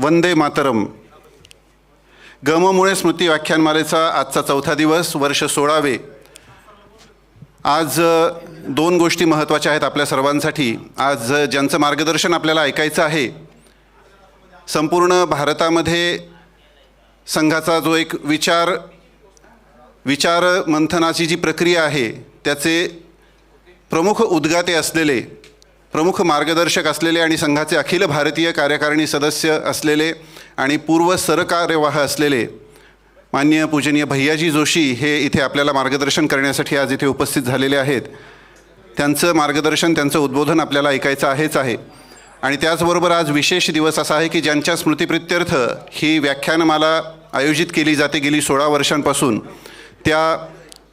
वंदे मातरम. गममुळे स्मृती व्याख्यानमालेचा आजचा चौथा दिवस, वर्ष 16वे. आज दोन गोष्टी महत्त्वाच्या आहेत आपल्या सर्वांसाठी. आज ज्यांचं मार्गदर्शन आपल्याला ऐकायचं आहे, संपूर्ण भारतामध्ये संघाचा जो एक विचार मंथनाची जी प्रक्रिया आहे त्याचे प्रमुख उद्गाते असलेले, प्रमुख मार्गदर्शक असलेले आणि संघाचे अखिल भारतीय कार्यकारिणी सदस्य असलेले आणि पूर्व सरकार्यवाह असलेले माननीय पूजनीय भैयाजी जोशी हे इथे आपल्याला मार्गदर्शन करण्यासाठी आज इथे उपस्थित झालेले आहेत. त्यांचं मार्गदर्शन, त्यांचं उद्बोधन आपल्याला ऐकायचं आहे. आणि त्याचबरोबर आज विशेष दिवस असा आहे की ज्यांच्या स्मृतिप्रित्यर्थ ही व्याख्यानमाला आयोजित केली जाते गेली 16 वर्षांपासून, त्या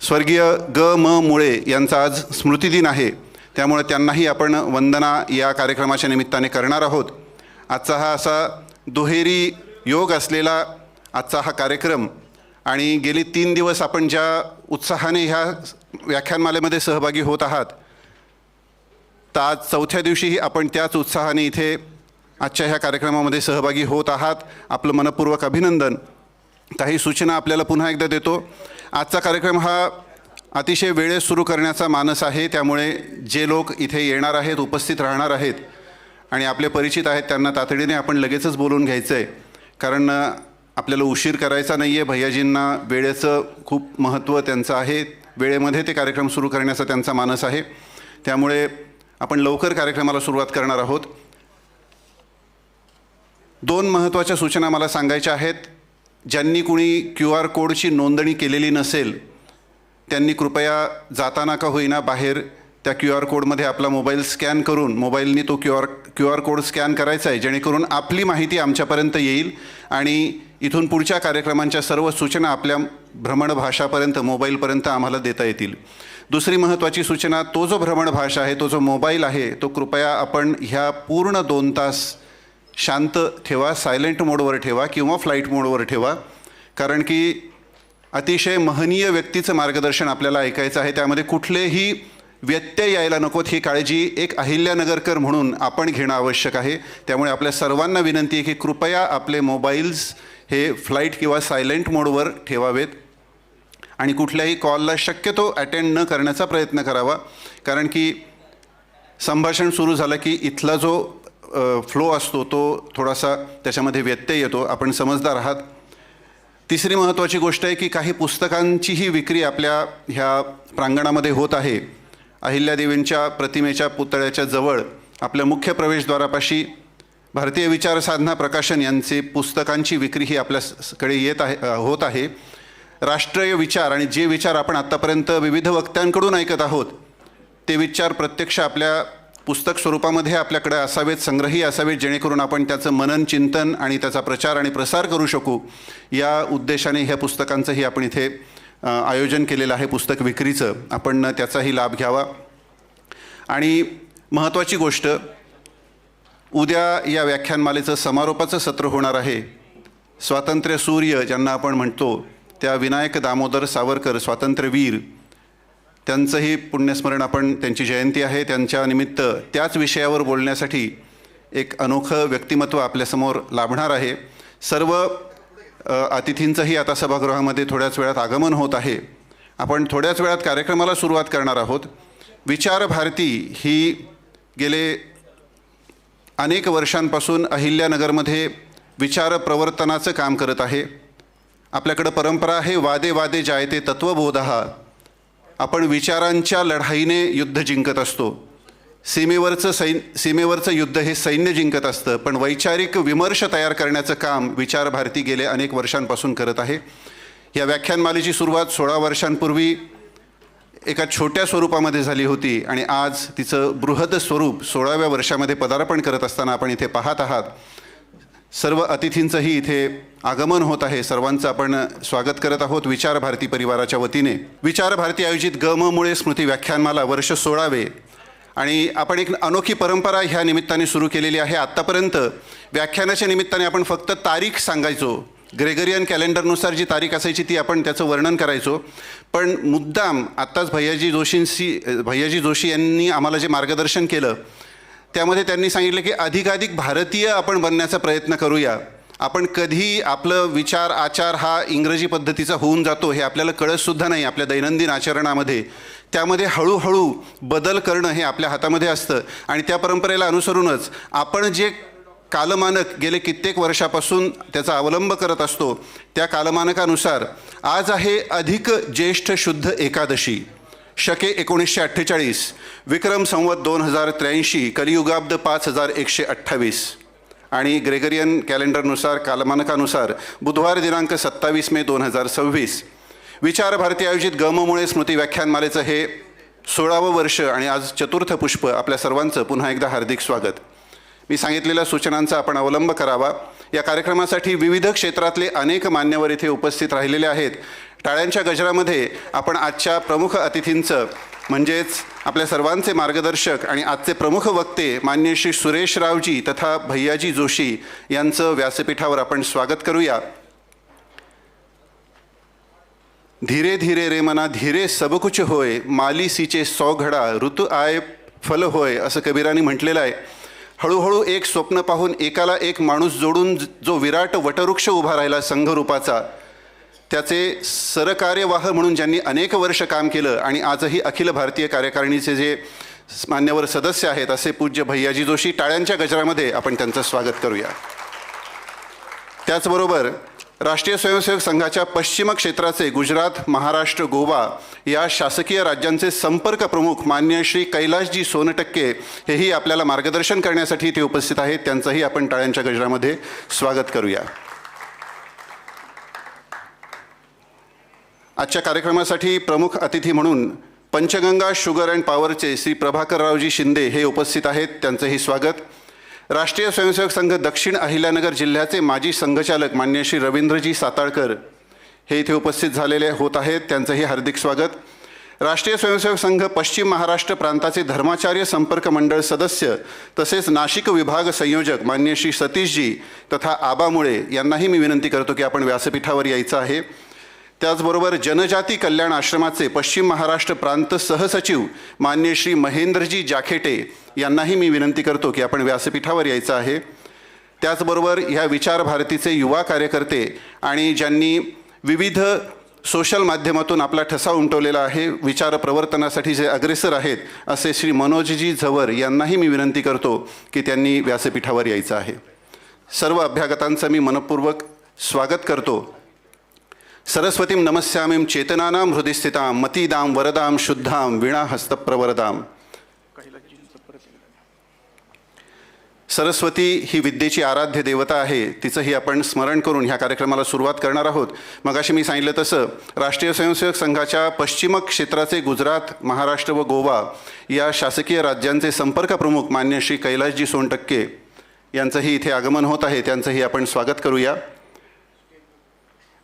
स्वर्गीय ग.म. मुळे यांचा आज स्मृतिदिन आहे. त्यामुळे त्यांनाही आपण वंदना या कार्यक्रमाच्या निमित्ताने करणार आहोत. आजचा हा असा दुहेरी योग असलेला आजचा हा कार्यक्रम आणि गेली 3 दिवस आपण ज्या उत्साहाने ह्या व्याख्यानमालेमध्ये सहभागी होत आहात, तर आज चौथ्या दिवशीही आपण त्याच उत्साहाने इथे आजच्या ह्या कार्यक्रमामध्ये सहभागी होत आहात. आपलं मनपूर्वक अभिनंदन. काही सूचना आपल्याला पुन्हा एकदा देतो. आजचा कार्यक्रम हा अतिशय वेळेत सुरू करण्याचा मानस आहे. त्यामुळे जे लोक इथे येणार आहेत, उपस्थित राहणार आहेत आणि आपले परिचित आहेत, त्यांना तातडीने आपण लगेचच बोलून घ्यायचं आहे, कारण आपल्याला उशीर करायचा नाही आहे. भैयाजींना वेळेचं खूप महत्त्व त्यांचं आहे. वेळेमध्ये ते कार्यक्रम सुरू करण्याचा त्यांचा मानस आहे. त्यामुळे आपण लवकर कार्यक्रमाला सुरुवात करणार आहोत. 2 महत्त्वाच्या सूचना मला सांगायच्या आहेत. ज्यांनी कुणी QR कोडची नोंदणी केलेली नसेल त्यांनी कृपया जाताना का होईना बाहेर त्या QR कोडमध्ये आपला मोबाईल स्कॅन करून, मोबाईलनी तो QR कोड स्कॅन करायचा आहे, जेणेकरून आपली माहिती आमच्यापर्यंत येईल आणि इथून पुढच्या कार्यक्रमांच्या सर्व सूचना आपल्या भ्रमणभाषापर्यंत, मोबाईलपर्यंत आम्हाला देता येतील. दुसरी महत्त्वाची सूचना, तो जो भ्रमणभाषा आहे, तो जो मोबाईल आहे, तो कृपया आपण ह्या पूर्ण 2 तास शांत ठेवा, सायलेंट मोडवर ठेवा किंवा फ्लाईट मोडवर ठेवा, कारण की अतिशय महनीय व्यक्तीचं मार्गदर्शन आपल्याला ऐकायचं आहे. त्यामध्ये कुठलेही व्यत्यय यायला नकोत ही काळजी एक अहिल्यानगरकर म्हणून आपण घेणं आवश्यक आहे. त्यामुळे आपल्या सर्वांना विनंती आहे की कृपया आपले मोबाईल्स हे फ्लाईट किंवा सायलेंट मोडवर ठेवावेत आणि कुठल्याही कॉलला शक्यतो अटेंड न करण्याचा प्रयत्न करावा, कारण की संभाषण सुरू झालं की इथला जो फ्लो असतो तो थोडासा त्याच्यामध्ये व्यत्यय येतो. आपण समजदार आहात. तिसरी महत्त्वाची गोष्ट आहे की काही पुस्तकांचीही विक्री आपल्या ह्या प्रांगणामध्ये होत आहे. अहिल्यादेवींच्या प्रतिमेच्या पुतळ्याच्या जवळ आपल्या मुख्य प्रवेशद्वारापाशी भारतीय विचार साधना प्रकाशन यांचे पुस्तकांची विक्री ही आपल्याकडे होत आहे. राष्ट्रीय विचार आणि जे विचार आपण आत्तापर्यंत विविध वक्त्यांकडून ऐकत आहोत, ते विचार प्रत्यक्ष आपल्या पुस्तक स्वरूपामध्ये आपल्याकडे असावेत, संग्रही असावेत, जेणेकरून आपण त्याचं मनन, चिंतन आणि त्याचा प्रचार आणि प्रसार करू शकू. या उद्देशाने ह्या पुस्तकांचंही आपण इथे आयोजन केलेलं आहे, पुस्तक विक्रीचं. आपण त्याचाही लाभ घ्यावा. आणि महत्त्वाची गोष्ट, उद्या या व्याख्यानमालेचं समारोपाचं सत्र होणार आहे. स्वातंत्र्य सूर्य ज्यांना आपण म्हणतो, त्या विनायक दामोदर सावरकर स्वातंत्र्यवीर, त्यांचंही पुण्यस्मरण, आपण त्यांची जयंती आहे. त्यांच्या निमित्त त्याच विषयावर बोलण्यासाठी एक अनोखं व्यक्तिमत्व आपल्यासमोर लाभणार आहे. सर्व अतिथींचंही आता सभागृहामध्ये थोड्याच वेळात आगमन होत आहे. आपण थोड्याच वेळात कार्यक्रमाला सुरुवात करणार आहोत. विचार भारती ही गेले अनेक वर्षांपासून अहिल्यानगरमध्ये विचार प्रवर्तनाचं काम करत आहे. आपल्याकडं परंपरा आहे, वादे वादे जायते तत्वबोधः. आपण विचारांच्या लढाईने युद्ध जिंकत असतो. सीमेवरचं युद्ध हे सैन्य जिंकत असतं, पण वैचारिक विमर्श तयार करण्याचं काम विचार भारती गेले अनेक वर्षांपासून करत आहे. या व्याख्यानमालेची सुरुवात 16 वर्षांपूर्वी एका छोट्या स्वरूपामध्ये झाली होती आणि आज तिचं बृहद स्वरूप 16व्या वर्षामध्ये पदार्पण करत असताना आपण इथे पाहत आहात. सर्व अतिथींचंही इथे आगमन होत आहे. सर्वांचं आपण स्वागत करत आहोत विचार भारती परिवाराच्या वतीने. विचार भारती आयोजित ग.म. मुळे स्मृती व्याख्यानमाला वर्ष 16वे. आणि आपण एक अनोखी परंपरा ह्या निमित्ताने सुरू केलेली आहे. आत्तापर्यंत व्याख्यानाच्या निमित्ताने आपण फक्त तारीख सांगायचो, ग्रेगरियन कॅलेंडरनुसार जी तारीख असायची ती आपण त्याचं वर्णन करायचो. पण मुद्दाम आत्ताच भैयाजी जोशी यांनी आम्हाला जे मार्गदर्शन केलं त्यामध्ये त्यांनी सांगितलं की अधिकाधिक भारतीय आपण बनण्याचा प्रयत्न करूया. आपण कधी आपलं विचार आचार हा इंग्रजी पद्धतीचा होऊन जातो हे आपल्याला कळतसुद्धा नाही आपल्या दैनंदिन आचरणामध्ये. त्यामध्ये हळूहळू बदल करणं हे आपल्या हातामध्ये असतं आणि त्या परंपरेला अनुसरूनच आपण जे कालमानक गेले कित्येक वर्षापासून त्याचा अवलंब करत असतो त्या कालमानकानुसार आज आहे अधिक ज्येष्ठ शुद्ध एकादशी, शके 1948, विक्रम संवत 2083, कलियुगाब्द 5128 आणि ग्रेगरियन कॅलेंडरनुसार कालमानकानुसार बुधवार दिनांक 27 मे 2026. विचार भारती आयोजित गममुळे स्मृती व्याख्यानमालेचं हे 16वं वर्ष आणि आज चतुर्थ पुष्प. आपल्या सर्वांचं पुन्हा एकदा हार्दिक स्वागत. मी सांगितलेल्या सूचनांचा आपण अवलंब करावा. या कार्यक्रमासाठी विविध क्षेत्रातले अनेक मान्यवर इथे उपस्थित राहिलेले आहेत. टाळ्यांच्या गजरामध्ये आपण आजच्या प्रमुख अतिथींचं म्हणजेच आपल्या सर्वांचे मार्गदर्शक आणि आजचे प्रमुख वक्ते माननीय श्री सुरेशरावजी तथा भैयाजी जोशी यांचं व्यासपीठावर आपण स्वागत करूया. धीरे धीरे रे मना धीरे सब कुछ होय, माली सीचे 100 घडा ऋतू आय फल होय, असं कबीरांनी म्हटलेलं आहे. हळूहळू एक स्वप्न पाहून एकाला एक माणूस जोडून जो विराट वटवृक्ष उभा राहिला संघरूपाचा, त्याचे सरकार्यवाह म्हणून ज्यांनी अनेक वर्ष काम केलं आणि आजही अखिल भारतीय कार्यकारिणीचे जे मान्यवर सदस्य आहेत असे पूज्य भैयाजी जोशी, टाळ्यांच्या गजरामध्ये आपण त्यांचं स्वागत करूया. त्याचबरोबर राष्ट्रीय स्वयंसेवक संघाच्या पश्चिम क्षेत्राचे गुजरात, महाराष्ट्र, गोवा या शासकीय राज्यांचे संपर्क प्रमुख माननीय श्री कैलासजी सोनटक्के हेही आपल्याला मार्गदर्शन करण्यासाठी इथे उपस्थित आहेत. त्यांचंही आपण टाळ्यांच्या गजरामध्ये स्वागत करूया. आजच्या कार्यक्रमासाठी प्रमुख अतिथी म्हणून पंचगंगा शुगर अँड पॉवरचे श्री प्रभाकररावजी शिंदे हे उपस्थित आहेत. त्यांचंही स्वागत. राष्ट्रीय स्वयंसेवक संघ दक्षिण अहिल्यानगर जिल्ह्याचे माजी संघचालक माननीय श्री रवींद्रजी साताळकर हे इथे उपस्थित झालेले होत आहेत. त्यांचंही हार्दिक स्वागत. राष्ट्रीय स्वयंसेवक संघ पश्चिम महाराष्ट्र प्रांताचे धर्माचार्य संपर्क मंडळ सदस्य तसेच नाशिक विभाग संयोजक माननीय श्री सतीशजी तथा आबा मुळे यांनाही मी विनंती करतो की आपण व्यासपीठावर यायचं आहे. त्याचबरोबर जनजाती कल्याण आश्रमाचे पश्चिम महाराष्ट्र प्रांत सहसचिव माननीय श्री महेंद्रजी जाखेटे यांनाही मी विनंती करतो की आपण व्यासपीठावर यायचं आहे. त्याचबरोबर ह्या विचार भारतीचे युवा कार्यकर्ते आणि ज्यांनी विविध सोशल माध्यमातून आपला ठसा उमटवलेला आहे, विचार प्रवर्तनासाठी जे अग्रेसर आहेत असे श्री मनोजजी झवर यांनाही मी विनंती करतो की त्यांनी व्यासपीठावर यायचं आहे. सर्व अभ्यागतांचं मी मनपूर्वक स्वागत करतो. सरस्वतीं नमस्यामीं चेतनानां हृदि स्थितां मतीदां वरदां शुद्धां वीणा हस्तप्रवरदां. सरस्वती ही विद्येची आराध्य देवता आहे. तिचंही आपण स्मरण करून ह्या कार्यक्रमाला सुरुवात करणार आहोत. मगाशी मी सांगितलं तसं राष्ट्रीय स्वयंसेवक संघाच्या पश्चिम क्षेत्राचे गुजरात, महाराष्ट्र व गोवा या शासकीय राज्यांचे संपर्क प्रमुख मान्य श्री कैलासजी सोनटक्के यांचंही इथे आगमन होत आहे. त्यांचंही आपण स्वागत करूया.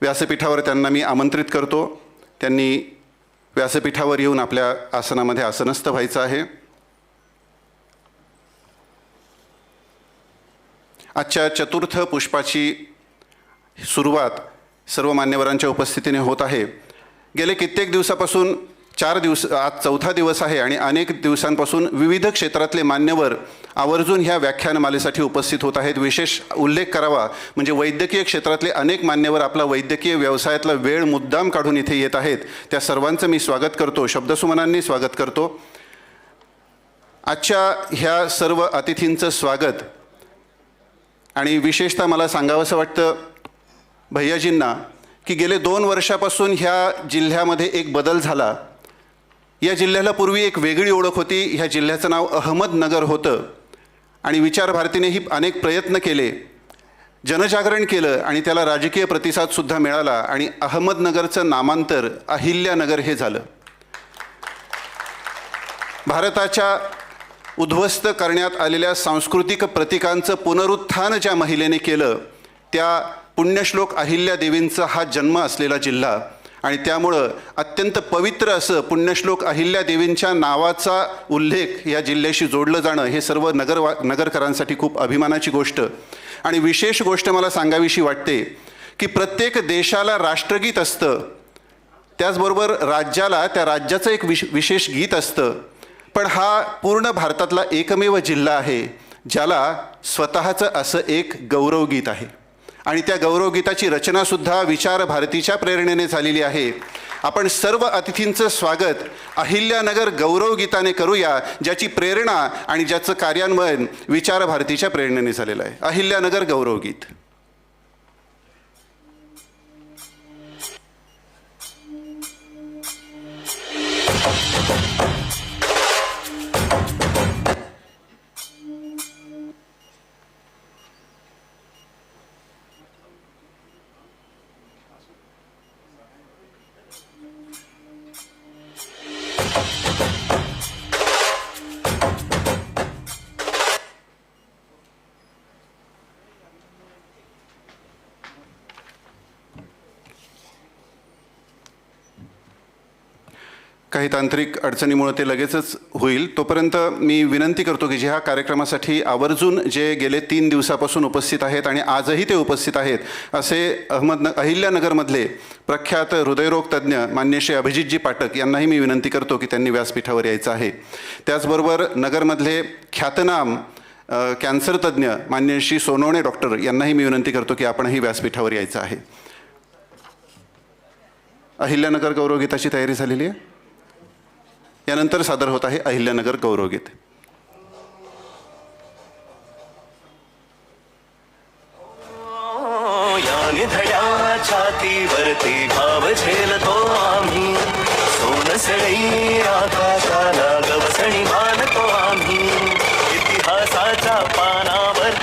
व्यासपीठावर त्यांना मी आमंत्रित करतो. त्यांनी व्यासपीठावर येऊन आपल्या आसनामध्ये आसनस्थ व्हायचं आहे. आजच्या चतुर्थ पुष्पाची सुरुवात सर्व मान्यवरांच्या उपस्थितीने होत आहे. गेले कित्येक दिवसापासून आज चौथा दिवस आहे आणि अनेक दिवसांपासून विविध क्षेत्रातले मान्यवर आवर्जून ह्या व्याख्यानमालेसाठी उपस्थित होत आहेत. विशेष उल्लेख करावा म्हणजे वैद्यकीय क्षेत्रातले अनेक मान्यवर आपला वैद्यकीय व्यवसायातला वेळ मुद्दाम काढून इथे येत आहेत. त्या सर्वांचं मी स्वागत करतो, शब्दसुमनांनी स्वागत करतो. आजच्या ह्या सर्व अतिथींचं स्वागत आणि विशेषतः मला सांगावंसं वाटतं भैयाजींना की गेले 2 वर्षापासून ह्या जिल्ह्यामध्ये एक बदल झाला. या जिल्ह्याला पूर्वी एक वेगळी ओळख होती. ह्या जिल्ह्याचं नाव अहमदनगर होतं आणि विचार भारतीनेही अनेक प्रयत्न केले, जनजागरण केलं आणि त्याला राजकीय प्रतिसादसुद्धा मिळाला आणि अहमदनगरचं नामांतर अहिल्यानगर हे झालं. भारताच्या उद्ध्वस्त करण्यात आलेल्या सांस्कृतिक प्रतीकांचं पुनरुत्थान ज्या महिलेने केलं त्या पुण्यश्लोक अहिल्या देवींचा हा जन्म असलेला जिल्हा आणि त्यामुळं अत्यंत पवित्र असं पुण्यश्लोक अहिल्या देवींच्या नावाचा उल्लेख या जिल्ह्याशी जोडलं जाणं हे सर्व नगरकरांसाठी खूप अभिमानाची गोष्ट. आणि विशेष गोष्ट मला सांगावीशी वाटते की प्रत्येक देशाला राष्ट्रगीत असतं, त्याचबरोबर राज्याला त्या राज्याचं एक विशेष गीत असतं, पण हा पूर्ण भारतातला एकमेव जिल्हा आहे ज्याला स्वतःचं असं एक गौरवगीत आहे. आणि त्या गौरवगीताची रचनासुद्धा विचार भारतीच्या प्रेरणेने झालेली आहे. आपण सर्व अतिथींचं स्वागत अहिल्यानगर गौरवगीताने करूया, ज्याची प्रेरणा आणि ज्याचं कार्यान्वयन विचार भारतीच्या प्रेरणेने झालेलं आहे. अहिल्यानगर गौरवगीत. काही तांत्रिक अडचणीमुळे ते लगेचच होईल. तोपर्यंत मी विनंती करतो की ह्या कार्यक्रमासाठी आवर्जून जे गेले 3 दिवसापासून उपस्थित आहेत आणि आजही ते उपस्थित आहेत असे अहिल्यानगरमधले प्रख्यात हृदयरोग तज्ज्ञ माननीय श्री अभिजितजी पाठक यांनाही मी विनंती करतो की त्यांनी व्यासपीठावर यायचं आहे. त्याचबरोबर नगरमधले ख्यातनाम कॅन्सर तज्ज्ञ माननीय श्री सोनवणे डॉक्टर यांनाही मी विनंती करतो की आपणही व्यासपीठावर यायचं आहे. अहिल्यानगर गौरवगीताची तयारी झालेली आहे. यानंतर सादर होत आहे अहिल्यानगर गौरवगीत. छातीवरती भाव झेलतो आम्ही, सोनसळी आकाशाला गवसणी बांधतो आम्ही. इतिहासाच्या पानावर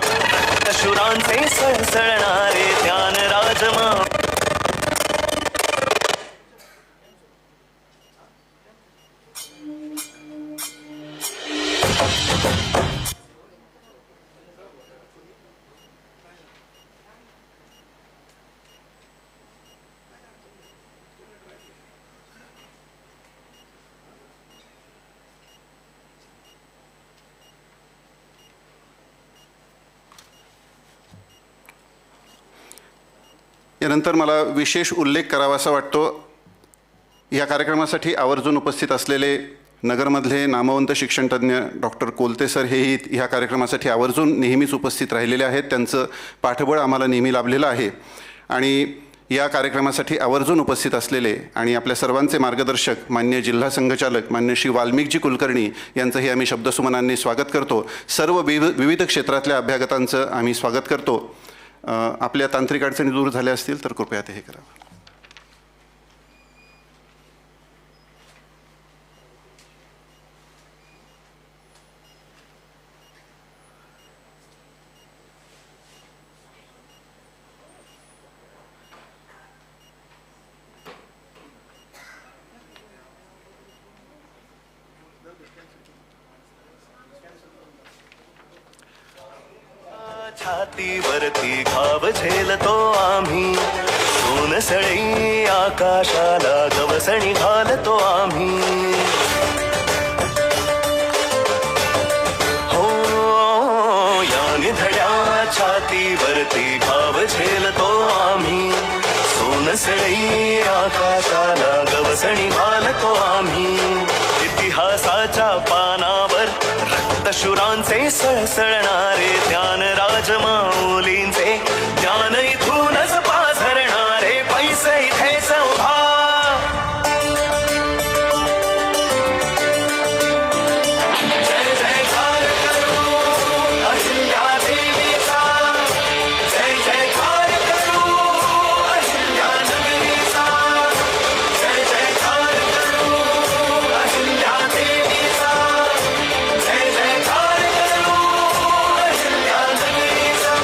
शूरांचे सळसळणारे ध्यान राजमा. यानंतर मला विशेष उल्लेख करावासा वाटतो. या कार्यक्रमासाठी आवर्जून उपस्थित असलेले नगरमधले नामवंत शिक्षणतज्ज्ञ डॉक्टर कोलते सर हेही ह्या कार्यक्रमासाठी आवर्जून नेहमीच उपस्थित राहिलेले आहेत. त्यांचं पाठबळ आम्हाला नेहमी लाभलेलं आहे. आणि या कार्यक्रमासाठी आवर्जून उपस्थित असलेले आणि आपल्या सर्वांचे मार्गदर्शक माननीय जिल्हा संघचालक माननीय श्री वाल्मिकजी कुलकर्णी यांचंही आम्ही शब्दसुमनांनी स्वागत करतो. सर्व विविध क्षेत्रातल्या अभ्यागतांचं आम्ही स्वागत करतो. आपल्या तांत्रिक अडचणी दूर झाल्या असतील तर कृपया ते हे करावं. छातीवरती घाव झेलतो आम्ही, सोनसळी आकाशाला गवसणी घालतो आम्ही. हो या निधड्या छातीवरती घाव झेलतो आम्ही, सोनसळी आकाशाला गवसणी घालतो आम्ही. इतिहासाच्या पानावर रक्तशुरांचे सळसळणारे ध्यान राजमाऊलींचे ध्यान इथूनच पाझरणारे पैसे इथेच उभा. जय जयकार करू अहिल्या देवीचा, जय जयकार करू अहिल्या नगरीचा, जय जयकार करू अहिल्या देवीचा, जय जयकार करू अहिल्या नगरीचा.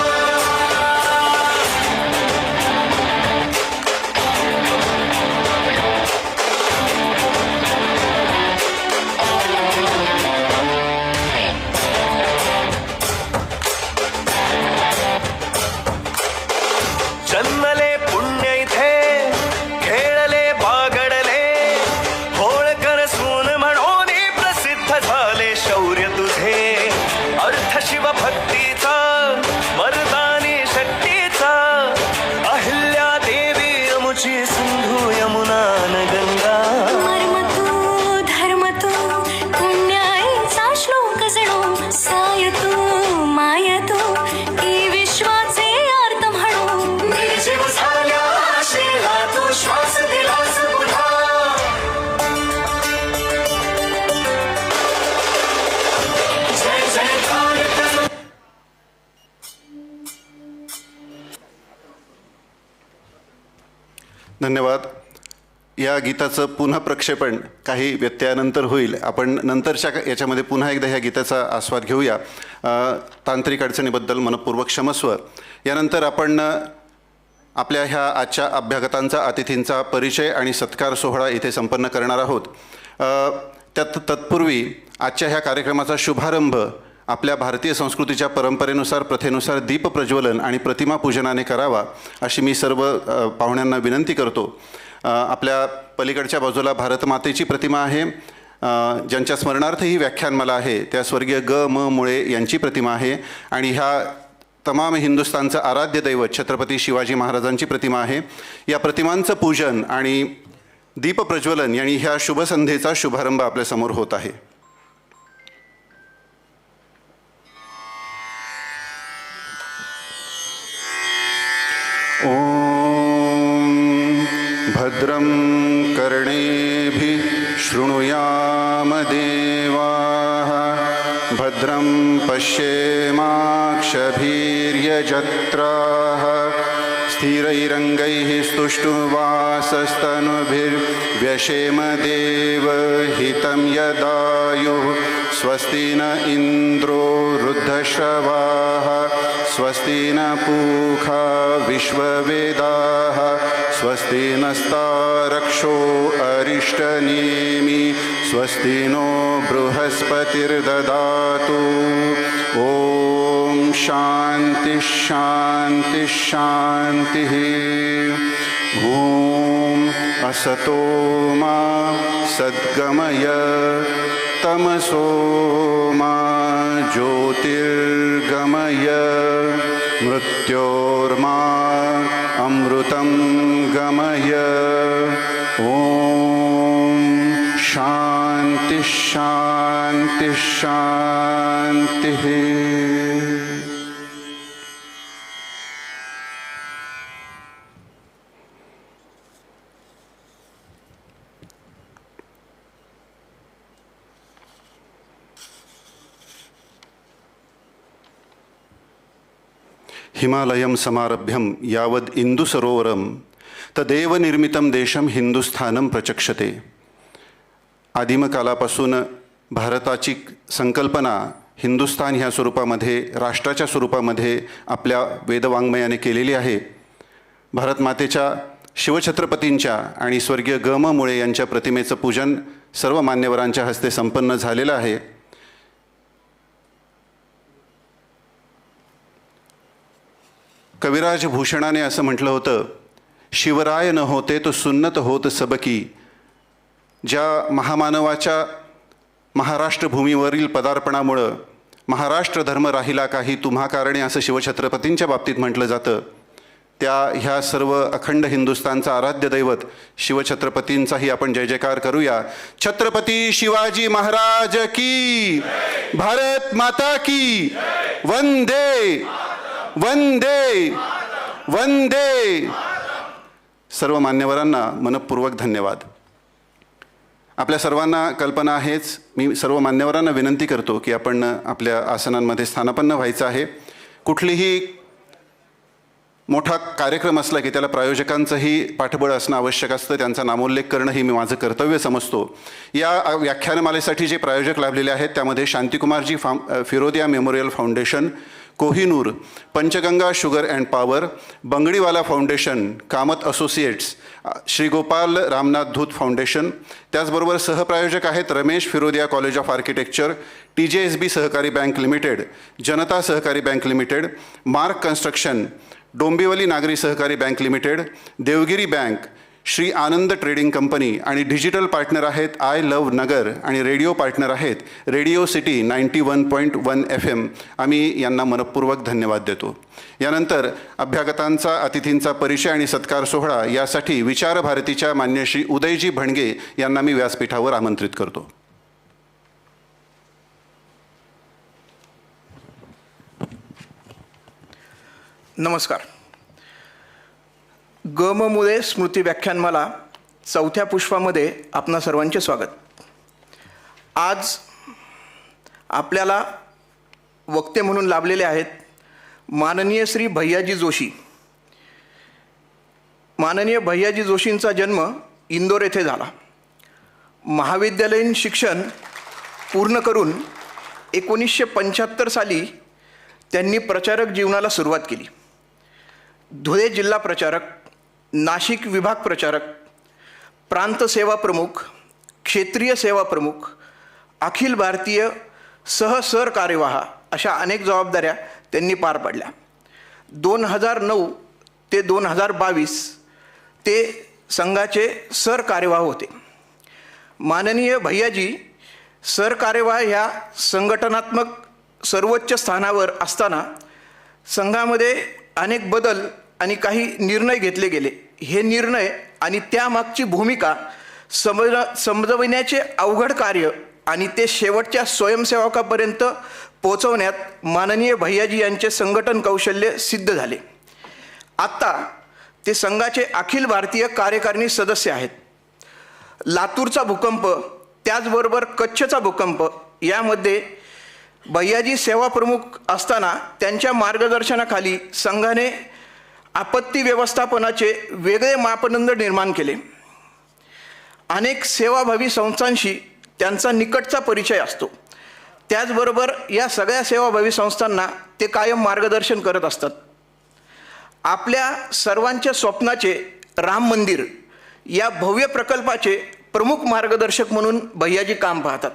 धन्यवाद. या गीताचं पुन्हा प्रक्षेपण काही व्यत्ययानंतर होईल. आपण नंतरच्या याच्यामध्ये पुन्हा एकदा ह्या गीताचा आस्वाद घेऊया. तांत्रिक अडचणीबद्दल मनपूर्वक क्षमस्व. यानंतर आपण आपल्या ह्या आजच्या अभ्यागतांचा अतिथींचा परिचय आणि सत्कार सोहळा इथे संपन्न करणार आहोत. तत्पूर्वी आजच्या ह्या कार्यक्रमाचा शुभारंभ आपल्या भारतीय संस्कृतीच्या परंपरेनुसार प्रथेनुसार दीप प्रज्वलन आणि प्रतिमा पूजनाने करावा अशी मी सर्व पाहुण्यांना विनंती करतो. आपल्या पलीकडच्या बाजूला भारतमातेची प्रतिमा आहे. ज्यांच्या स्मरणार्थ ही व्याख्यानमाला आहे त्या स्वर्गीय ग म मुळे यांची प्रतिमा आहे. आणि ह्या तमाम हिंदुस्थानचं आराध्य दैवत छत्रपती शिवाजी महाराजांची प्रतिमा आहे. या प्रतिमांचं पूजन आणि दीप प्रज्वलन यांनी ह्या शुभसंध्येचा शुभारंभ आपल्यासमोर होत आहे. भद्रं कर्णेभिः शृणुयाम देवाः भद्रं पश्येमाक्षभिर्यजत्राः स्थिरैरङ्गैः स्तुष्टुवासस्तनुभिर्व्यशेम देवहितं यदायुः स्वस्ति न इन्द्रो वृद्धश्रवाः स्वस्ति न पूषा विश्ववेदाः स्वस्ति नस्तारक्षो अरिष्टनेमि स्वस्ति नो बृहस्पतिर्ददातु. ॐ शान्ति शान्ति शान्तिः. ॐ असतो मा सद्गमय तमसो मा ज्योतिर्गमय मृत्योर्मा अमृतं गमय. ॐ शान्ति शान्ति शान्तिः. हिमालयं समारभ्यं यावद् इंदुसरोवरं तदेवनिर्मितं देशं हिंदुस्थानं प्रचक्षते. आदिमकालापासून भारताची संकल्पना हिंदुस्थान ह्या स्वरूपामध्ये राष्ट्राच्या स्वरूपामध्ये आपल्या वेदवाङ्मयाने केलेली आहे. भारतमातेच्या शिवछत्रपतींच्या आणि स्वर्गीय ग म मुळे यांच्या प्रतिमेचं पूजन सर्व मान्यवरांच्या हस्ते संपन्न झालेलं आहे. कविराज भूषणाने असं म्हटलं होतं, शिवराय न होते तो सुन्नत होत सबकी. ज्या महामानवाच्या महाराष्ट्र भूमीवरील पदार्पणामुळं महाराष्ट्र धर्म राहिला काही तुम्हा कारणे असं शिवछत्रपतींच्या बाबतीत म्हटलं जातं. त्या ह्या सर्व अखंड हिंदुस्थानचा आराध्य दैवत शिवछत्रपतींचाही आपण जय जयकार करूया. छत्रपती शिवाजी महाराज की, भारत माता की, वंदे वंदे वंदे. सर्व मान्यवरांना मनपूर्वक धन्यवाद. आपल्या सर्वांना कल्पना आहेच. मी सर्व मान्यवरांना विनंती करतो की आपण आपल्या आसनांमध्ये स्थानापन्न व्हायचं आहे. कुठलीही मोठा कार्यक्रम असला की त्याला प्रायोजकांचंही पाठबळ असणं आवश्यक असतं. त्यांचा नामोल्लेख करणं ही मी माझं कर्तव्य समजतो. या व्याख्यानमालेसाठी जे प्रायोजक लाभलेले आहेत त्यामध्ये Shantikumarji Firodia memorial foundation, Kohinoor, Panchganga sugar and power, Bangdiwala foundation, Kamat associates, Shri Gopal Ramnath Dhoot foundation. त्याचबरोबर सहप्रायोजक आहेत Ramesh Firodia college of architecture, TJSB Sahakari bank limited, Janata Sahakari bank limited, mark construction, Dombivli Nagari Sahakari bank limited, Devgiri bank, Shri Anand trading company आणि डिजिटल पार्टनर आहेत आय लव्ह नगर आणि रेडिओ पार्टनर आहेत रेडिओ सिटी 91.1 FM. आम्ही यांना मनपूर्वक धन्यवाद देतो. यानंतर अभ्यागतांचा अतिथींचा परिचय आणि सत्कार सोहळा यासाठी विचार भारतीच्या मान्य श्री उदयजी भणगे यांना मी व्यासपीठावर आमंत्रित करतो. नमस्कार. ग म मुळे स्मृती व्याख्यानमाला चौथ्या पुष्पामध्ये आपणा सर्वांचे स्वागत. आज आपल्याला वक्ते म्हणून लाभलेले आहेत माननीय श्री भैयाजी जोशी. माननीय भैयाजी जोशींचा जन्म इंदोर येथे झाला. महाविद्यालयीन शिक्षण पूर्ण करून 1975 साली त्यांनी प्रचारक जीवनाला सुरुवात केली. धुळे जिल्हा प्रचारक, नाशिक विभाग प्रचारक, प्रांत सेवा प्रमुख, क्षेत्रीय सेवा प्रमुख, अखिल भारतीय सहसरकार्यवाह अशा अनेक जबाबदाऱ्या त्यांनी पार पाडल्या. 2009 ते 2022 ते संघाचे सरकार्यवाह होते. माननीय भैयाजी सरकार्यवाह ह्या संघटनात्मक सर्वोच्च स्थानावर असताना संघामध्ये अनेक बदल आणि काही निर्णय घेतले गेले. हे निर्णय आणि त्यामागची भूमिका समजविण्याचे अवघड कार्य आणि ते शेवटच्या स्वयंसेवकापर्यंत पोहोचवण्यात माननीय भैयाजी यांचे संघटन कौशल्य सिद्ध झाले. आत्ता ते संघाचे अखिल भारतीय कार्यकारिणी सदस्य आहेत. लातूरचा भूकंप, त्याचबरोबर कच्छचा भूकंप यामध्ये भैयाजी सेवा प्रमुख असताना त्यांच्या मार्गदर्शनाखाली संघाने आपत्ती व्यवस्थापनाचे वेगळे मापदंड निर्माण केले. अनेक सेवाभावी संस्थांशी त्यांचा निकटचा परिचय असतो. त्याचबरोबर या सगळ्या सेवाभावी संस्थांना ते कायम मार्गदर्शन करत असतात. आपल्या सर्वांच्या स्वप्नाचे राम मंदिर या भव्य प्रकल्पाचे प्रमुख मार्गदर्शक म्हणून भैयाजी काम पाहतात.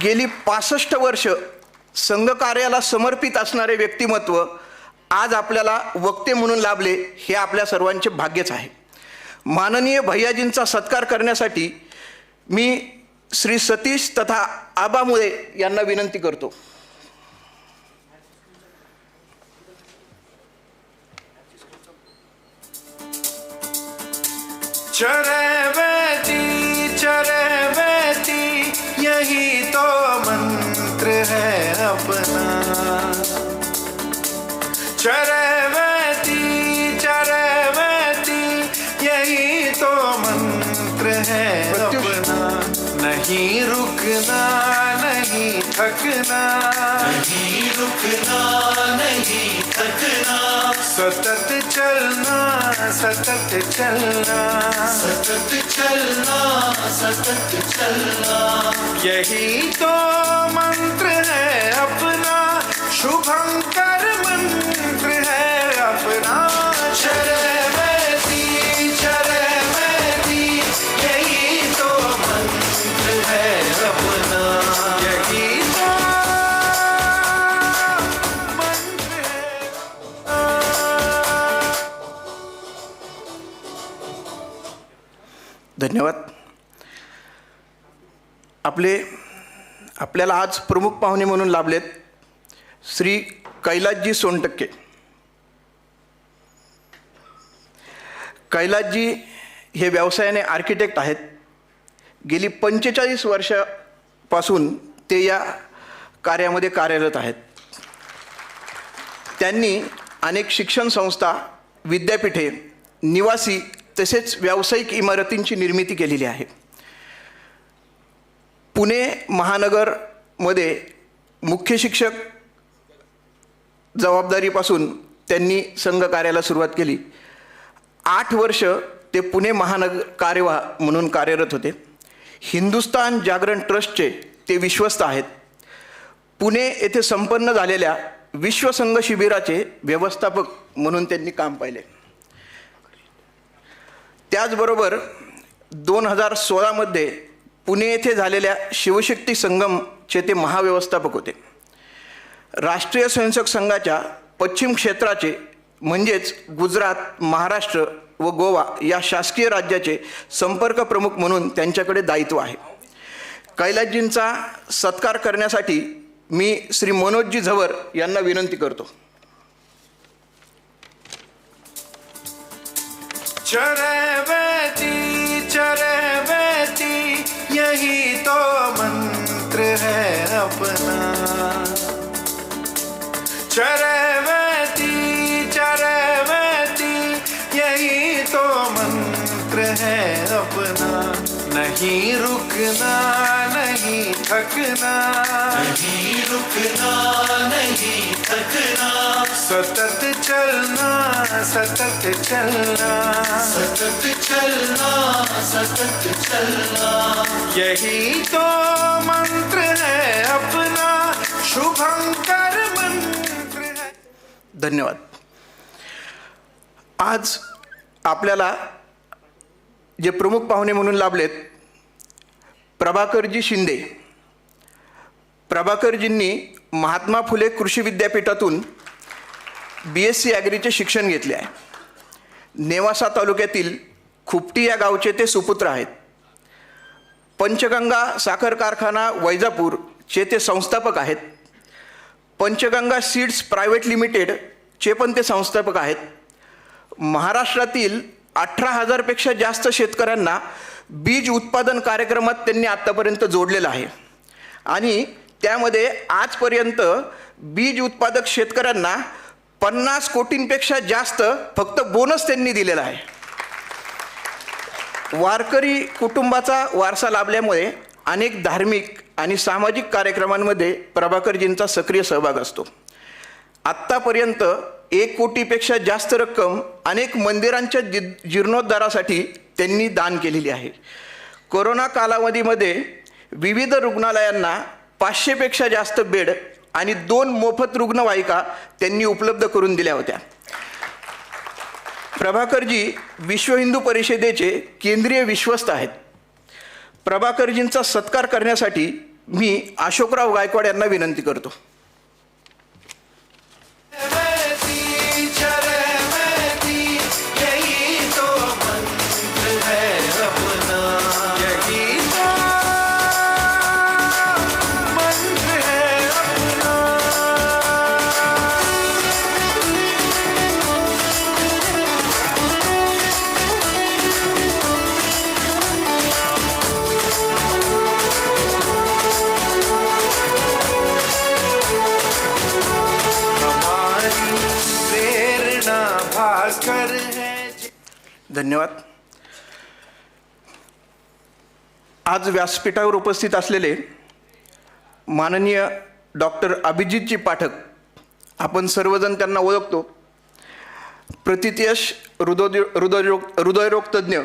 गेली 65 वर्ष संघकार्याला समर्पित असणारे व्यक्तिमत्व आज आपल्याला वक्ते म्हणून लाभले, हे आपल्या सर्वांचे भाग्यच आहे. माननीय भैयाजींचा सत्कार करण्यासाठी मी श्री सतीश तथा आबा मुळे यांना विनंती करतो. चरैवेती यही तो मंत्र है अपना. चरैवेती यही तो मंत्र है अपना. नहीं रुकना नहीं थकना, नहीं रुकना नहीं थकना. सतत चलना सतत चलना, सतत चलना सतत चलना. यही तो मंत्र है अपना, शुभंकर मंत्र है अपना. चरैवेती यही तो मंत्र है अपना. यही तो मंत्र है. धन्यवाद. आपल्याला आज प्रमुख पाहुणे म्हणून लाभलेत श्री कैलासजी सोनटक्के. कैलासजी हे व्यवसायाने आर्किटेक्ट आहेत. गेली 45 वर्षापासून ते या कार्यामध्ये कार्यरत आहेत. त्यांनी अनेक शिक्षण संस्था, विद्यापीठे, निवासी तसेच व्यावसायिक इमारतींची निर्मिती केलेली आहे. पुणे महानगरमध्ये मुख्य शिक्षक जबाबदारीपासून त्यांनी संघ कार्याला सुरुवात केली. 8 वर्ष ते पुणे महानगर कार्यवाह म्हणून कार्यरत होते. हिंदुस्तान जागरण ट्रस्टचे ते विश्वस्त आहेत. पुणे येथे संपन्न झालेल्या विश्वसंघ शिबिराचे व्यवस्थापक म्हणून त्यांनी काम पाहिले. त्याचबरोबर 2016 पुणे येथे झालेल्या शिवशक्ती संगमचे ते महाव्यवस्थापक होते. राष्ट्रीय स्वयंसेवक संघाच्या पश्चिम क्षेत्राचे म्हणजेच गुजरात, महाराष्ट्र व गोवा या शासकीय राज्याचे संपर्क प्रमुख म्हणून त्यांच्याकडे दायित्व आहे. कैलासजींचा सत्कार करण्यासाठी मी श्री मनोजजी झवर यांना विनंती करतो. चरैवेती यही तो मंत्र है अपना. चरैवेती यही तो मंत्र है अपना. नहीं रुकना नहीं थकना, नहीं रुकना नहीं थकना. सतत चलना सतत चलना सतत चलना सतत चलना यही तो मंत्र है अपना शुभंकर मंत्र है. धन्यवाद. आज आपल्याला जे प्रमुख पाहुणे म्हणून लाभलेत, प्रभाकरजी शिंदे. प्रभाकरजींनी महात्मा फुले कृषी विद्यापीठातून BSc ॲग्रीचे शिक्षण घेतले आहे. नेवासा तालुक्यातील खुपटी या गावचे ते सुपुत्र आहेत. पंचगंगा साखर कारखाना वैजापूरचे ते संस्थापक आहेत. पंचगंगा सीड्स प्रायव्हेट लिमिटेडचे पण ते संस्थापक आहेत. महाराष्ट्रातील 18,000 पेक्षा जास्त शेतकऱ्यांना बीज उत्पादन कार्यक्रमात त्यांनी आत्तापर्यंत जोडलेलं आहे आणि त्यामध्ये आजपर्यंत बीज उत्पादक शेतकऱ्यांना 50 कोटींपेक्षा जास्त फक्त बोनस त्यांनी दिलेला आहे. वारकरी कुटुंबाचा वारसा लाभल्यामुळे अनेक धार्मिक आणि सामाजिक कार्यक्रमांमध्ये प्रभाकरजींचा सक्रिय सहभाग असतो. आत्तापर्यंत 1 कोटीपेक्षा जास्त रक्कम अनेक मंदिरांच्या जीर्णोद्धारासाठी त्यांनी दान केलेली आहे. कोरोना कालावधीमध्ये विविध रुग्णालयांना 500पेक्षा जास्त बेड आणि 2 मोफत रुग्णवाहिका त्यांनी उपलब्ध करून दिल्या होत्या. प्रभाकरजी विश्व हिंदू परिषदेचे केंद्रीय विश्वस्त आहेत. प्रभाकरजींचा सत्कार करण्यासाठी मी अशोकराव गायकवाड यांना विनंती करतो. धन्यवाद. आज व्यासपीठावर उपस्थित असलेले माननीय डॉक्टर अभिजितजी पाठक, आपण सर्वजण त्यांना ओळखतो. प्रथितयश हृदयरोग तज्ज्ञ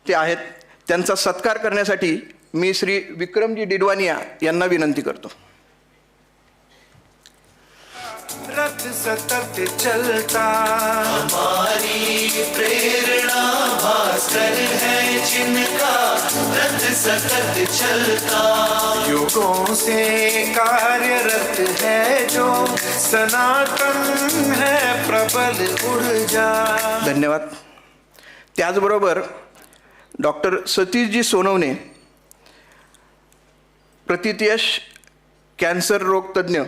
ते आहेत. त्यांचा सत्कार करण्यासाठी मी श्री विक्रमजी डिडवानिया यांना विनंती करतो. रथ सतत चलता हमारी प्रेरणा भास्कर है जिनका रथ सतत चलता युगों से कार्यरत है जो सनातन है प्रबल ऊर्जा. धन्यवाद. त्याचबरोबर डॉक्टर सतीशजी सोनवणे, प्रथितयश कॅन्सर रोग तज्ज्ञ,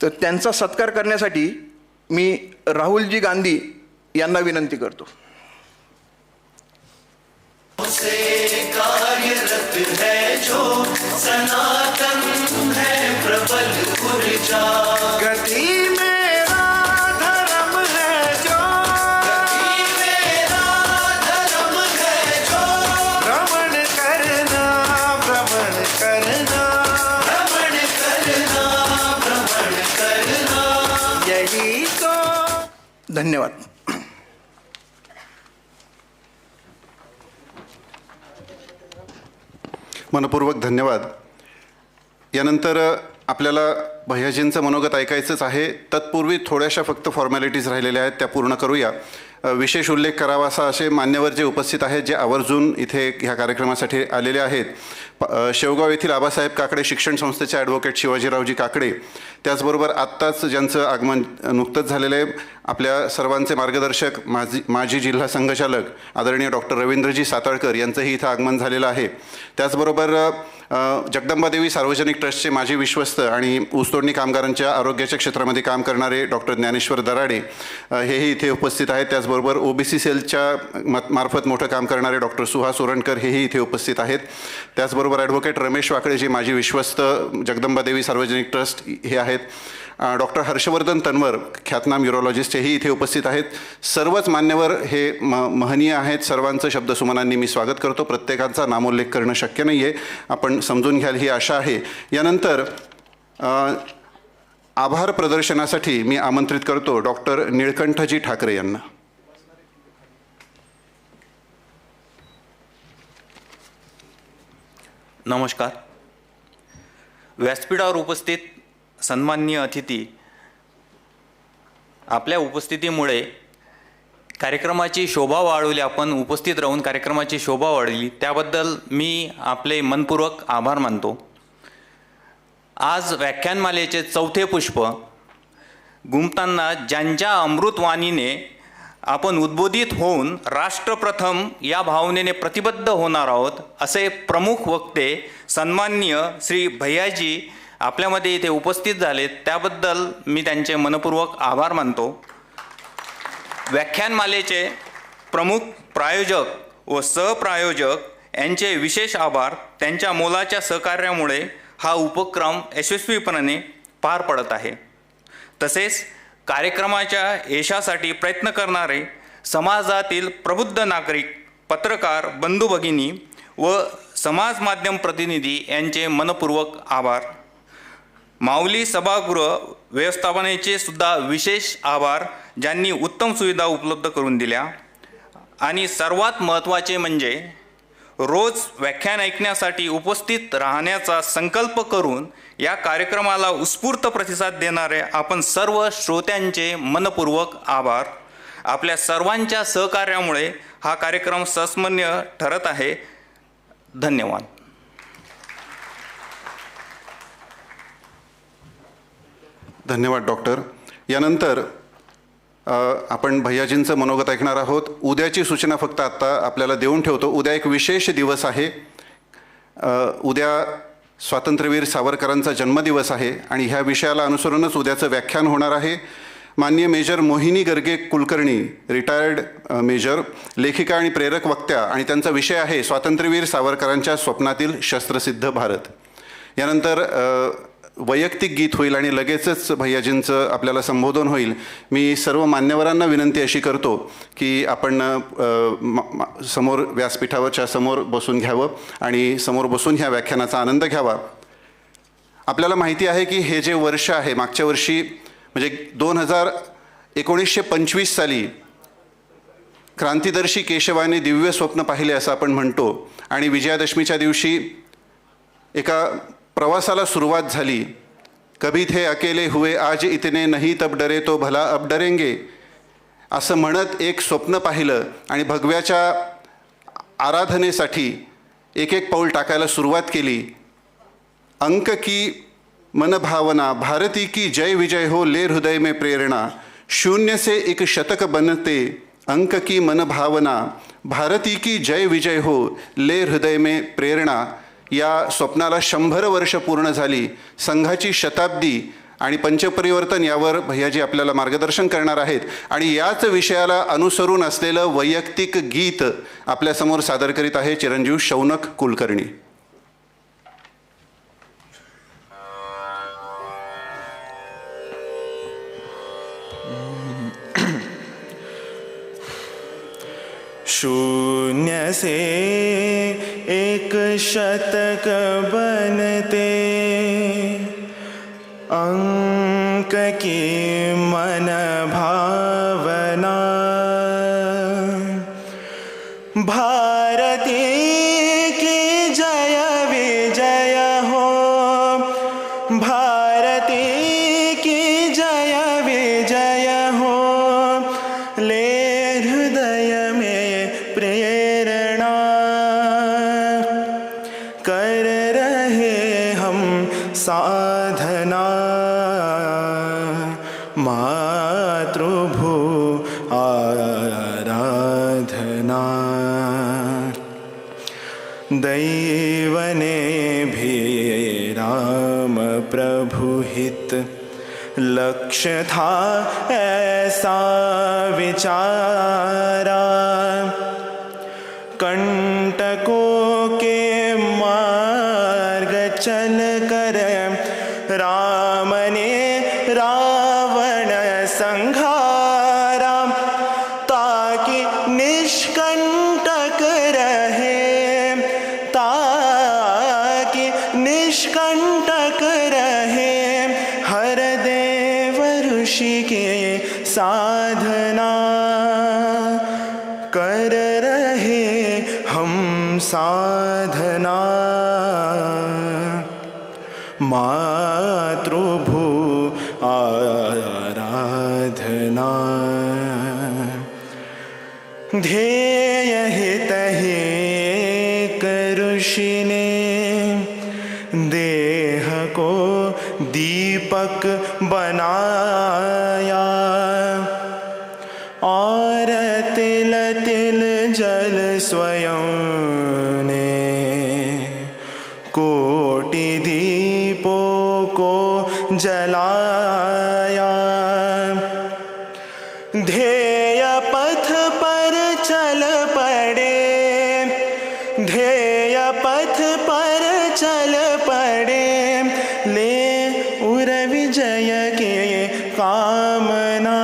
तर त्यांचा सत्कार करण्यासाठी मी राहुलजी गांधी यांना विनंती करतो. से कार्यरत है जो सनातन है प्रबल ऊर्जा गति मेरा धर्म है जो गति मेरा धर्म है जो भ्रमण करना भ्रमण करना भ्रमण करना भ्रमण करना यही तो. धन्यवाद. मनपूर्वक धन्यवाद. यानंतर आपल्याला भैयाजींचं मनोगत ऐकायचंच आहे. तत्पूर्वी थोड्याशा फक्त फॉर्मॅलिटीज राहिलेल्या आहेत, त्या पूर्ण करूया. विशेष उल्लेख करावा असा असे मान्यवर जे उपस्थित आहेत, जे आवर्जून इथे ह्या कार्यक्रमासाठी आलेले आहेत. शेवगाव येथील आबासाहेब काकडे शिक्षण संस्थेचे ॲडव्होकेट शिवाजीरावजी काकडे, त्याचबरोबर आत्ताच ज्यांचं आगमन नुकतंच झालेलं आहे, आपल्या सर्वांचे मार्गदर्शक माजी जिल्हा संघचालक आदरणीय डॉक्टर रवींद्रजी साताळकर यांचंही इथं आगमन झालेलं आहे. त्याचबरोबर जगदंबादेवी सार्वजनिक ट्रस्टचे माजी विश्वस्त आणि ऊसतोडणी कामगारांच्या आरोग्याच्या क्षेत्रामध्ये काम करणारे डॉक्टर ज्ञानेश्वर दराडे हेही इथे उपस्थित आहेत. त्याचबरोबर OBC सेलच्या मार्फत मोठं काम करणारे डॉक्टर सुहास ओरणकर हेही इथे उपस्थित आहेत. त्याचबरोबर ॲडव्होकेट रमेश वाकळे जे माजी विश्वस्त जगदंबादेवी सार्वजनिक ट्रस्ट हे आहेत. डॉक्टर हर्षवर्धन तन्वर ख्यातनाम युरोलॉजिस्ट हेही इथे उपस्थित आहेत. सर्वच मान्यवर हे महनीय आहेत. सर्वांचं शब्दसुमनांनी मी स्वागत करतो. प्रत्येकाचा नामोल्लेख करणं शक्य नाही आहे, आपण समजून घ्याल ही आशा आहे. यानंतर आभार प्रदर्शनासाठी मी आमंत्रित करतो डॉक्टर निळकंठजी ठाकरे यांना. नमस्कार. व्यासपीठावर उपस्थित सन्माननीय अतिथी, आपल्या उपस्थितीमुळे कार्यक्रमाची शोभा वाढवली, आपण उपस्थित राहून कार्यक्रमाची शोभा वाढवली, त्याबद्दल मी आपले मनपूर्वक आभार मानतो. आज व्याख्यानमालेचे चौथे पुष्प गुंफताना ज्यांच्या अमृतवाणीने आपण उद्बोधित होऊन राष्ट्रप्रथम या भावनेने प्रतिबद्ध होणार आहोत, असे प्रमुख वक्ते सन्माननीय श्री भैयाजी आपल्यामध्ये इथे उपस्थित झालेत, त्याबद्दल मी त्यांचे मनपूर्वक आभार मानतो. व्याख्यानमालेचे प्रमुख प्रायोजक व सहप्रायोजक यांचे विशेष आभार. त्यांच्या मोलाच्या सहकार्यामुळे हा उपक्रम यशस्वीपणे पार पडत आहे. तसेच कार्यक्रमाच्या यशासाठी प्रयत्न करणारे समाजातील प्रबुद्ध नागरिक, पत्रकार बंधू भगिनी व समाज माध्यम प्रतिनिधी यांचे मनपूर्वक आभार. माऊली सभागृह व्यवस्थापनेचे सुद्धा विशेष आभार, ज्यांनी उत्तम सुविधा उपलब्ध करून दिल्या. आणि सर्वात महत्त्वाचे म्हणजे रोज व्याख्यान ऐकण्यासाठी उपस्थित राहण्याचा संकल्प करून या कार्यक्रमाला उत्स्फूर्त प्रतिसाद देणारे आपण सर्व श्रोत्यांचे मनपूर्वक आभार. आपल्या सर्वांच्या सहकार्यामुळे हा कार्यक्रम संस्मरणीय ठरत आहे. धन्यवाद. धन्यवाद डॉक्टर. यानंतर आपण भैयाजींचं मनोगत ऐकणार आहोत. उद्याची सूचना फक्त आत्ता आपल्याला देऊन ठेवतो. उद्या एक विशेष दिवस आहे. उद्या स्वातंत्र्यवीर सावरकरांचा जन्मदिवस आहे आणि ह्या विषयाला अनुसरूनच उद्याचं व्याख्यान होणार आहे. माननीय मेजर मोहिनी गर्गे कुलकर्णी, रिटायर्ड मेजर, लेखिका आणि प्रेरक वक्त्या, आणि त्यांचा विषय आहे स्वातंत्र्यवीर सावरकरांच्या स्वप्नातील शस्त्रसिद्ध भारत. यानंतर वैयक्तिक गीत होईल आणि लगेचच भैयाजींचं आपल्याला संबोधन होईल. मी सर्व मान्यवरांना विनंती अशी करतो की आपण समोर व्यासपीठावरच्या समोर बसून घ्यावं आणि समोर बसून ह्या व्याख्यानाचा आनंद घ्यावा. आपल्याला माहिती आहे की हे जे वर्ष आहे, मागच्या वर्षी म्हणजे 1925 साली क्रांतिदर्शी केशवाने दिव्य स्वप्न पाहिले असं आपण म्हणतो आणि विजयादशमीच्या दिवशी एका प्रवासाला सुरुवात झाली. कभी थे अकेले हुए आज इतने नहीं तब डरे तो भला अब डरेंगे असं म्हणत एक स्वप्न पाहिलं आणि भगव्याच्या आराधनेसाठी एक एक पाऊल टाकायला सुरुवात केली. अंक की मन भावना, भारती की जय विजय हो, ले हृदय में प्रेरणा, शून्य से एक शतक बनते, अंक की मन भावना, भारती की जय विजय हो, ले हृदय में प्रेरणा. या स्वप्नाला 100 वर्ष पूर्ण झाली. संघाची शताब्दी आणि पंचपरिवर्तन यावर भैयाजी आपल्याला मार्गदर्शन करणार आहेत आणि याच विषयाला अनुसरून असलेलं वैयक्तिक गीत आपल्यासमोर सादर करीत आहे चिरंजीव शौनक कुलकर्णी. शून्य से एक शतक बनते, अंक की मन भावना, भारती की जय विजय हो, भारती की जय विजय हो, ले हृदय में प्रेरणा, कर रहे हम साधना, मातृभू आराधना. दैव ने भी राम प्रभु हित, लक्ष्य था ऐसा विचारा, कंटकों के मार्ग चल कर राम ने रावण संहारा, ताकि निष्कंटक रहे, ताकि निष्कंटक रहे हर दे के साधना कर रहे हम साधना मातृभू आराधना ध्येय हित एक ऋषि ने देह को दीपक बनाया और तिल तिल जल स्वयं ने कोटि दीपों को जलाया ध्येय पथ पर चल पड़े ध्येय पथ पर चल पड़े ले उर विजय के कामना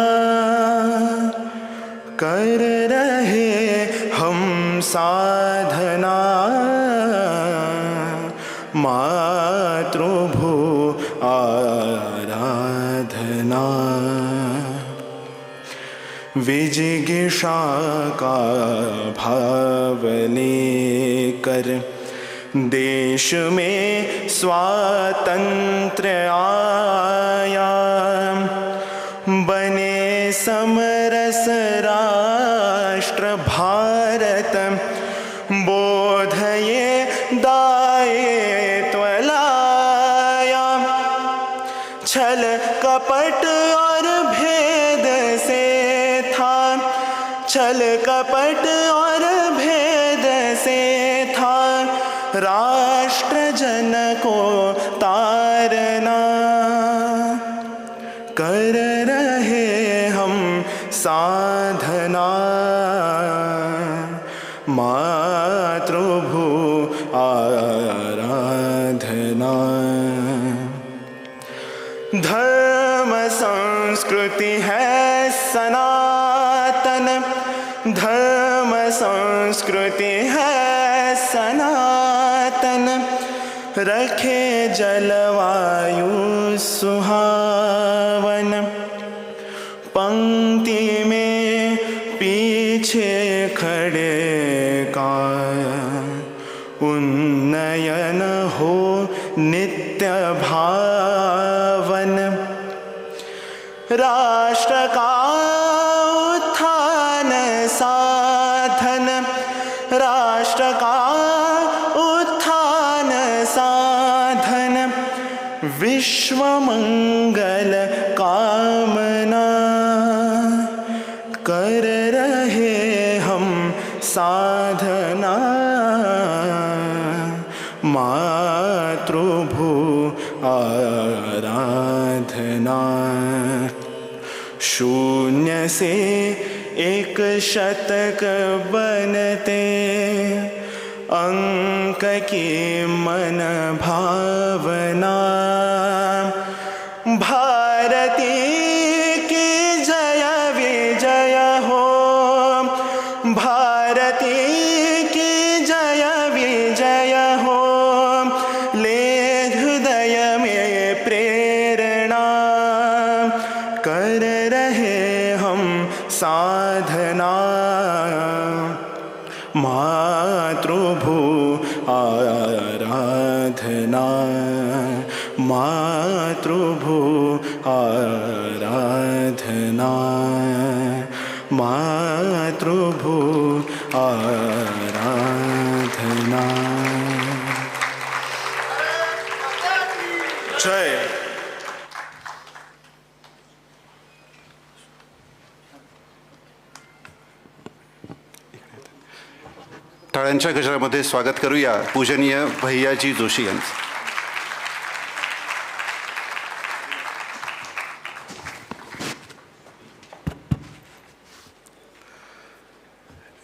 कर रहे हम साधना मातृभू आराधना विजिगीषा का भाव लेकर देश में स्वातंत्र्य आया बने समरस राष्ट्र भारत बोध ये दायित्व लाया छल कपट और भेद से था छल कपट और भेद से था राष्ट्र जन को तारना कर रहे हम साधना मातृभू आराधना धर्म संस्कृति है सनातन धर्म संस्कृति है सनातन रखे जलवायु सुहावन पंक्ति में पीछे खड़े का उन्नयन हो नित्य भावन राष्ट्र का उत्थान साधन राष्ट्र का उत्थान साधन विश्व मंगल कामना कर रहे हम साधना मातृभू आराधना शून्य से एक शतक बनते अंक की मन भावना भारती की जय विजय हो भारती की जय विजय हो ले हृदय में प्रेरणा कर रहे हम साधना मातृभू आराधना मातृभू आराधना मातृभू आराधना जय टाळ्यांच्या गजरामध्ये स्वागत करूया पूजनीय भैयाजी जोशी यांचं.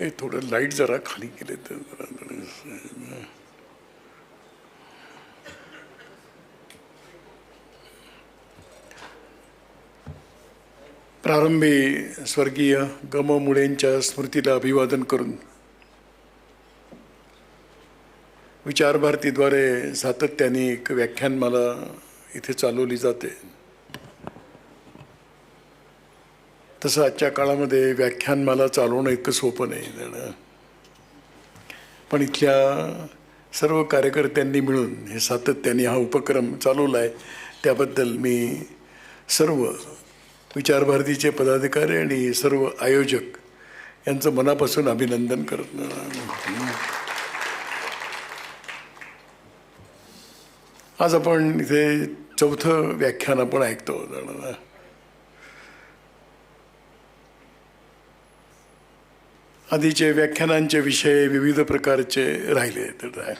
हे थोडं लाईट जरा खाली केले तर प्रारंभी स्वर्गीय गम मुळेंच्या स्मृतीला अभिवादन करून विचारभारतीद्वारे सातत्याने एक व्याख्यानमाला इथे चालवली जाते. तसं आजच्या काळामध्ये व्याख्यानमाला चालवणं इतकं सोपं नाही. पण इथल्या सर्व कार्यकर्त्यांनी मिळून हे सातत्याने हा उपक्रम चालवला आहे, त्याबद्दल मी सर्व विचारभारतीचे पदाधिकारी आणि सर्व आयोजक यांचं मनापासून अभिनंदन करतो. आज आपण इथे 4थं व्याख्यान आपण ऐकतो. आधीचे व्याख्यानांचे विषय विविध प्रकारचे राहिले. तर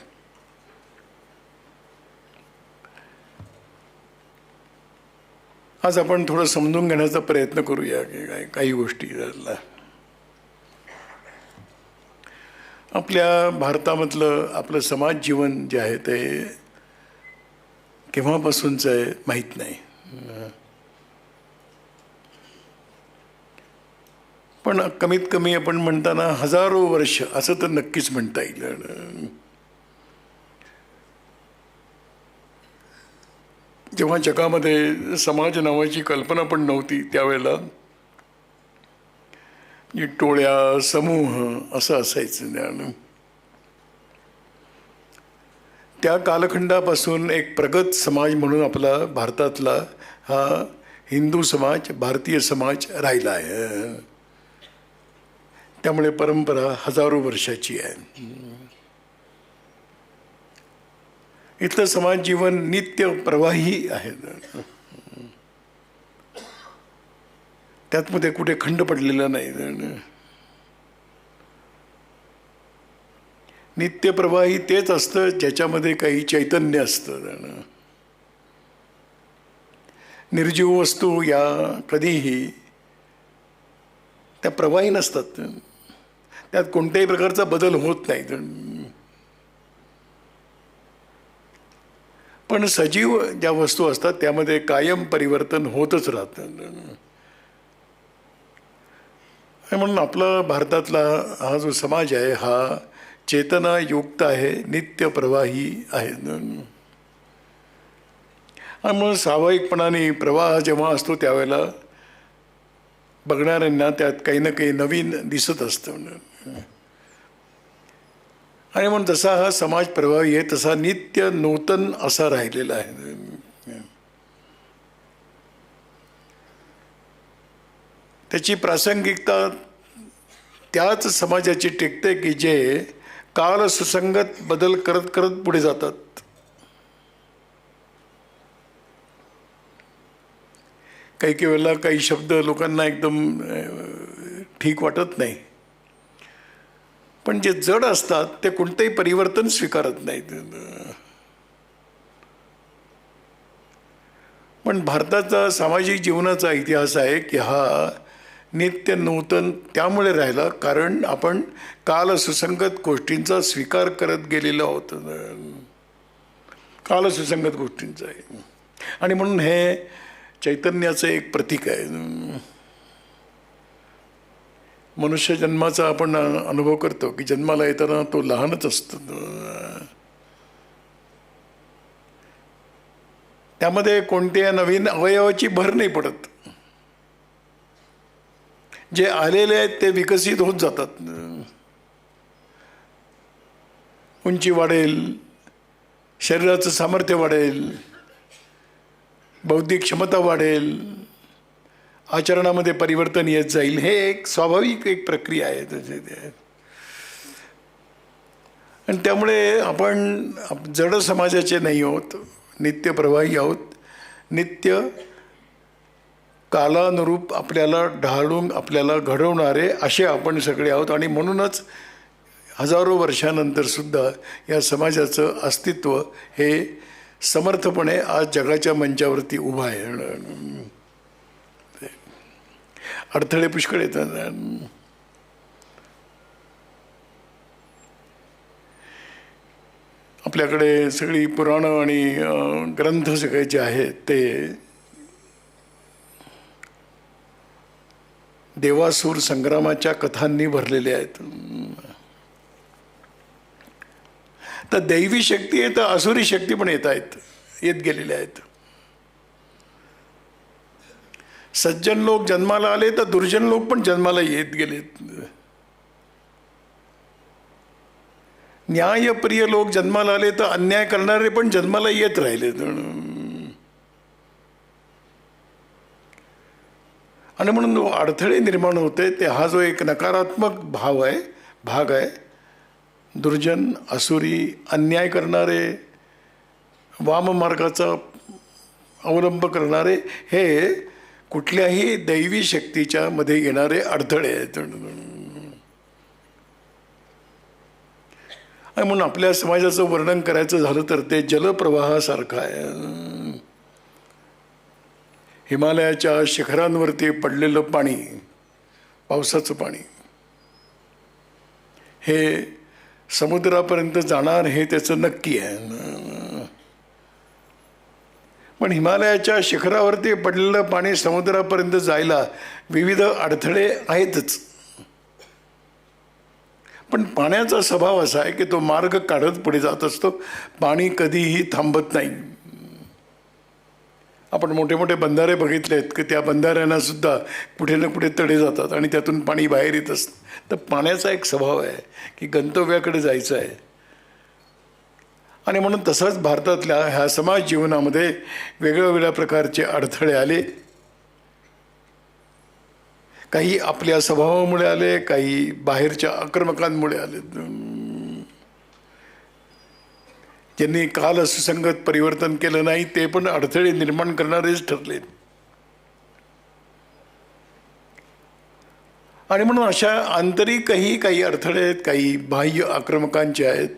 आज आपण थोडं समजून घेण्याचा प्रयत्न करूया की काही गोष्टी. आपल्या भारतामधलं आपलं समाज जीवन जे आहे ते केव्हापासूनचं आहे माहीत नाही, पण कमीत कमी आपण म्हणताना हजारो वर्ष असं तर नक्कीच म्हणता येईल. जेव्हा जगामध्ये समाज नावाची कल्पना पण नव्हती त्यावेळेला टोळ्या समूह असं असायचं. त्या कालखंडापासून एक प्रगत समाज म्हणून आपला भारतातला हा हिंदू समाज, भारतीय समाज राहिला आहे. त्यामुळे परंपरा हजारो वर्षाची आहे. इथलं समाज जीवन नित्य प्रवाही आहे. त्यातमध्ये कुठे खंड पडलेला नाही. नित्य प्रवाही तेच असतं ज्याच्यामध्ये काही चैतन्य असतं. निर्जीव वस्तू या कधीही त्या प्रवाही नसतात, त्यात कोणत्याही प्रकारचा बदल होत नाही. पण सजीव ज्या वस्तू असतात त्यामध्ये कायम परिवर्तन होतच राहतं. म्हणून आपला भारतातला हा जो समाज आहे हा चेतनायुक्त आहे, नित्य प्रवाही आहे. आणि म्हणून स्वाभाविकपणाने प्रवाह जेव्हा असतो त्यावेळेला बघणाऱ्यांना त्यात काही ना काही नवीन दिसत असतं. आणि म्हणून जसा हा समाज प्रवाही आहे तसा नित्य नूतन असा राहिलेला आहे. त्याची प्रासंगिकता त्याच समाजाची टिकते की जे काल सुसंगत बदल करत करत पुढे जातात. काही काही वेळेला काही शब्द लोकांना एकदम ठीक वाटत नाही, पण जे जड असतात ते कोणतेही परिवर्तन स्वीकारत नाहीत. पण भारताचा सामाजिक जीवनाचा इतिहास आहे की हा नित्य नूतन त्यामुळे राहिला कारण आपण काल सुसंगत गोष्टींचा स्वीकार करत गेलेलो आहोत. काल सुसंगत गोष्टींचा आहे आणि म्हणून हे चैतन्याचं एक प्रतीक आहे. मनुष्य जन्माचा आपण अनुभव करतो की जन्माला येताना तो लहानच असतो. त्यामध्ये कोणत्या नवीन अवयवाची भर नाही पडत. जे आलेले आहेत ते विकसित होत जातात. उंची वाढेल, शरीराचं सामर्थ्य वाढेल, बौद्धिक क्षमता वाढेल, आचरणामध्ये परिवर्तन येत जाईल. हे एक स्वाभाविक एक प्रक्रिया आहे. आणि त्यामुळे आपण जड समाजाचे नाही आहोत, नित्य प्रवाही आहोत. नित्य कालानुरूप आपल्याला ढाळून आपल्याला घडवणारे असे आपण सगळे आहोत. आणि म्हणूनच हजारो वर्षानंतर सुद्धा या समाजाचं अस्तित्व हे समर्थपणे आज जगाच्या मंचावरती उभं आहे. अडथळे पुष्कळ येतात. आपल्याकडे सगळी पुराणं आणि ग्रंथ सगळे जे आहेत ते देवासूर संग्रामाच्या कथांनी भरलेले आहेत. तर दैवी शक्ती आहे तर असुरी शक्ती पण येत गेलेल्या आहेत. सज्जन लोक जन्माला आले तर दुर्जन लोक पण जन्माला येत गेलेत. न्यायप्रिय लोक जन्माला आले तर अन्याय करणारे पण जन्माला येत राहिले. आणि म्हणून अडथळे निर्माण होते ते हा जो एक नकारात्मक भाग आहे, दुर्जन, असुरी, अन्याय करणारे, वाममार्गाचा अवलंब करणारे, हे कुठल्याही दैवी शक्तीच्या मध्ये येणारे अडथळे आहेत. आणि म्हणून आपल्या समाजाचं वर्णन करायचं झालं तर ते जलप्रवाहासारखं आहे. हिमालयाच्या शिखरांवरती पडलेलं पाणी, पावसाचं पाणी, हे समुद्रापर्यंत जाणार हे त्याचं नक्की आहे. पण हिमालयाच्या शिखरावरती पडलेलं पाणी समुद्रापर्यंत जायला विविध अडथळे आहेतच. पण पाण्याचा स्वभाव असा आहे की तो मार्ग काढत पुढे जात असतो. पाणी कधीही थांबत नाही. आपण मोठे मोठे बंधारे बघितले आहेत की त्या बंधाऱ्यांना सुद्धा कुठे ना कुठे तडे जातात आणि त्यातून पाणी बाहेर येत असतं. तर पाण्याचा एक स्वभाव आहे की गंतव्याकडे जायचं आहे. आणि म्हणून तसंच भारतातल्या ह्या समाज जीवनामध्ये वेगळ्या प्रकारचे अडथळे आले. काही आपल्या स्वभावामुळे आले, काही बाहेरच्या आक्रमकांमुळे आले. ज्यांनी काल सुसंगत परिवर्तन केलं नाही ते पण अडथळे निर्माण करणारेच ठरले. आणि म्हणून अशा आंतरिकही काही अडथळे आहेत, काही बाह्य आक्रमकांचे आहेत.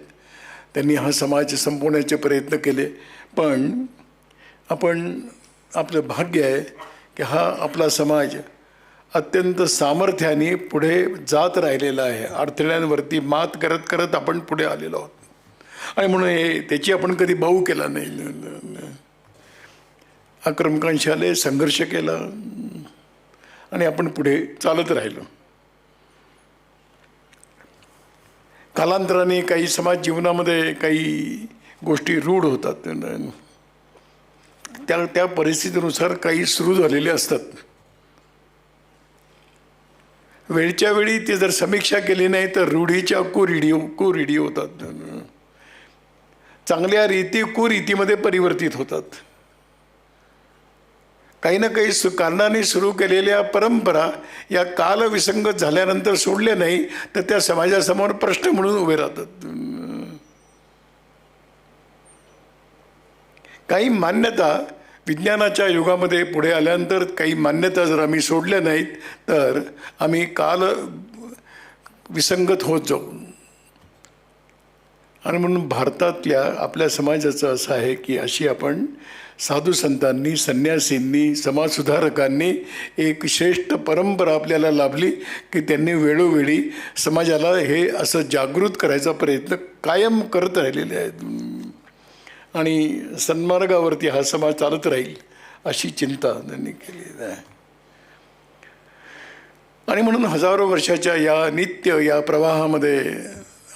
त्यांनी हा समाज संपवण्याचे प्रयत्न केले. पण आपलं भाग्य आहे की हा आपला समाज अत्यंत सामर्थ्याने पुढे जात राहिलेला आहे. अडथळ्यांवरती मात करत करत आपण पुढे आलेलो आहोत. आणि म्हणून त्याची आपण कधी बाऊ केला नाही. आक्रमकांशी आले, संघर्ष केला आणि आपण पुढे चालत राहिलो. कालांतराने काही समाज जीवनामध्ये काही गोष्टी रूढ होतात. त्या परिस्थितीनुसार काही सुरू झालेले असतात. वेळच्या वेळी ते जर समीक्षा केली नाही तर रूढीच्या कुरीडी होतात. चांगल्या रीती कुरीतीमध्ये परिवर्तित होतात. काही ना काही कारणाने सुरू केलेल्या परंपरा या कालविसंगत झाल्यानंतर सोडल्या नाही तर त्या समाजासमोर प्रश्न म्हणून उभे राहतात. काही मान्यता विज्ञानाच्या युगामध्ये पुढे आल्यानंतर काही मान्यता जर आम्ही सोडल्या नाहीत तर आम्ही काल विसंगत होत जाऊ. आणि म्हणून भारतातल्या आपल्या समाजाचं असं आहे की अशी आपण साधू संतांनी, संन्यासींनी, समाजसुधारकांनी एक श्रेष्ठ परंपरा आपल्याला लाभली की त्यांनी वेळोवेळी समाजाला हे असं जागृत करायचा प्रयत्न कायम करत राहिलेले आहेत. आणि सन्मार्गावरती हा समाज चालत राहील अशी चिंता त्यांनी केली आहे. आणि म्हणून हजारो वर्षाच्या या प्रवाहामध्ये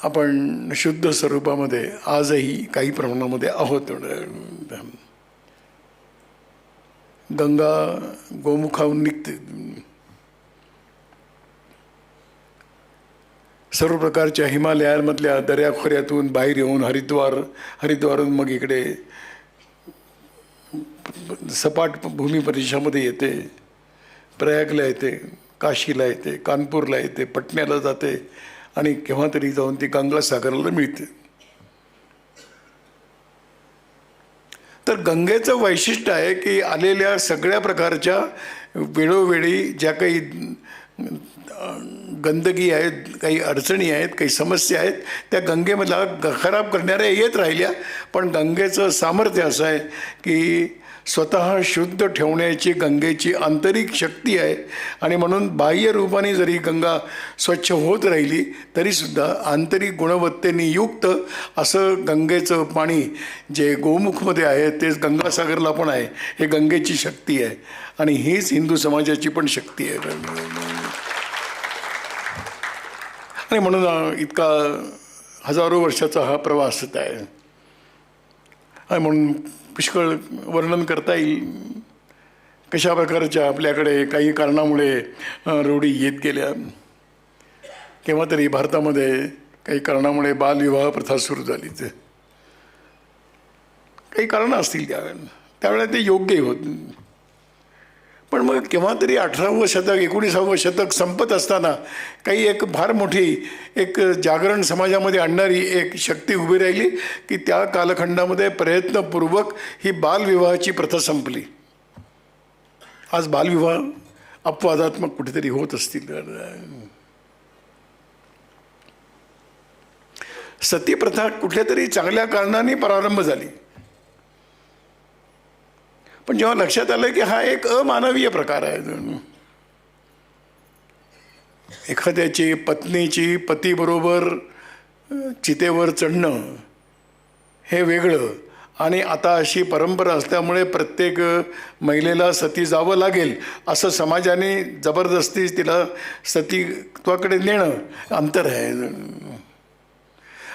आपण शुद्ध स्वरूपामध्ये आजही काही प्रमाणामध्ये आहोत. गंगा गोमुखाहून निघते. सर्व प्रकारच्या हिमालयांमधल्या दऱ्याखोऱ्यातून बाहेर येऊन हरिद्वारून मग इकडे सपाट भूमी प्रदेशामध्ये येते, प्रयागला येते, काशीला येते, कानपूरला येते, पटण्याला जाते आणि केव्हा तरी जाऊन ती गंगासागराला मिळते. तर गंगेचं वैशिष्ट्य आहे की आलेल्या सगळ्या प्रकारच्या वेळोवेळी ज्या काही गंदगी आहेत, काही अडचणी आहेत, काही समस्या आहेत, त्या गंगेमधला खराब करणाऱ्या येत राहिल्या. पण गंगेचं सामर्थ्य असं आहे की स्वतः शुद्ध ठेवण्याची गंगेची आंतरिक शक्ती आहे. आणि म्हणून बाह्य रूपाने जरी गंगा स्वच्छ होत राहिली तरीसुद्धा आंतरिक गुणवत्तेने युक्त असं गंगेचं पाणी जे गोमुखमध्ये आहे तेच गंगासागरला पण आहे. हे गंगेची शक्ती आहे आणि हीच हिंदू समाजाची पण शक्ती आहे. आणि म्हणून इतका हजारो वर्षाचा हा प्रवास आहे. आणि म्हणून पुष्कळ वर्णन करता येईल. कशा प्रकारच्या आपल्याकडे काही कारणामुळे रूढी येत गेल्या. केव्हा तरी भारतामध्ये काही कारणामुळे बालविवाह प्रथा सुरू झाली. काही कारणं असतील त्यावेळेला ते योग्यही होत. पण मग केव्हा तरी 18वं शतक 19वं शतक संपत असताना काही एक फार मोठी एक जागरण समाजामध्ये आणणारी एक शक्ती उभी राहिली की त्या कालखंडामध्ये प्रयत्नपूर्वक ही बालविवाहाची प्रथा संपली. आज बालविवाह अपवादात्मक कुठेतरी होत असतील. सती प्रथा कुठल्या तरी चांगल्या कारणाने प्रारंभ झाली, पण जेव्हा लक्षात आलं की हा एक अमानवीय प्रकार आहे. एखाद्याची पत्नीची पतीबरोबर चितेवर चढणं हे वेगळं, आणि आता अशी परंपरा असल्यामुळे प्रत्येक महिलेला सती जावं लागेल असं समाजाने जबरदस्ती तिला सतीत्वाकडे नेणं अंतर आहे.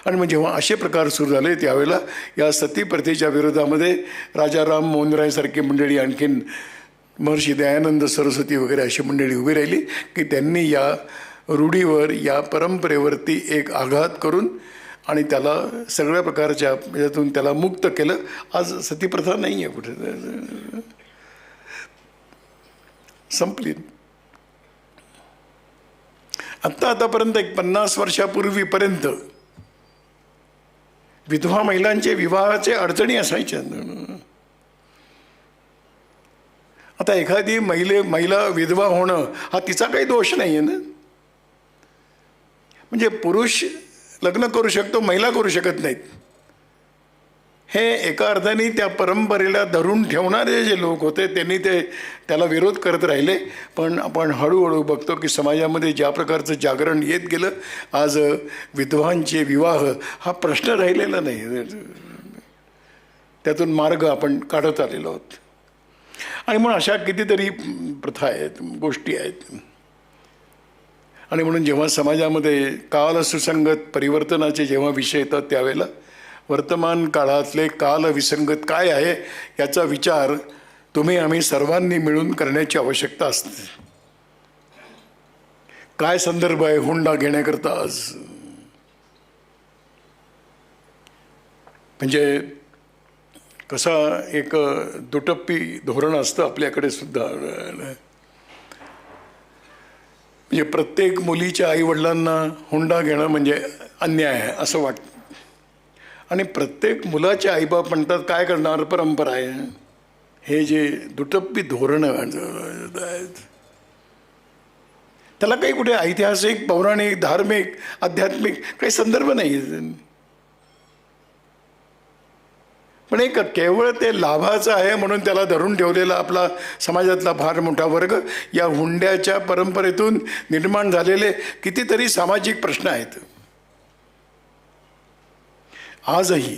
आणि मग जेव्हा असे प्रकार सुरू झाले त्यावेळेला या सती प्रथेच्या विरोधामध्ये राजाराम मोहन रायसारखी मंडळी, आणखीन महर्षी दयानंद सरस्वती वगैरे अशी मंडळी उभी राहिली की त्यांनी या रूढीवर या परंपरेवरती एक आघात करून आणि त्याला सगळ्या प्रकारच्या यातून त्याला मुक्त केलं. आज सतीप्रथा नाही आहे, कुठे संपली. आतापर्यंत एक 50 वर्षापूर्वीपर्यंत विधवा महिलांचे विवाहाचे अडचणी असायच्या. आता एखादी महिला विधवा होणं हा तिचा काही दोष नाही आहे ना. म्हणजे पुरुष लग्न करू शकतो, महिला करू शकत नाहीत. हे एका अर्थाने त्या परंपरेला धरून ठेवणारे जे लोक होते त्यांनी त्याला विरोध करत राहिले. पण आपण हळूहळू बघतो की समाजामध्ये ज्या प्रकारचं जागरण येत गेलं, आज विधवांचे विवाह हा प्रश्न राहिलेला नाही. त्यातून मार्ग आपण काढत आलेलो आहोत. आणि म्हणून अशा कितीतरी प्रथा आहेत, गोष्टी आहेत. आणि म्हणून जेव्हा समाजामध्ये काल सुसंगत परिवर्तनाचे जेव्हा विषय येतात त्यावेळेला वर्तमान काळातले काल विसंगत काय आहे याचा विचार आम्ही सर्वांनी मिळून करण्याची आवश्यकता असते. काय संदर्भ आहे हुंडा घेण्याकरता आज? म्हणजे कसा एक दुटप्पी धोरण असतं आपल्याकडे सुद्धा. म्हणजे प्रत्येक मुलीच्या आईवडिलांना हुंडा घेणं म्हणजे अन्याय आहे असं वाटतं, आणि प्रत्येक मुलाच्या आईबाप म्हणतात काय करणार, परंपरा आहे. हे जे दुटप्पी धोरणं आहेत त्याला काही कुठे ऐतिहासिक, पौराणिक, धार्मिक, आध्यात्मिक काही संदर्भ नाही. पण एक केवळ ते लाभाचं आहे म्हणून त्याला धरून ठेवलेला आपला समाजातला फार मोठा वर्ग या हुंड्याच्या परंपरेतून निर्माण झालेले कितीतरी सामाजिक प्रश्न आहेत. आजही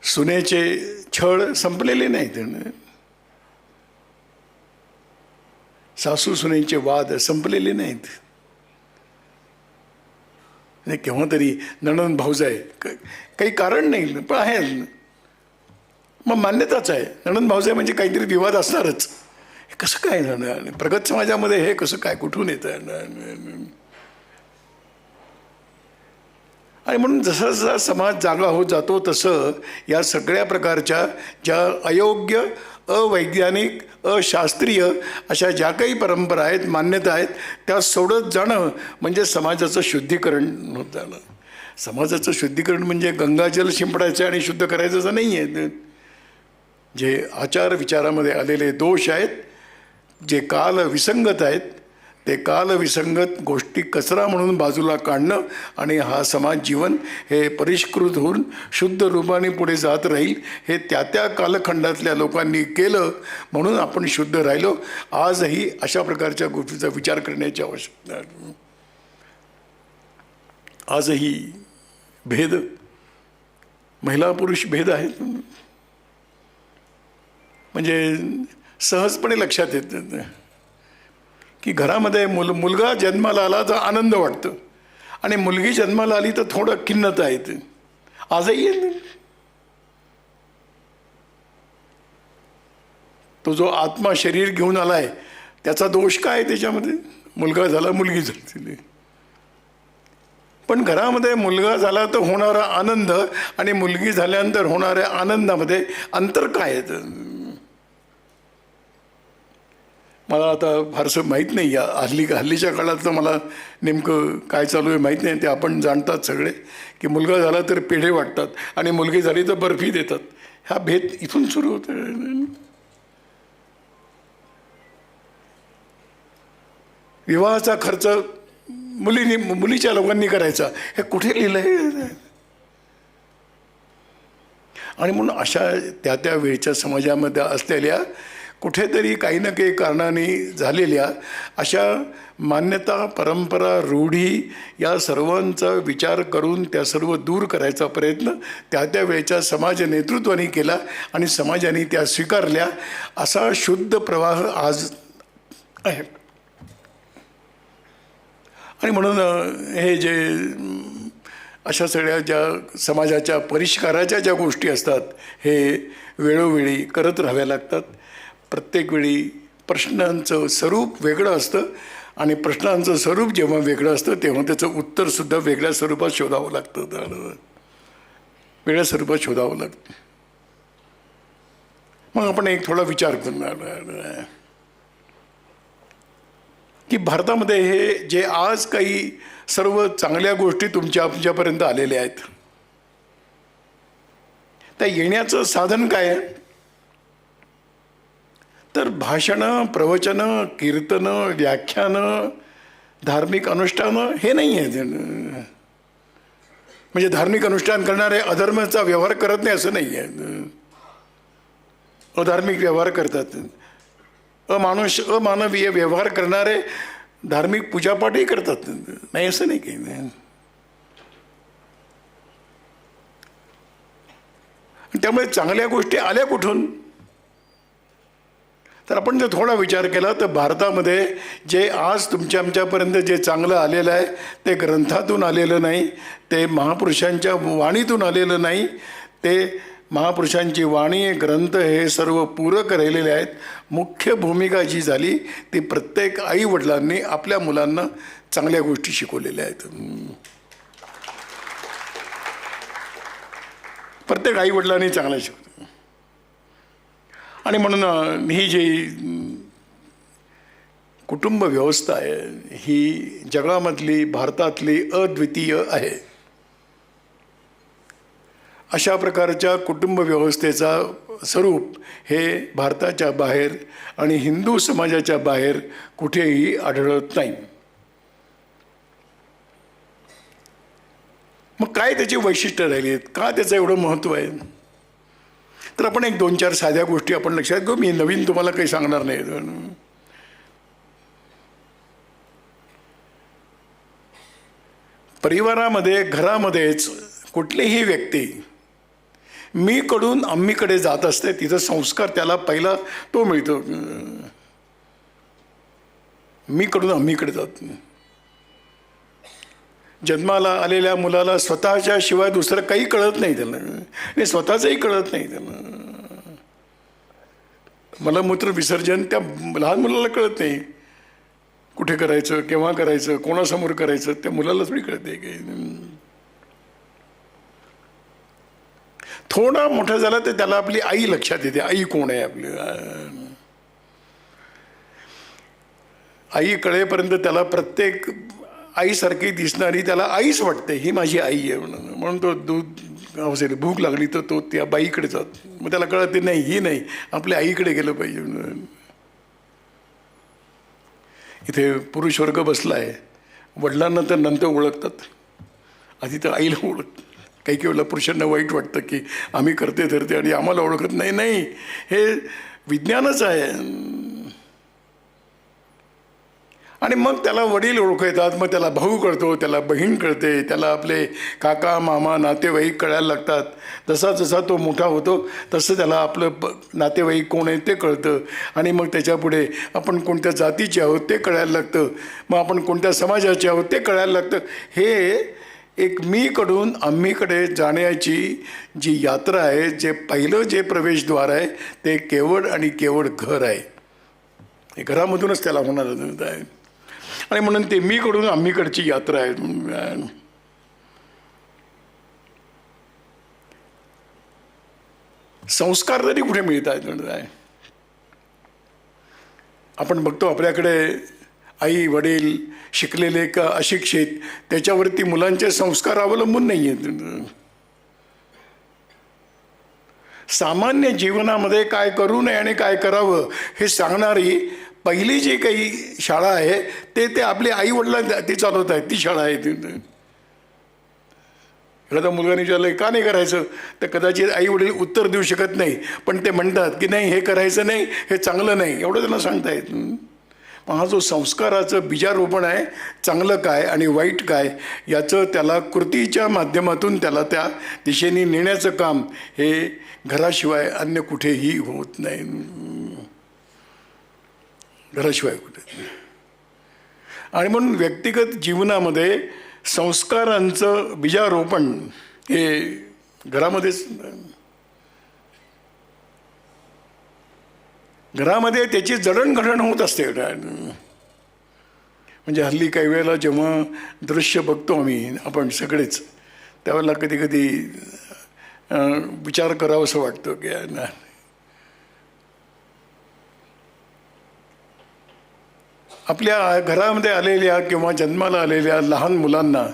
सुनेचे छळ संपलेले नाहीत. सासू सुनेचे वाद संपलेले नाहीत. केव्हा तरी नणंद भाऊजाई काही कारण नाही पण आहे, मग मान्यताच आहे. नणंद भाऊजाई म्हणजे काहीतरी विवाद असणारच. हे कसं काय प्रगत समाजामध्ये हे कसं काय कुठून येतं? आणि म्हणून जसा जसा समाज जागा होत जातो तसं या सगळ्या प्रकारच्या ज्या अयोग्य, अवैज्ञानिक, अशास्त्रीय अशा ज्या काही परंपरा आहेत, मान्यता आहेत, त्या सोडत जाणं म्हणजे समाजाचं शुद्धीकरण होत जाणं. समाजाचं शुद्धीकरण म्हणजे गंगाजल शिंपडायचं आणि शुद्ध करायचं असं नाही आहे. जे आचार विचारामध्ये आलेले दोष आहेत, जे काल विसंगत आहेत, ते कालविसंगत गोष्टी कचरा म्हणून बाजूला काढणं आणि हा समाज जीवन हे परिष्कृत होऊन शुद्ध रूपाने पुढे जात राहील हे त्या कालखंडातल्या लोकांनी केलं म्हणून आपण शुद्ध राहिलो. आजही अशा प्रकारच्या गोष्टीचा विचार करण्याची आवश्यकता आहे. आजही भेद, महिला पुरुष भेद आहेत म्हणजे सहजपणे लक्षात येतं की घरामध्ये मुलगा जन्माला आला तर आनंद वाटतो आणि मुलगी जन्माला आली तर थोडं खिन्नता येते. आजही तो जो आत्मा शरीर घेऊन आला आहे त्याचा दोष काय आहे त्याच्यामध्ये? मुलगा झाला, मुलगी झाली. पण घरामध्ये मुलगा झाला तर होणारा आनंद आणि मुलगी झाल्यानंतर होणाऱ्या आनंदामध्ये अंतर काय आहे? मला आता फारसं माहीत नाही, या हल्लीच्या काळातलं मला नेमकं काय चालू आहे माहीत नाही. ते आपण जाणतात सगळे की मुलगा झाला तर पेढे वाटतात आणि मुलगी झाली तर बर्फी देतात. हा भेद इथून सुरू होतं. विवाहाचा खर्च मुलीच्या लोकांनी करायचा हे कुठे लिहिलं आहे? आणि म्हणून अशा त्या वेळच्या समाजामध्ये असलेल्या कुठेतरी काही ना काही कारणाने झालेल्या अशा मान्यता, परंपरा, रूढी या सर्वांचा विचार करून त्या सर्व दूर करायचा प्रयत्न त्या वेळच्या समाज नेतृत्वाने केला आणि समाजाने त्या स्वीकारल्या. असा शुद्ध प्रवाह आज आहे. आणि म्हणून हे जे अशा सगळ्या ज्या समाजाच्या परिष्काराच्या ज्या गोष्टी असतात हे वेळोवेळी करत राहाव्या लागतात. प्रत्येक वेळी प्रश्नांचं स्वरूप वेगळं असतं आणि प्रश्नांचं स्वरूप जेव्हा वेगळं असतं तेव्हा त्याचं उत्तरसुद्धा वेगळ्या स्वरूपात शोधावं लागतं. वेगळ्या स्वरूपात शोधावं लागतं. मग आपण एक थोडा विचार करणार की भारतामध्ये हे जे आज काही सर्व चांगल्या गोष्टी आमच्यापर्यंत आलेल्या आहेत त्या येण्याचं साधन काय आहे? तर भाषणं, प्रवचनं, कीर्तनं, व्याख्यानं, धार्मिक अनुष्ठानं हे नाही आहे. म्हणजे धार्मिक अनुष्ठान करणारे अधर्माचा व्यवहार करत नाही असं नाही आहे. अधार्मिक व्यवहार करतात. अमानवीय व्यवहार करणारे धार्मिक पूजापाठही करतात. नाही असं नाही काही नाही. त्यामुळे चांगल्या गोष्टी आल्या कुठून? तर आपण जर थोडा विचार केला तर भारतामध्ये जे आज आमच्यापर्यंत जे चांगलं आलेलं आहे ते ग्रंथातून आलेलं नाही, ते महापुरुषांच्या वाणीतून आलेलं नाही. ते महापुरुषांची वाणी, ग्रंथ हे सर्व पूरक राहिलेले आहेत. मुख्य भूमिका जी झाली ती प्रत्येक आईवडिलांनी आपल्या मुलांना चांगल्या गोष्टी शिकवलेल्या आहेत. प्रत्येक आईवडिलांनी चांगल्या शिकवलं. आणि म्हणून ही जी कुटुंब व्यवस्था आहे ही जगामधली, भारतातली अद्वितीय आहे. अशा प्रकारच्या कुटुंब व्यवस्थेचा स्वरूप हे भारताच्या बाहेर आणि हिंदू समाजाच्या बाहेर कुठेही आढळत नाही. मग काय त्याची वैशिष्ट्य राहिली आहेत? का त्याचं एवढं महत्त्व आहे? तर आपण एक 2-4 साध्या गोष्टी आपण लक्षात घेऊ. मी नवीन तुम्हाला काही सांगणार नाही. परिवारामध्ये, घरामध्येच कुठलीही व्यक्ती मी कडून आम्हीकडे जात असते. तिथं संस्कार त्याला पहिला तो मिळतो. मी कडून आम्हीकडे जात. जन्माला आलेल्या मुलाला स्वतःच्या शिवाय दुसरं काही कळत नाही त्याला. आणि स्वतःचंही कळत नाही त्याला. मलमूत्र विसर्जन त्या लहान मुलाला कळत नाही. कुठे करायचं, केव्हा करायचं, कोणासमोर करायचं त्या मुलाला थोडी कळत नाही काही. थोडा मोठा झाला तर त्याला आपली आई लक्षात येते. आई कोण आहे आपली? आई कळेपर्यंत त्याला प्रत्येक आईसारखी दिसणारी त्याला आईच वाटते. ही माझी आई आहे म्हणून तो दूध असेल, भूक लागली तर तो त्या बाईकडे जात. मग त्याला कळते नाही ही नाही, आपल्या आईकडे गेलं पाहिजे म्हणून. इथे पुरुष वर्ग बसला आहे. वडिलांना तर नंतर ओळखतात, आधी तर आईला ओळखतात. काही वेळेला पुरुषांना वाईट वाटतं की आम्ही करते धरते आणि आम्हाला ओळखत नाही. नाही, हे विज्ञानच आहे. आणि मग त्याला वडील ओळखतात, मग त्याला भाऊ कळतो, त्याला बहीण कळते, त्याला आपले काका मामा नातेवाईक कळायला लागतात. जसा जसा तो मोठा होतो तसं त्याला आपलं नातेवाईक कोण आहे ते कळतं. आणि मग त्याच्यापुढे आपण कोणत्या जातीचे आहोत ते कळायला लागतं. मग आपण कोणत्या समाजाचे आहोत ते कळायला लागतं. हे एक मीकडून आम्हीकडे जाण्याची जी यात्रा आहे, जे पहिलं जे प्रवेशद्वार आहे ते केवळ आणि केवळ घर आहे. हे घरामधूनच त्याला होणार आहे. आणि म्हणून ते मीकडून आम्हीकडची यात्रा आहे. संस्कार तरी कुठे मिळत आहेत? आपण बघतो आपल्याकडे आई वडील शिकलेले का अशिक्षित त्याच्यावरती मुलांचे संस्कार अवलंबून नाही आहेत. सामान्य जीवनामध्ये काय करू नये आणि काय करावं हे सांगणारी पहिली जी काही शाळा आहे ते आपले आई वडिलांना ती चालवत आहेत, ती शाळा आहे. एखादा मुलगा विचारलं का नाही करायचं तर कदाचित आई वडील उत्तर देऊ शकत नाही, पण ते म्हणतात की नाही हे करायचं नाही, हे चांगलं नाही, एवढं त्यांना सांगतायत. मग हा जो संस्काराचं बीजारोपण आहे, चांगलं काय आणि वाईट काय याचं त्याला कृतीच्या माध्यमातून त्याला त्या दिशेने नेण्याचं काम हे घराशिवाय अन्य कुठेही होत नाही. घराशिवाय कुठे. आणि म्हणून व्यक्तिगत जीवनामध्ये संस्कारांचं बीजारोपण हे घरामध्येच, घरामध्ये त्याची जडणघडण होत असते. म्हणजे हल्ली काही वेळेला जेव्हा दृश्य बघतो आपण सगळेच, त्यावेळेला कधी कधी विचार करावं असं वाटतं की ना, आपल्या घरामध्ये आलेल्या किंवा जन्माला आलेल्या लहान मुलांना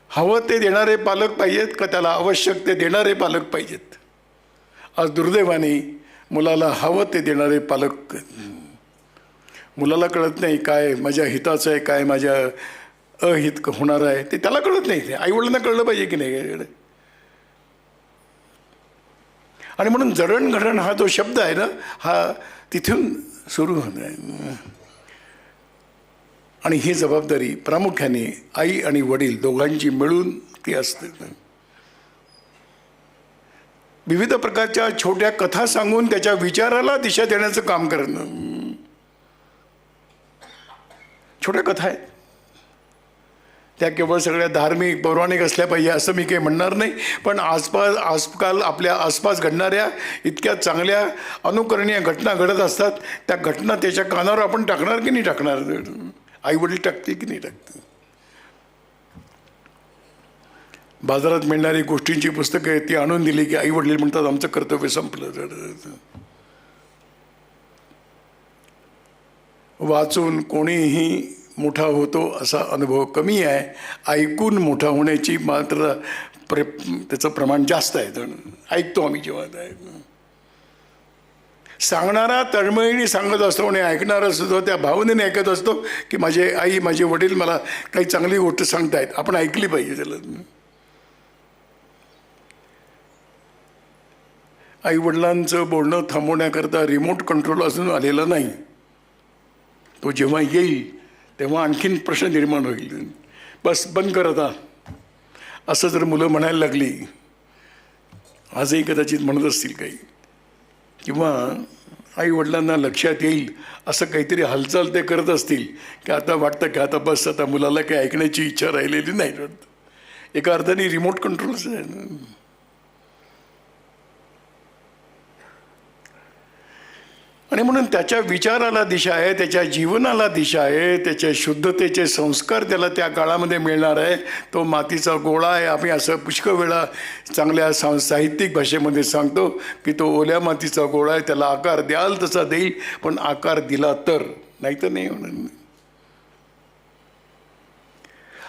हवं ते देणारे पालक पाहिजेत का त्याला आवश्यक ते देणारे पालक पाहिजेत? आज दुर्दैवाने मुलाला हवं ते देणारे पालक, मुलाला कळत नाही काय माझ्या हिताचं आहे, काय माझ्या अहित होणार आहे ते त्याला कळत नाही. आईवडिलांना कळलं पाहिजे की नाही. आणि म्हणून जडणघडण हा जो शब्द आहे ना, हा तिथून सुरू होत आहे. आणि ही जबाबदारी प्रामुख्याने आई आणि वडील दोघांची मिळून ती असते. विविध प्रकारच्या छोट्या कथा सांगून त्याच्या विचाराला दिशा देण्याचं काम करणं. छोट्या कथा आहेत त्या केवळ सगळ्या धार्मिक पौराणिक असल्या पाहिजे असं मी काही म्हणणार नाही, पण आजकाल आपल्या आसपास घडणाऱ्या इतक्या चांगल्या अनुकरणीय घटना घडत असतात. त्या घटना त्याच्या कानावर आपण टाकणार की नाही टाकणार? आई वडील टाकते की नाही टाकते? बाजारात मिळणारी गोष्टींची पुस्तकं आहेत ती आणून दिली की आई वडील म्हणतात आमचं कर्तव्य संपलं. वाचून कोणीही मोठा होतो असा अनुभव कमी आहे, ऐकून मोठा होण्याची मात्र त्याचं प्रमाण जास्त आहे. ऐकतो आम्ही जेव्हा सांगणारा तळमळीने सांगत असतो आणि ऐकणारा सुद्धा त्या भावनेने ऐकत असतो की माझे आई माझे वडील मला काही चांगली गोष्ट सांगतायत, आपण ऐकली पाहिजे त्याला. आई वडिलांचं बोलणं थांबवण्याकरता रिमोट कंट्रोल अजून आलेला नाही. तो जेव्हा येईल तेव्हा आणखीन प्रश्न निर्माण होईल. बस बंद कर आता असं जर मुलं म्हणायला लागली, आजही कदाचित म्हणत असतील काही, किंवा आई वडिलांना लक्षात येईल असं काहीतरी हालचाल ते करत असतील की आता वाटतं की आता बस आता मुलाला काही ऐकण्याची इच्छा राहिलेली नाही. एका अर्थाने रिमोट कंट्रोलच आहे. आणि म्हणून त्याच्या विचाराला दिशा आहे, त्याच्या जीवनाला दिशा आहे, त्याच्या शुद्धतेचे संस्कार त्याला त्या काळामध्ये मिळणार आहे. तो मातीचा गोळा आहे. आम्ही असं पुष्कळ वेळा चांगल्या साहित्यिक भाषेमध्ये सांगतो की तो ओल्या मातीचा गोळा आहे, त्याला आकार द्याल तसा देईल, पण आकार दिला तर, नाही तर नाही होणार.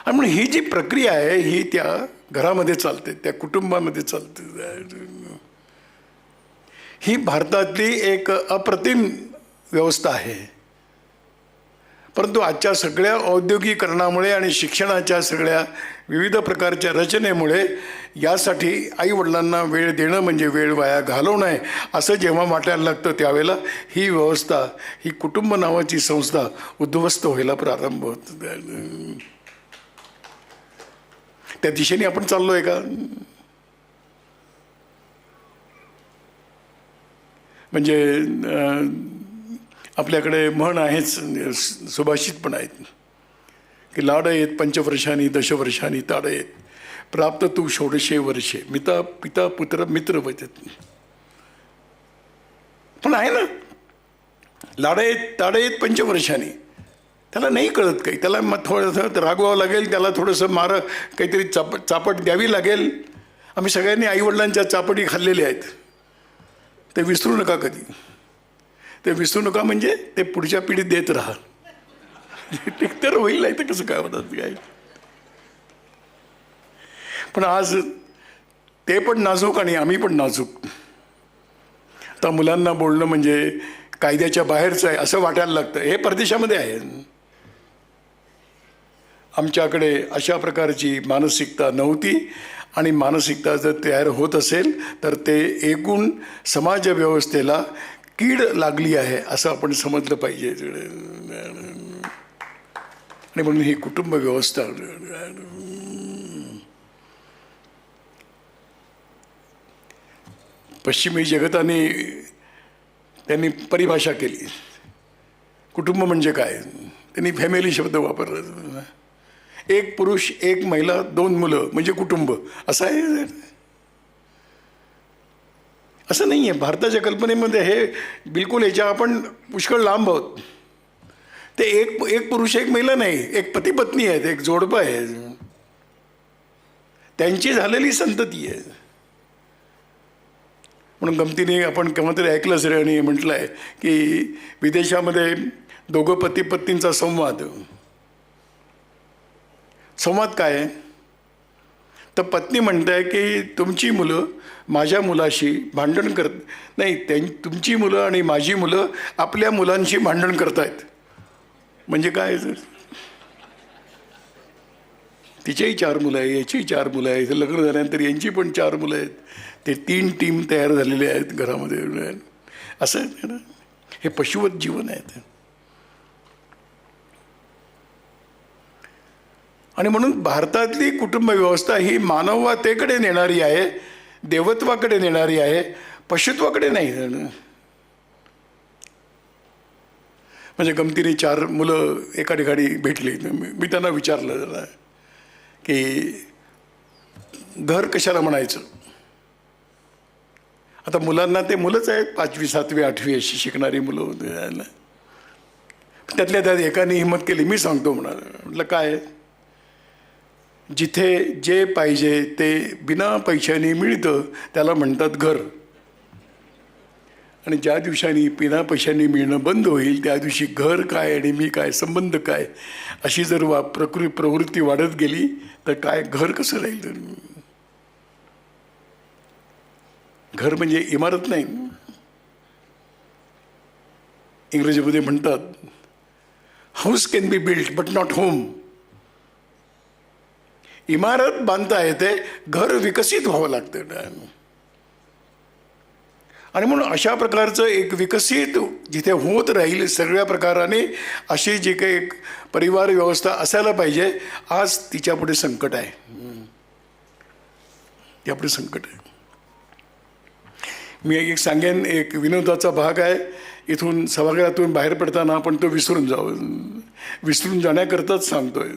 आणि म्हणून ही जी प्रक्रिया आहे ही त्या घरामध्ये चालते, त्या कुटुंबामध्ये चालते. ही भारतातली एक अप्रतिम व्यवस्था आहे. परंतु आजच्या सगळ्या औद्योगिकरणामुळे आणि शिक्षणाच्या सगळ्या विविध प्रकारच्या रचनेमुळे यासाठी आईवडिलांना वेळ देणं म्हणजे वेळ वाया घालवणं आहे असं जेव्हा वाटायला लागतं त्यावेळेला ही व्यवस्था, ही कुटुंब नावाची संस्था उद्ध्वस्त व्हायला प्रारंभ होतो. त्या दिशेने आपण चाललो आहे का? म्हणजे आपल्याकडे म्हण आहेच, सुभाषित पण आहेत की लाडयेत पंचवर्षांनी दशवर्षांनी ताडयेत प्राप्त तू षोडशे वर्षे मिता पिता पुत्र मित्र वचत. पण आहे ना, लाडयेत ताडयेत पंचवर्षांनी, त्याला नाही कळत काही, त्याला मग थोडंसं रागवावं लागेल, त्याला थोडंसं काहीतरी चापट द्यावी लागेल. आम्ही सगळ्यांनी आईवडिलांच्या चापटी खाल्लेल्या आहेत, ते विसरू नका कधी. ते विसरू नका म्हणजे ते पुढच्या पिढीत देत राहा. ठीक तर होईल, नाही तर कसं काय होतात काय. पण आज ते पण नाजूक आणि आम्ही पण नाजूक. आता मुलांना बोलणं म्हणजे कायद्याच्या बाहेरचं आहे असं वाटायला लागतं. हे परदेशामध्ये आहे. आमच्याकडे अशा प्रकारची मानसिकता नव्हती, आणि मानसिकता जर तयार होत असेल तर ते एकूण समाज व्यवस्थेला कीड लागली आहे असं आपण समजलं पाहिजे. आणि म्हणून ही कुटुंब व्यवस्था पश्चिमी जगताने त्यांनी परिभाषा केली. कुटुंब म्हणजे काय, त्यांनी फॅमिली शब्द वापरला. एक पुरुष एक महिला 2 मुलं म्हणजे कुटुंब असं आहे. असं नाही आहे भारताच्या कल्पनेमध्ये. हे बिलकुल ह्याच्या आपण पुष्कळ लांब आहोत. ते एक पुरुष एक महिला नाही, एक पती पत्नी आहेत, एक जोडपं आहे, त्यांची झालेली संतती आहे. म्हणून गमतीने आपण केव्हा तरी ऐकलं असेल आणि म्हटलं आहे की विदेशामध्ये दोघं पती पत्नींचा संवाद काय आहे, तर पत्नी म्हणते की तुमची मुलं माझ्या मुलाशी भांडण करत नाही, तुमची मुलं आणि माझी मुलं आपल्या मुलांशी भांडण करतायत. म्हणजे काय, तिच्याही 4 मुलं आहे, याचीही 4 मुलं आहेत, लग्न झाल्यानंतर यांची पण 4 मुलं आहेत. ते 3 टीम तयार झालेले आहेत घरामध्ये. असं आहे ना, हे पशुवत जीवन आहे. आणि म्हणून भारतातली कुटुंब व्यवस्था ही मानवतेकडे नेणारी आहे, देवत्वाकडे नेणारी आहे, पशुत्वाकडे नाही. म्हणजे गमतीने 4 मुलं एका ठिकाणी भेटली. मी त्यांना विचारलं जरा की घर कशाला म्हणायचं. आता मुलांना ते मुलंच आहेत, 5वी 7वी 8वी अशी शिकणारी मुलं होती. त्यातल्या त्यात एकाने हिंमत केली, मी सांगतो म्हटलं काय, जिथे जे पाहिजे ते बिना पैशाने मिळतं त्याला म्हणतात घर. आणि ज्या दिवसांनी बिना पैशाने मिळणं बंद होईल त्या दिवशी घर काय आणि मी काय, संबंध काय, अशी जर प्रवृत्ती वाढत गेली तर काय घर कसं राहील. घर म्हणजे इमारत नाही. इंग्रजीमध्ये म्हणतात house can be built but not home. इमारत बांधता येते, घर विकसित व्हावं लागतं. आणि म्हणून अशा प्रकारचं एक विकसित जिथे होत राहील सगळ्या प्रकाराने अशी जी काही एक परिवार व्यवस्था असायला पाहिजे. आज तिच्यापुढे संकट आहे, त्यापुढे संकट आहे. मी एक सांगेन, एक विनोदाचा भाग आहे. इथून सभागृहातून बाहेर पडताना आपण तो विसरून जाण्याकरताच सांगतोय.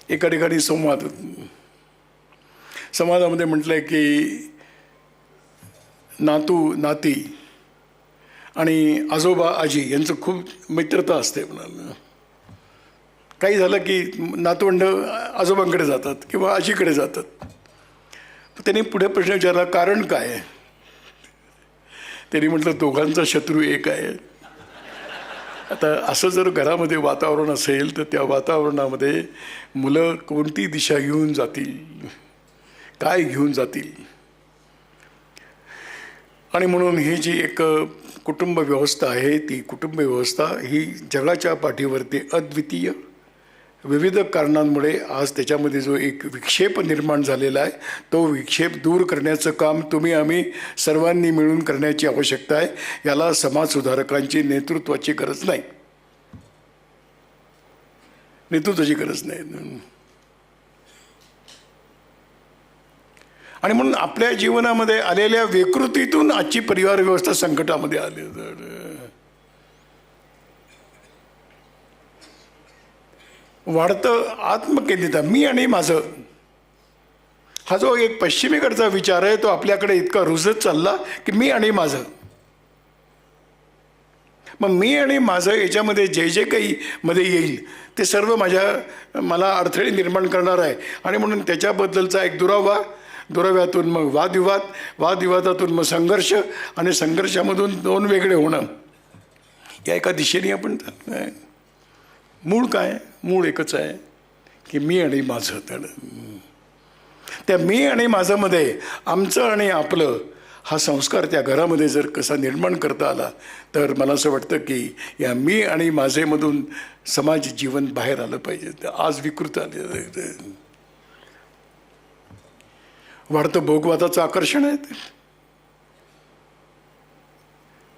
एका ठिकाणी संवादामध्ये म्हटलंय की नातू नाती आणि आजोबा आजी यांचं खूप मित्रता असते. काही झालं की नातवंड आजोबांकडे जातात किंवा आजीकडे जातात. त्यांनी पुढे प्रश्न विचारला, कारण काय आहे. त्यांनी म्हटलं दोघांचा शत्रू एक आहे. आता असं जर घरामध्ये वातावरण असेल तर त्या वातावरणामध्ये मुलं कोणती दिशा घेऊन जातील, काय घेऊन जातील. आणि म्हणून ही जी एक कुटुंब व्यवस्था आहे ती कुटुंब व्यवस्था ही जगाच्या पाठीवरती अद्वितीय. विविध कारणांमुळे आज त्याच्यामध्ये जो एक विक्षेप निर्माण झालेला आहे तो विक्षेप दूर करण्याचं काम तुम्ही आम्ही सर्वांनी मिळून करण्याची आवश्यकता आहे. याला समाजसुधारकांची नेतृत्वाची गरज नाही, नेतृत्वाची गरज नाही. आणि म्हणून आपल्या जीवनामध्ये आलेल्या विकृतीतून आजची परिवार व्यवस्था संकटामध्ये आली. वाढतं आत्मकेंद्रिता, मी आणि माझं, हा जो एक पश्चिमेकडचा विचार आहे तो आपल्याकडे इतका रुजत चालला की मी आणि माझं. मग मी आणि माझं याच्यामध्ये जे जे काही मध्ये येईल ते सर्व मला अडथळे निर्माण करणार आहे. आणि म्हणून त्याच्याबद्दलचा एक दुराव्यातून मग वादविवादातून मग संघर्ष, आणि संघर्षामधून दोन वेगळे होणं, या एका दिशेने आपण चाललोय. मूळ काय? मूळ एकच आहे की मी आणि माझं. त्या मी आणि माझ्यामध्ये आमचं आणि आपलं हा संस्कार त्या घरामध्ये जर कसा निर्माण करता आला तर मला असं वाटतं की या मी आणि माझेमधून समाज जीवन बाहेर आलं पाहिजे. आज विकृत आले, वाढतं भोगवादाचं आकर्षण आहे.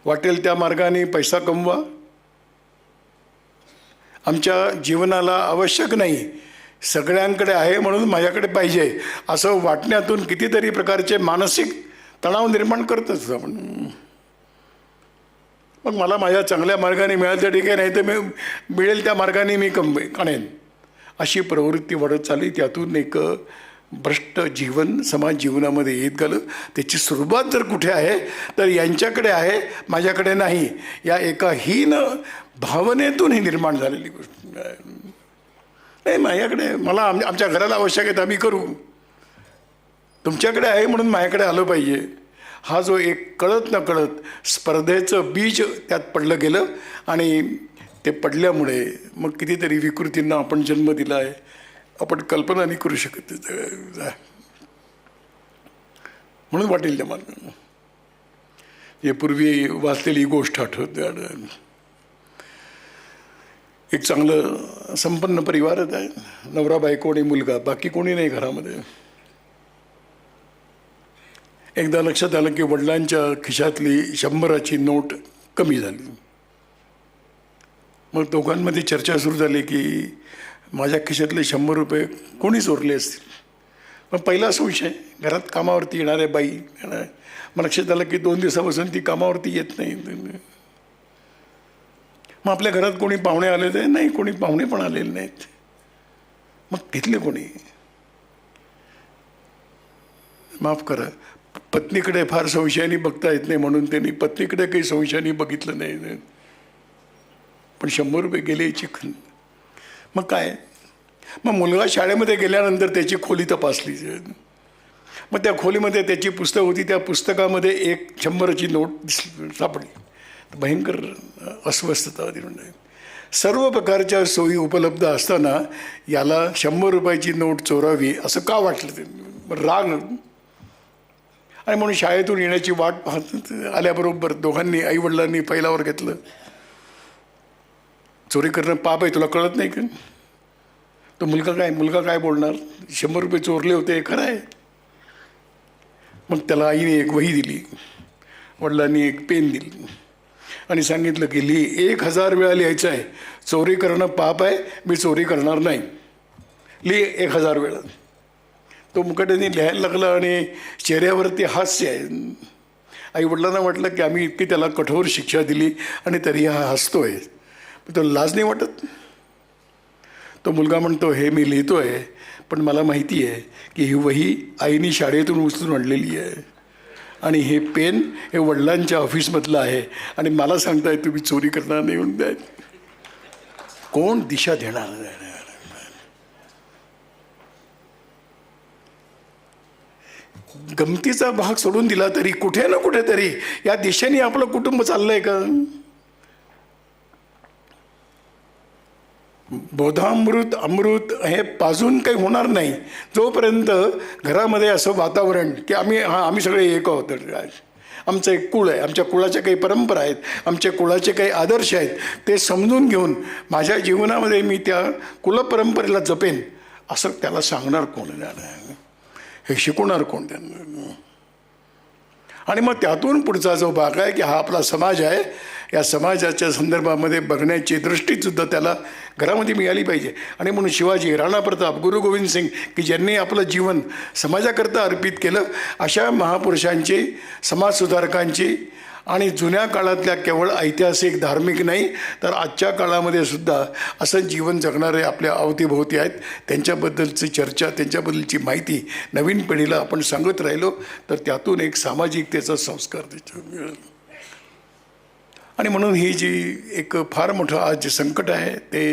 वाटेल त्या मार्गाने पैसा कमवा, आमच्या जीवनाला आवश्यक नाही, सगळ्यांकडे आहे म्हणून माझ्याकडे पाहिजे, असं वाटण्यातून कितीतरी प्रकारचे मानसिक तणाव निर्माण करतच आपण. मग मला माझ्या चांगल्या मार्गाने मिळालं तर ठीक आहे, नाही तर मी मिळेल त्या मार्गाने मी काढेन, अशी प्रवृत्ती वाढत चालली. त्यातून एक भ्रष्ट जीवन समाज जीवनामध्ये येत गेलं. त्याची सुरुवात जर कुठे आहे तर यांच्याकडे आहे, माझ्याकडे नाही, या एका हीन भावनेतून ही निर्माण झालेली गोष्ट. नाही, माझ्याकडे, मला आमच्या घराला आवश्यक आहे तर आम्ही करू, तुमच्याकडे आहे म्हणून माझ्याकडे आलं पाहिजे. हा जो एक कळत न कळत स्पर्धेचं बीज त्यात पडलं गेलं आणि ते पडल्यामुळे मग कितीतरी विकृतींना आपण जन्म दिला आहे, आपण कल्पना नाही करू शकत. म्हणून वाटेल त्या मला हे पूर्वी वाचलेली गोष्ट आठवते. एक चांगलं संपन्न परिवारच आहे, नवरा बायको आणि मुलगा, बाकी कोणी नाही घरामध्ये. एकदा लक्षात आलं की वडिलांच्या खिशातली 100ची नोट कमी झाली. मग दोघांमध्ये चर्चा सुरू झाली की माझ्या खिशातले 100 रुपये कोणी चोरले असतील. मग पहिला संशय, घरात कामावरती येणाऱ्या बाई. मग लक्षात आलं की 2 दिवसापासून ती कामावरती येत नाही. मग आपल्या घरात कोणी पाहुणे आले ते नाही, कोणी पाहुणे पण आलेले नाहीत. मग तिथले कोणी, माफ करा, पत्नीकडे फार संशयाने बघता येत नाही म्हणून त्यांनी पत्नीकडे काही संशयाने बघितलं नाही, पण 100 रुपये गेले याची खंत. मग काय, मग मुलगा शाळेमध्ये गेल्यानंतर त्याची खोली तपासली. मग त्या खोलीमध्ये त्याची पुस्तक होती, त्या पुस्तकामध्ये एक 100ची नोट सापडली. भयंकर अस्वस्थता होती. म्हणजे सर्व प्रकारच्या सोयी उपलब्ध असताना याला 100 रुपयाची नोट चोरावी असं का वाटलं. ते राग. आणि म्हणून शाळेतून येण्याची वाट पाहत आल्याबरोबर दोघांनी, आईवडिलांनी फैलावर घेतलं. चोरी करणं पाप आहे, तुला कळत नाही का? तो मुलगा काय बोलणार, 100 रुपये चोरले होते हे खरं आहे. मग त्याला आईने एक वही दिली, वडिलांनी एक पेन दिली आणि सांगितलं की 1000 वेळा लिहायचं आहे, चोरी करणं पाप आहे, मी चोरी करणार नाही, लिह 1000 वेळा. तो मुकाट्याने लिहायला लागला आणि चेहऱ्यावरती हास्य आहे. आईवडिलांना वाटलं की आम्ही इतकी त्याला कठोर शिक्षा दिली आणि तरी हा हसतोय, तो लाज नाही वाटत. तो मुलगा म्हणतो, हे मी लिहितोय पण मला माहिती आहे की ही वही आईने शाळेतून उचलून आणलेली आहे आणि हे पेन हे वडिलांच्या ऑफिसमधलं आहे आणि मला सांगताय तुम्ही चोरी करणार नाही म्हणून द्याय. कोण दिशा देणार? गमतीचा भाग सोडून दिला तरी कुठे ना कुठेतरी या दिशेने आपलं कुटुंब चाललंय का? अमृत हे पाजून काही होणार नाही जोपर्यंत घरामध्ये असं वातावरण की आम्ही सगळे एक आहोत. आमचं एक कुळ आहे, आमच्या कुळाच्या काही परंपरा आहेत, आमच्या कुळाचे काही आदर्श आहेत, ते समजून घेऊन माझ्या जीवनामध्ये मी त्या कुलपरंपरेला जपेन असं त्याला सांगणार कोण, हे शिकवणार कोण त्यांना? आणि मग त्यातून पुढचा जो भाग आहे की हा आपला समाज आहे, या समाजाच्या संदर्भामध्ये बघण्याची दृष्टीसुद्धा त्याला घरामध्ये मिळाली पाहिजे. आणि म्हणून शिवाजी, राणा प्रताप, गुरु गोविंद सिंग की ज्यांनी आपलं जीवन समाजाकरता अर्पित केलं, अशा महापुरुषांची, समाजसुधारकांची आणि जुन्या काळातल्या केवळ ऐतिहासिक धार्मिक नाही तर आजच्या काळामध्ये सुद्धा असं जीवन जगणारे आपल्या अवतीभोवती आहेत. त्यांच्याबद्दलची चर्चा, त्यांच्याबद्दलची माहिती नवीन पिढीला आपण सांगत राहिलो तर त्यातून एक सामाजिकतेचा संस्कार मिळेल. आणि म्हणून ही जी एक फार मोठं आज जे संकट आहे ते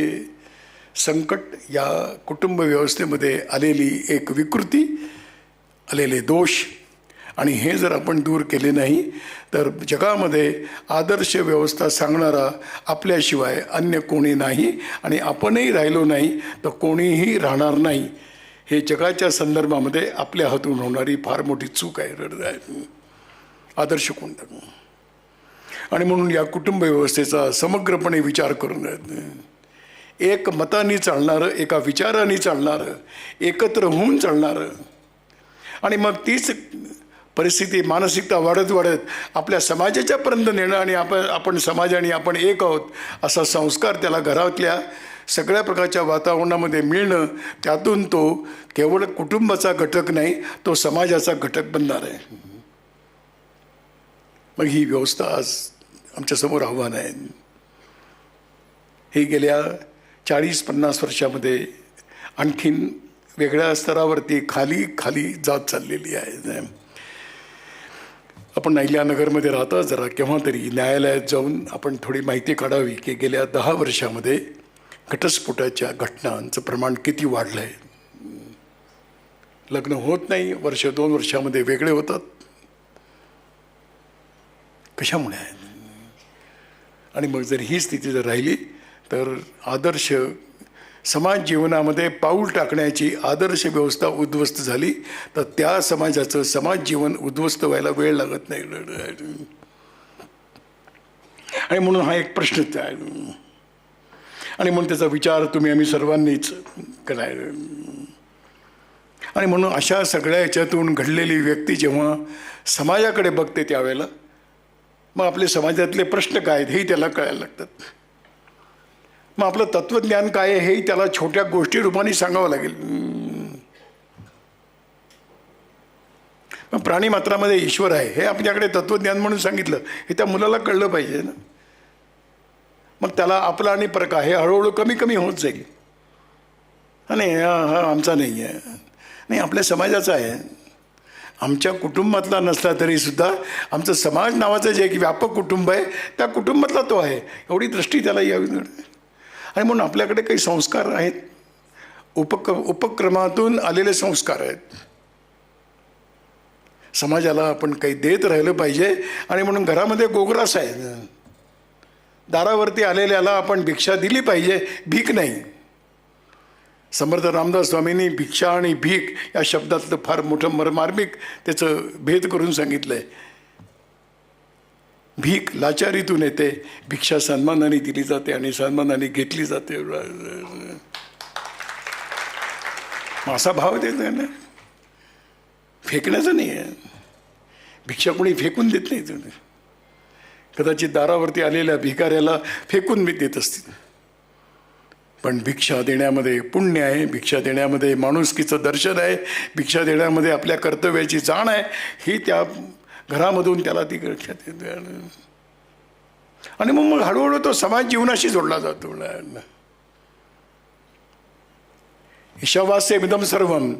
संकट या कुटुंब व्यवस्थेमध्ये आलेली एक विकृती, आलेले दोष, आणि हे जर आपण दूर केले नाही तर जगामध्ये आदर्श व्यवस्था सांगणारा आपल्याशिवाय अन्य कोणी नाही, आणि आपणही राहिलो नाही तर कोणीही राहणार नाही. हे जगाच्या संदर्भामध्ये आपल्या हातून होणारी फार मोठी चूक आहे. आदर्श कोणता? आणि म्हणून या कुटुंब व्यवस्थेचा समग्रपणे विचार करून एक मताने चालणारं, एका विचाराने चालणारं, एकत्र होऊन चालणारं, आणि मग तीच परिस्थिती, मानसिकता वाढत वाढत आपल्या समाजाच्यापर्यंत नेणं, आणि आपण समाजाने आपण एक आहोत असा संस्कार त्याला घरातल्या सगळ्या प्रकारच्या वातावरणामध्ये मिळणं, त्यातून तो केवळ कुटुंबाचा घटक नाही, तो समाजाचा घटक बनणार आहे. मग ही व्यवस्था आज आमच्यासमोर आव्हान आहे. ही गेल्या 40-50 वर्षामध्ये आणखीन वेगळ्या स्तरावरती खाली खाली जात चाललेली आहे. आपण अहिल्यानगरमध्ये राहता, जरा केव्हा तरी न्यायालयात जाऊन आपण थोडी माहिती काढावी की गेल्या 10 वर्षामध्ये घटस्फोटाच्या घटनांचं प्रमाण किती वाढलं आहे. लग्न होत नाही, 1-2 वर्षामध्ये वेगळे होतात. कशामुळे आहे? आणि मग जर ही स्थिती जर राहिली तर आदर्श समाज जीवनामध्ये पाऊल टाकण्याची आदर्श व्यवस्था उद्ध्वस्त झाली तर त्या समाजाचं समाज जीवन उद्ध्वस्त व्हायला वेळ लागत नाही. आणि म्हणून हा एक प्रश्नच आहे. आणि म्हणून त्याचा विचार आम्ही सर्वांनीच करायला. आणि म्हणून अशा सगळ्या याच्यातून घडलेली व्यक्ती जेव्हा समाजाकडे बघते त्यावेळेला मग आपले समाजातले प्रश्न काय आहेत हेही त्याला कळायला लागतात. मग आपलं तत्त्वज्ञान काय आहे हेही त्याला छोट्या गोष्टी रूपाने सांगावं लागेल. मग प्राणीमात्रामध्ये ईश्वर आहे हे आपल्याकडे तत्त्वज्ञान म्हणून सांगितलं, हे त्या मुलाला कळलं पाहिजे ना. मग त्याला आपला आणि परका हे हळूहळू कमी कमी होत जाईल. नाही हा आमचा नाही आहे, नाही आपल्या समाजाचा आहे, आमच्या कुटुंबातला नसला तरीसुद्धा आमचं समाज नावाचं जे एक व्यापक कुटुंब आहे त्या कुटुंबातला तो आहे, एवढी दृष्टी त्याला यावी. आणि म्हणून आपल्याकडे काही संस्कार आहेत, उपक्रमातून आलेले संस्कार आहेत. समाजाला आपण काही देत राहिलं पाहिजे. आणि म्हणून घरामध्ये गोग्रास आहे, दारावरती आलेल्याला आपण भिक्षा दिली पाहिजे, भीक नाही. समर्थ रामदास स्वामींनी भिक्षा आणि भीक या शब्दातलं फार मोठं मार्मिक त्याचं भेद करून सांगितलं आहे. भीक लाचारीतून येते, भिक्षा सन्मानाने दिली जाते आणि सन्मानाने घेतली जाते. असा भाव देतो ना, फेकण्याचा नाही आहे. भिक्षा कोणी फेकून देत नाही. तुम्ही कदाचित दारावरती आलेल्या भिकाऱ्याला फेकून मी देत असतील, पण भिक्षा देण्यामध्ये पुण्य आहे, भिक्षा देण्यामध्ये माणुसकीचं दर्शन आहे, भिक्षा देण्यामध्ये आपल्या कर्तव्याची जाण आहे. ही त्या घरामधून त्याला ती लक्षात येते. आणि मग हळूहळू तो समाज जीवनाशी जोडला जातो. ईशावास्य इदम सर्वम,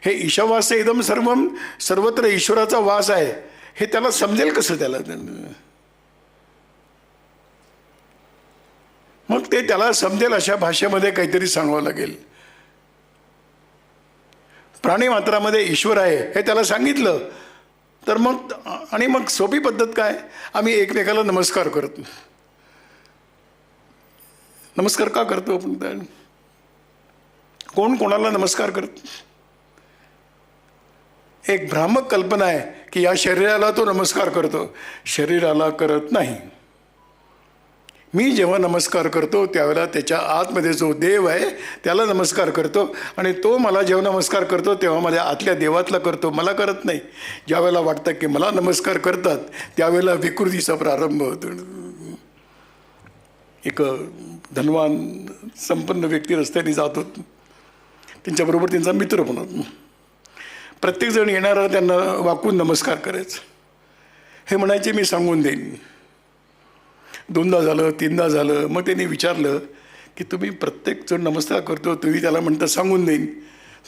हे ईशावास्य इदम सर्वम, सर्वत्र ईश्वराचा वास आहे हे त्याला समजेल कसं? त्याला मग ते त्याला समजेल अशा भाषेमध्ये काहीतरी सांगावं लागेल. प्राणीमात्रामध्ये ईश्वर आहे हे त्याला सांगितलं तर मग, आणि मग सोपी पद्धत काय, आम्ही एकमेकाला नमस्कार करतो. नमस्कार का करतो आपण? कोण कोणाला नमस्कार करतो? एक भ्रामक कल्पना आहे की या शरीराला तो नमस्कार करतो, शरीराला करत नाही. मी जेव्हा नमस्कार करतो त्यावेळेला त्याच्या आतमध्ये जो देव आहे त्याला नमस्कार करतो, आणि तो मला जेव्हा नमस्कार करतो तेव्हा माझ्या आतल्या देवातला करतो, मला करत नाही. ज्या वेळेला वाटतं की मला नमस्कार करतात त्यावेळेला विकृतीचा प्रारंभ होतो. एक धनवान संपन्न व्यक्ती रस्त्याने जात होत, त्यांच्याबरोबर त्यांचा मित्र पण होता. प्रत्येकजण येणारा त्यांना वाकून नमस्कार करायचं. हे म्हणायचे मी सांगून देईन. 2दा झालं, 3दा झालं. मग त्यांनी विचारलं की तुम्ही प्रत्येक जण नमस्कार करतो, तुम्ही त्याला म्हणता सांगून देईन,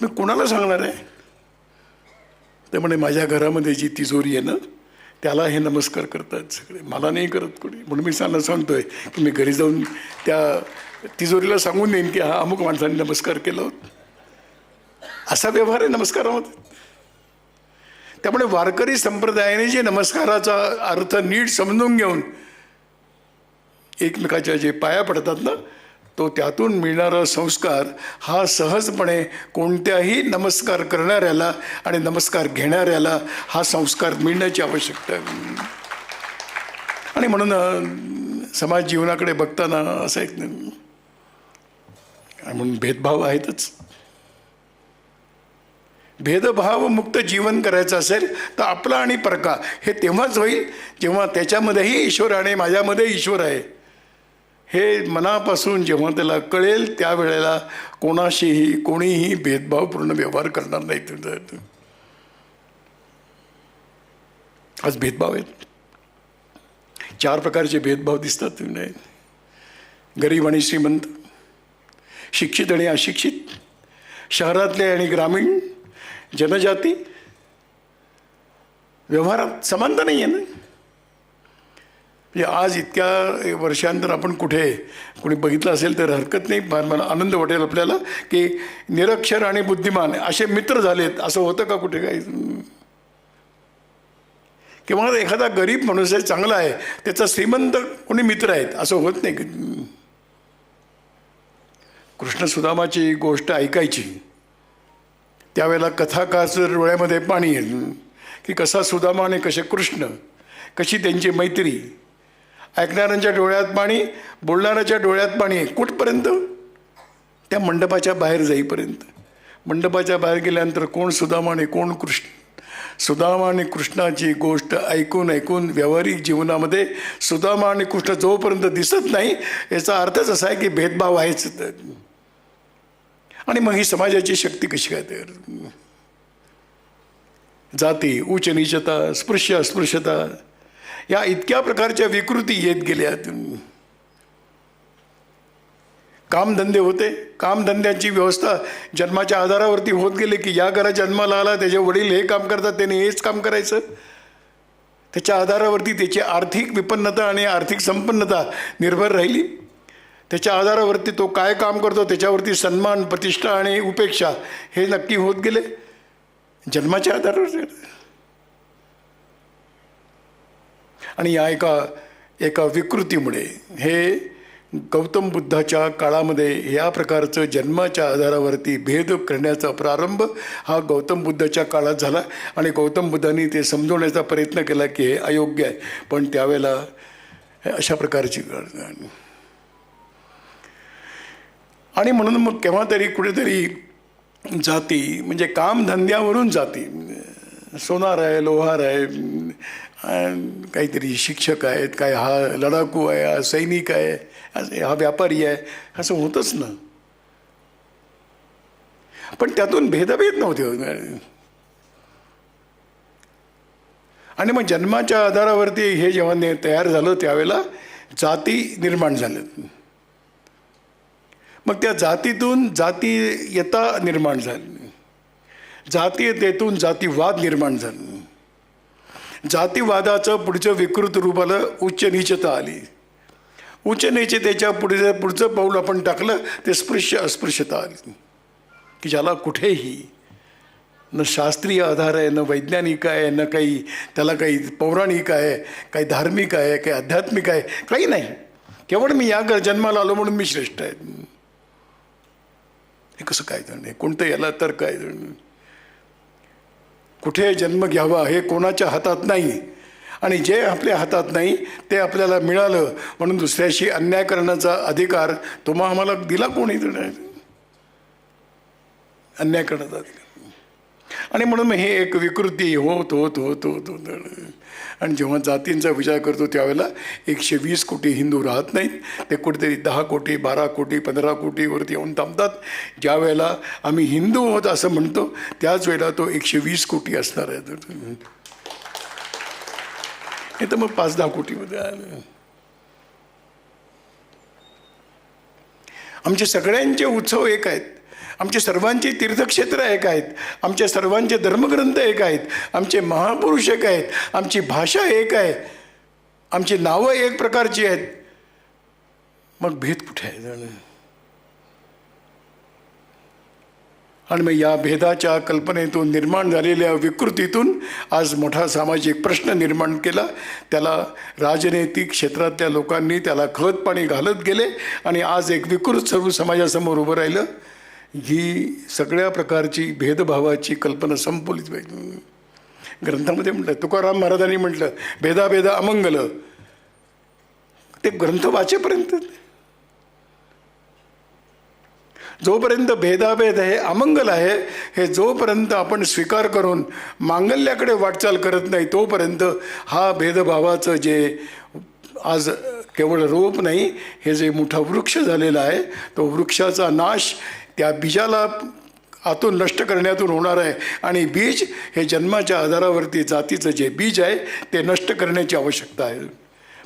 मी कोणाला सांगणार आहे? ते म्हणे माझ्या घरामध्ये जी तिजोरी आहे ना त्याला हे नमस्कार करतात सगळे, मला नाही करत कोणी. म्हणून मी सांगतोय की मी घरी जाऊन त्या तिजोरीला सांगून देईन की हा अमुक माणसाने नमस्कार केला होता. असा व्यवहार आहे नमस्कारामध्ये. त्यामुळे वारकरी संप्रदायाने जे नमस्काराचा अर्थ नीट समजून घेऊन एकमेकाच्या जे पाया पडतात ना, तो त्यातून मिळणारा संस्कार हा सहजपणे कोणत्याही नमस्कार करणाऱ्याला आणि नमस्कार घेणाऱ्याला हा संस्कार मिळण्याची आवश्यकता आहे. आणि म्हणून समाज जीवनाकडे बघताना असं एक म्हणून भेदभाव आहेतच. भेदभाव मुक्त जीवन करायचं असेल तर आपला आणि परका हे तेव्हाच होईल जेव्हा त्याच्यामध्येही ईश्वर आणि माझ्यामध्ये ईश्वर आहे हे मनापासून जेव्हा त्याला कळेल, त्यावेळेला कोणीही भेदभावपूर्ण व्यवहार करणार नाही. आज भेदभाव आहेत, 4 प्रकारचे भेदभाव दिसतात. गरीब आणि श्रीमंत, शिक्षित आणि अशिक्षित, शहरातले आणि ग्रामीण, जनजाती. व्यवहारात समानता नाही आहे ना. म्हणजे आज इतक्या वर्षांतर आपण कोणी बघितलं असेल तर हरकत नाही, मला आनंद वाटेल आपल्याला की निरक्षर आणि बुद्धिमान असे मित्र झालेत. असं होतं का कुठे काही? किंवा एखादा गरीब माणूस आहे, चांगला आहे, त्याचा श्रीमंत कोणी मित्र आहेत असं होत नाही. कृष्ण सुदामाची गोष्ट ऐकायची त्यावेळेला कथाकार डोळ्यामध्ये पाणी येईल की कसा सुदामा आणि कसे कृष्ण, कशी त्यांची मैत्री. ऐकणाऱ्यांच्या डोळ्यात पाणी, बोलणाऱ्याच्या डोळ्यात पाणी. कुठपर्यंत? त्या मंडपाच्या बाहेर जाईपर्यंत. मंडपाच्या बाहेर गेल्यानंतर कोण सुदामा आणि कोण कृष्ण. सुदामा आणि कृष्णाची गोष्ट ऐकून व्यावहारिक जीवनामध्ये सुदामा आणि कृष्ण जोपर्यंत दिसत नाही याचा अर्थच असा आहे की भेदभाव आहेच. आणि मग ही समाजाची शक्ती कशी काय तयार? जाती, उच्च नीचता, स्पृश्य अस्पृश्यता या इतक्या प्रकारच्या विकृती येत गेल्या. कामधंदे होते, कामधंद्यांची व्यवस्था जन्माच्या आधारावरती होत गेले की या घरात जन्माला आला, त्याचे वडील हे काम करतात, त्याने हेच काम करायचं. त्याच्या आधारावरती त्याची आर्थिक विपन्नता आणि आर्थिक संपन्नता निर्भर राहिली. त्याच्या आधारावरती तो काय काम करतो त्याच्यावरती सन्मान, प्रतिष्ठा आणि उपेक्षा हे नक्की होत गेले जन्माच्या आधारावर. आणि या एका विकृतीमुळे हे गौतम बुद्धाच्या काळामध्ये या प्रकारचं जन्माच्या आधारावरती भेद करण्याचा प्रारंभ हा गौतम बुद्धाच्या काळात झाला. आणि गौतम बुद्धांनी ते समजवण्याचा प्रयत्न केला की हे अयोग्य आहे. पण त्यावेळेला अशा प्रकारची आणि म्हणून मग केव्हा तरी कुठेतरी जाती म्हणजे कामधंद्यावरून जाती, सोनार आहे, लोहार आहे, काहीतरी शिक्षक आहेत, काय हा लढाकू आहे, हा सैनिक आहे, हा व्यापारी आहे, असं होतच ना. पण त्यातून भेदभेद नव्हते. आणि मग जन्माच्या आधारावरती हे जेव्हा तयार झालं त्यावेळेला जाती निर्माण झाल्या. मग त्या जातीतून जातीयता निर्माण झाली, जातीयतेतून जातीवाद निर्माण झाला. जातीवादाचं पुढचं विकृत रूप आलं, उच्च नीचता आली. उच्च नीचतेच्या पुढचं पाऊल आपण टाकलं ते स्पृश्य अस्पृश्यता आली की ज्याला कुठेही न शास्त्रीय आधार आहे, न वैज्ञानिक आहे, न त्याला काही पौराणिक आहे, काही धार्मिक आहे, काही आध्यात्मिक आहे, काही नाही. केवळ मी या जन्माला आलो म्हणून मी श्रेष्ठ आहे. हे कसं काय जण? कोणतं याला तर्क आहे? कुठे जन्म घ्यावा हे कोणाच्या हातात नाही. आणि जे आपल्या हातात नाही ते आपल्याला मिळालं म्हणून दुसऱ्याशी अन्याय करण्याचा अधिकार आम्हाला दिला कोणी? अन्याय करण्याचा अधिकार. आणि म्हणून हे एक विकृती होत होत होत होत होत आणि जेव्हा जातींचा विचार करतो त्यावेळेला 120 कोटी हिंदू राहत नाहीत, ते कुठेतरी 10 कोटी, 12 कोटी, 15 कोटीवरती येऊन थांबतात. ज्या वेळेला आम्ही हिंदू आहोत असं म्हणतो त्याच वेळेला तो 120 कोटी असणार आहे. नाही तर मग 5-10 कोटीमध्ये आलं. आमचे सगळ्यांचे उत्सव एक आहेत, आमचे सर्वांचे तीर्थक्षेत्र एक आहेत, आमच्या सर्वांचे धर्मग्रंथ एक आहेत, आमचे महापुरुष एक आहेत, आमची भाषा एक आहे, आमची नावं एक प्रकारची आहेत. मग भेद कुठे आहे? आणि मग या भेदाच्या कल्पनेतून निर्माण झालेल्या विकृतीतून आज मोठा सामाजिक प्रश्न निर्माण केला. त्याला राजनैतिक क्षेत्रातल्या लोकांनी त्याला खत पाणी घालत गेले आणि आज एक विकृत सर्व समाजासमोर उभं राहिलं. ही सगळ्या प्रकारची भेदभावाची कल्पना संपवलीच पाहिजे. ग्रंथामध्ये म्हटलं, तुकाराम महाराजांनी म्हटलं, भेदा अमंगल. ते ग्रंथ वाचेपर्यंत, जोपर्यंत भेदाभेद हे अमंगल आहे, हे जोपर्यंत आपण स्वीकार करून मांगल्याकडे वाटचाल करत नाही, तोपर्यंत हा भेदभावाचं जे आज केवळ रोप नाही, हे जे मोठा वृक्ष झालेला आहे, तो वृक्षाचा नाश त्या बीजाला आतून नष्ट करण्यातून होणार आहे. आणि बीज हे जन्माच्या आधारावरती जातीचं जे बीज आहे ते नष्ट करण्याची आवश्यकता आहे.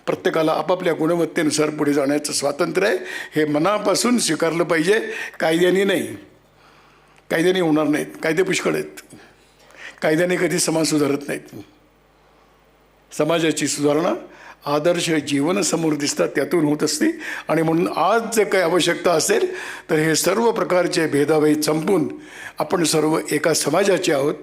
प्रत्येकाला आपापल्या गुणवत्तेनुसार पुढे जाण्याचं स्वातंत्र्य आहे, हे मनापासून स्वीकारलं पाहिजे. कायद्याने नाही, कायद्याने होणार नाहीत, कायदे पुष्कळ आहेत. कायद्याने कधी समाज सुधारत नाहीत. समाजाची सुधारणा आदर्श जीवन समोर दिसतात त्यातून होत असते. आणि म्हणून आज जे काही आवश्यकता असेल तर हे सर्व प्रकारचे भेदाभेद संपून आपण सर्व एका समाजाचे आहोत.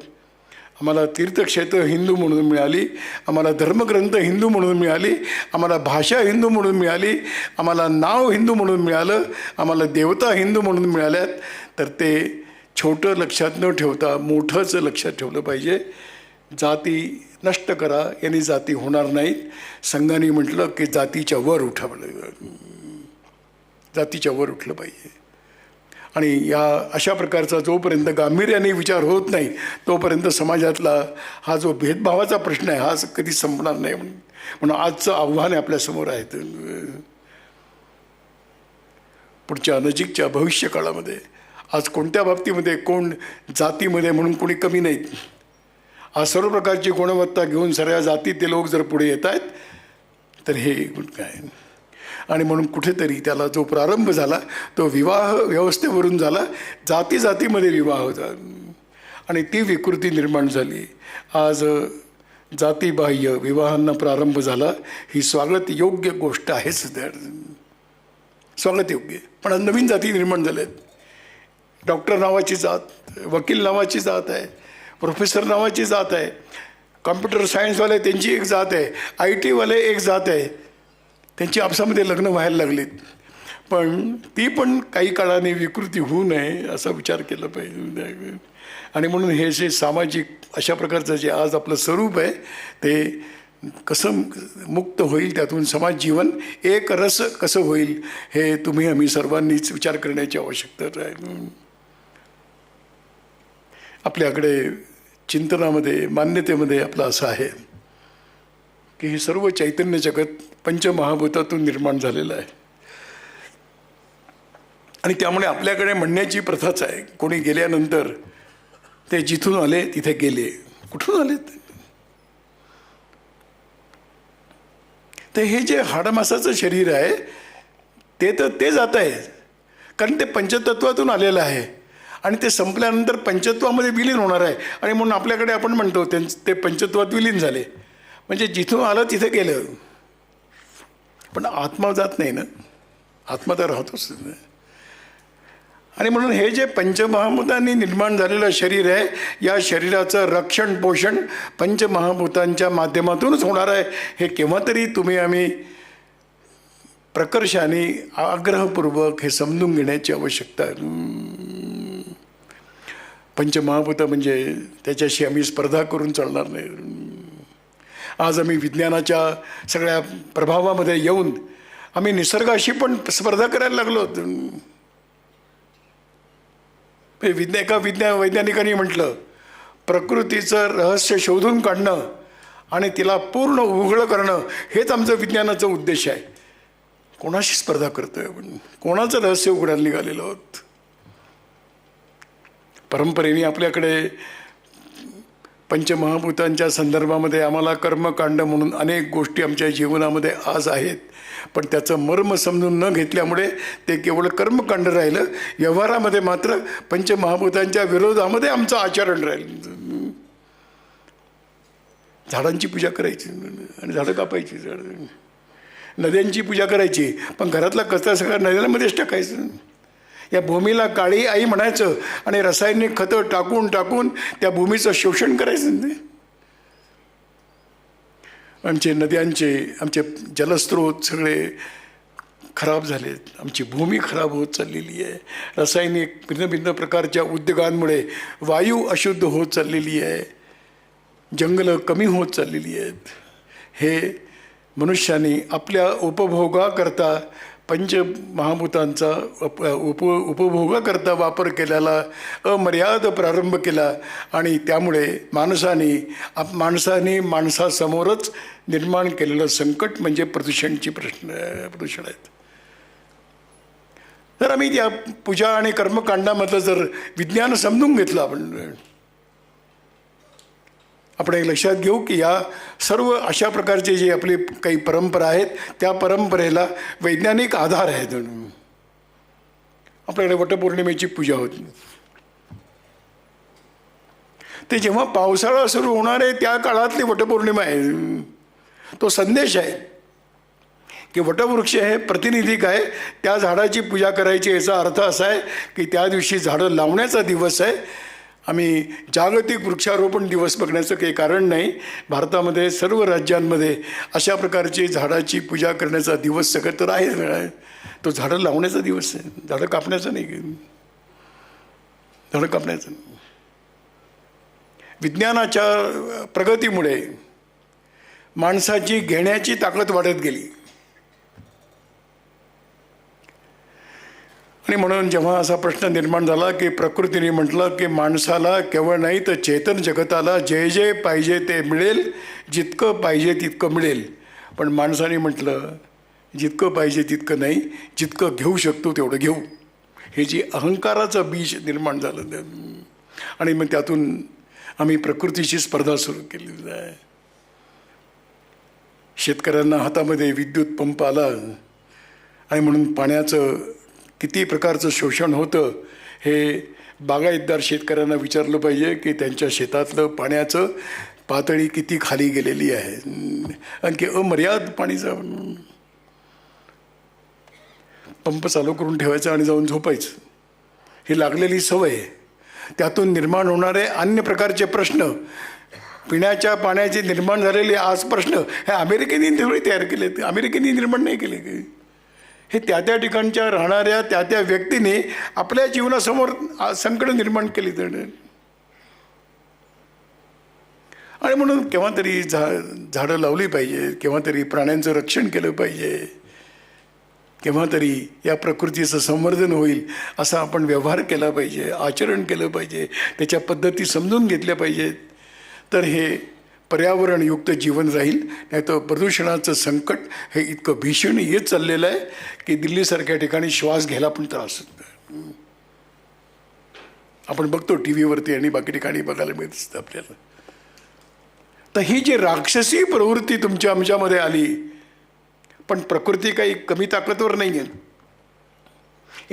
आम्हाला तीर्थक्षेत्र हिंदू म्हणून मिळाली, आम्हाला धर्मग्रंथ हिंदू म्हणून मिळाली, आम्हाला भाषा हिंदू म्हणून मिळाली, आम्हाला नाव हिंदू म्हणून मिळालं, आम्हाला देवता हिंदू म्हणून मिळाल्यात. तर ते छोटं लक्षात न ठेवता मोठंच लक्षात ठेवलं पाहिजे. जाती नष्ट करा, यांनी जाती होणार नाहीत. संघाने म्हटलं की जातीच्या वर उठावं, जातीच्या वर उठलं पाहिजे. आणि या अशा प्रकारचा जोपर्यंत गांभीर्याने विचार होत नाही तोपर्यंत समाजातला हा जो भेदभावाचा प्रश्न आहे हा कधी संपणार नाही. म्हणून आजचं आव्हान आपल्यासमोर आहे. पुढच्या नजीकच्या भविष्य काळामध्ये आज कोणत्या बाबतीमध्ये कोण जातीमध्ये म्हणून कोणी कमी नाहीत. आज सर्व प्रकारची गुणवत्ता घेऊन सर्व जातीतील लोक जर पुढे येत आहेत तर हे काय. आणि म्हणून कुठेतरी त्याला जो प्रारंभ झाला तो विवाह व्यवस्थेवरून झाला, जातीमध्ये विवाह झाला आणि ती विकृती निर्माण झाली. आज जातीबाह्य विवाहांना प्रारंभ झाला. ही स्वागत योग्य गोष्ट आहेच, स्वागत योग्य. पण आज नवीन जाती निर्माण झाल्या आहेत. डॉक्टर नावाची जात, वकील नावाची जात आहे, प्रोफेसर नावाची जात आहे, कॉम्प्युटर सायन्सवाले त्यांची एक जात आहे, IT वाले एक जात आहे. त्यांची आपसामध्ये लग्न व्हायला लागलीत. पण ती पण काही काळाने विकृती होऊ नये असा विचार केला पाहिजे. आणि म्हणून हे जे सामाजिक अशा प्रकारचं जे आज आपलं स्वरूप आहे ते कसं मुक्त होईल, त्यातून समाज जीवन एक रस कसं होईल हे तुम्ही आम्ही सर्वांनीच विचार करण्याची आवश्यकता आहे. आपल्याकडे चिंतनामध्ये मान्यतेमध्ये आपलं असं आहे की हे सर्व चैतन्य जगत पंचमहाभूतातून निर्माण झालेलं आहे. आणि त्यामुळे आपल्याकडे म्हणण्याची प्रथाच आहे, कोणी गेल्यानंतर ते जिथून आले तिथे गेले. कुठून आले ते हे जे हाडमासाचं शरीर आहे ते तर ते जात आहे, कारण ते पंचतत्वातून आलेलं आहे आणि ते संपल्यानंतर पंचत्वामध्ये विलीन होणार आहे. आणि म्हणून आपल्याकडे आपण म्हणतो ते पंचत्वात विलीन झाले, म्हणजे जिथून आलं तिथे गेलं. पण आत्मा जात नाही ना, आत्मा तर राहतोच. आणि म्हणून हे जे पंचमहाभूतांनी निर्माण झालेलं शरीर आहे, या शरीराचं रक्षण पोषण पंचमहाभूतांच्या माध्यमातूनच होणार आहे. हे केव्हा तरी तुम्ही आम्ही प्रकर्षाने आग्रहपूर्वक हे समजून घेण्याची आवश्यकता आहे. पंचमहाभूत म्हणजे त्याच्याशी आम्ही स्पर्धा करून चालणार नाही. आज आम्ही विज्ञानाच्या सगळ्या प्रभावामध्ये येऊन आम्ही निसर्गाशी पण स्पर्धा करायला लागलो. एका वैज्ञानिकांनी म्हटलं, प्रकृतीचं रहस्य शोधून काढणं आणि तिला पूर्ण उघडं करणं हेच आमचं विज्ञानाचा उद्देश आहे. कोणाशी स्पर्धा करतोय आपण? कोणाचं रहस्य उघडायला निघालेलो आहोत? परंपरेने आपल्याकडे पंचमहाभूतांच्या संदर्भामध्ये आम्हाला कर्मकांड म्हणून अनेक गोष्टी आमच्या जीवनामध्ये आज आहेत, पण त्याचं मर्म समजून न घेतल्यामुळे ते केवळ कर्मकांड राहिलं. व्यवहारामध्ये मात्र पंचमहाभूतांच्या विरोधामध्ये आमचं आचरण राहिलं. झाडांची पूजा करायची आणि झाडं कापायची, नद्यांची पूजा करायची, पण घरातला कचरा सगळा नद्यांमध्येच टाकायचं. या भूमीला काळी आई म्हणायचं आणि रासायनिक खतं टाकून टाकून त्या भूमीचं शोषण करायचं. आमचे नद्यांचे, आमचे जलस्रोत सगळे खराब झालेत, आमची भूमी खराब होत चाललेली आहे. रासायनिक भिन्न भिन्न प्रकारच्या उद्योगांमुळे वायू अशुद्ध होत चाललेली आहे, जंगलं कमी होत चाललेली आहेत. हे मनुष्याने आपल्या उपभोगाकरता पंचमहाभूतांचा उपभोगाकरता वापर केलेला अमर्याद प्रारंभ केला आणि त्यामुळे माणसाने माणसासमोरच निर्माण केलेलं संकट म्हणजे प्रदूषण आहेत. तर आम्ही त्या पूजा आणि कर्मकांडामधलं जर विज्ञान समजून घेतलं आपण एक लक्षात घेऊ की या सर्व अशा प्रकारचे जे आपली काही परंपरा आहेत त्या परंपरेला वैज्ञानिक आधार आहेत. आपल्याकडे वटपौर्णिमेची पूजा होती, ते जेव्हा पावसाळा सुरू होणार आहे त्या काळातली वटपौर्णिमा आहे. तो संदेश आहे की वटवृक्ष हे प्रतिनिधिक आहे, त्या झाडाची पूजा करायची. याचा अर्थ असा आहे की त्या दिवशी झाडं लावण्याचा दिवस आहे. आम्ही जागतिक वृक्षारोपण दिवस बघण्याचं काही कारण नाही. भारतामध्ये सर्व राज्यांमध्ये अशा प्रकारची झाडाची पूजा करण्याचा दिवस सगळं तर आहे. तो झाडं लावण्याचा दिवस आहे, झाडं कापण्याचा नाही. झाडं कापण्याचं नाही. विज्ञानाच्या प्रगतीमुळे माणसाची घेण्याची ताकद वाढत गेली आणि म्हणून जेव्हा असा प्रश्न निर्माण झाला की प्रकृतीने म्हटलं की माणसाला केवळ नाही तर चेतन जगताला जे जे पाहिजे ते मिळेल, जितकं पाहिजे तितकं मिळेल. पण माणसाने म्हटलं जितकं पाहिजे तितकं नाही, जितकं घेऊ शकतो तेवढं घेऊ. हे जी अहंकाराचं बीज निर्माण झालं आणि मग त्यातून आम्ही प्रकृतीची स्पर्धा सुरू केली आहे. शेतकऱ्यांना हातामध्ये विद्युत पंप आला आणि म्हणून पाण्याचं किती प्रकारचं शोषण होतं हे बागायतदार शेतकऱ्यांना विचारलं पाहिजे की त्यांच्या शेतातलं पाण्याचं पातळी किती खाली गेलेली आहे. आणखी अमर्याद पाणीचा पंप चालू करून ठेवायचा आणि जाऊन झोपायचं, ही लागलेली सवय. त्यातून निर्माण होणारे अन्य प्रकारचे प्रश्न, पिण्याच्या पाण्याचे निर्माण झालेले आज प्रश्न हे अमेरिकेने थोडी तयार केले, अमेरिकेने निर्माण नाही केले. हे त्या त्या ठिकाणच्या राहणाऱ्या त्या त्या व्यक्तीने आपल्या जीवनासमोर संकट निर्माण केली. आणि म्हणून केव्हा तरी झाडं लावली पाहिजे, केव्हा तरी प्राण्यांचं रक्षण केलं पाहिजे, केव्हा तरी या प्रकृतीचं संवर्धन होईल असा आपण व्यवहार केला पाहिजे, आचरण केलं पाहिजे, त्याच्या पद्धती समजून घेतल्या पाहिजेत. तर हे पर्यावरणयुक्त जीवन राहील. नाही तर प्रदूषणाचं संकट हे इतकं भीषण येत चाललेलं आहे की दिल्लीसारख्या ठिकाणी श्वास घ्यायला पण त्रास होतो. आपण बघतो टी व्हीवरती आणि बाकी ठिकाणी बघायला मिळत असतं आपल्याला. तर ही जी राक्षसी प्रवृत्ती तुमच्या आमच्यामध्ये आली, पण प्रकृती काही कमी ताकदवर नाही आहे.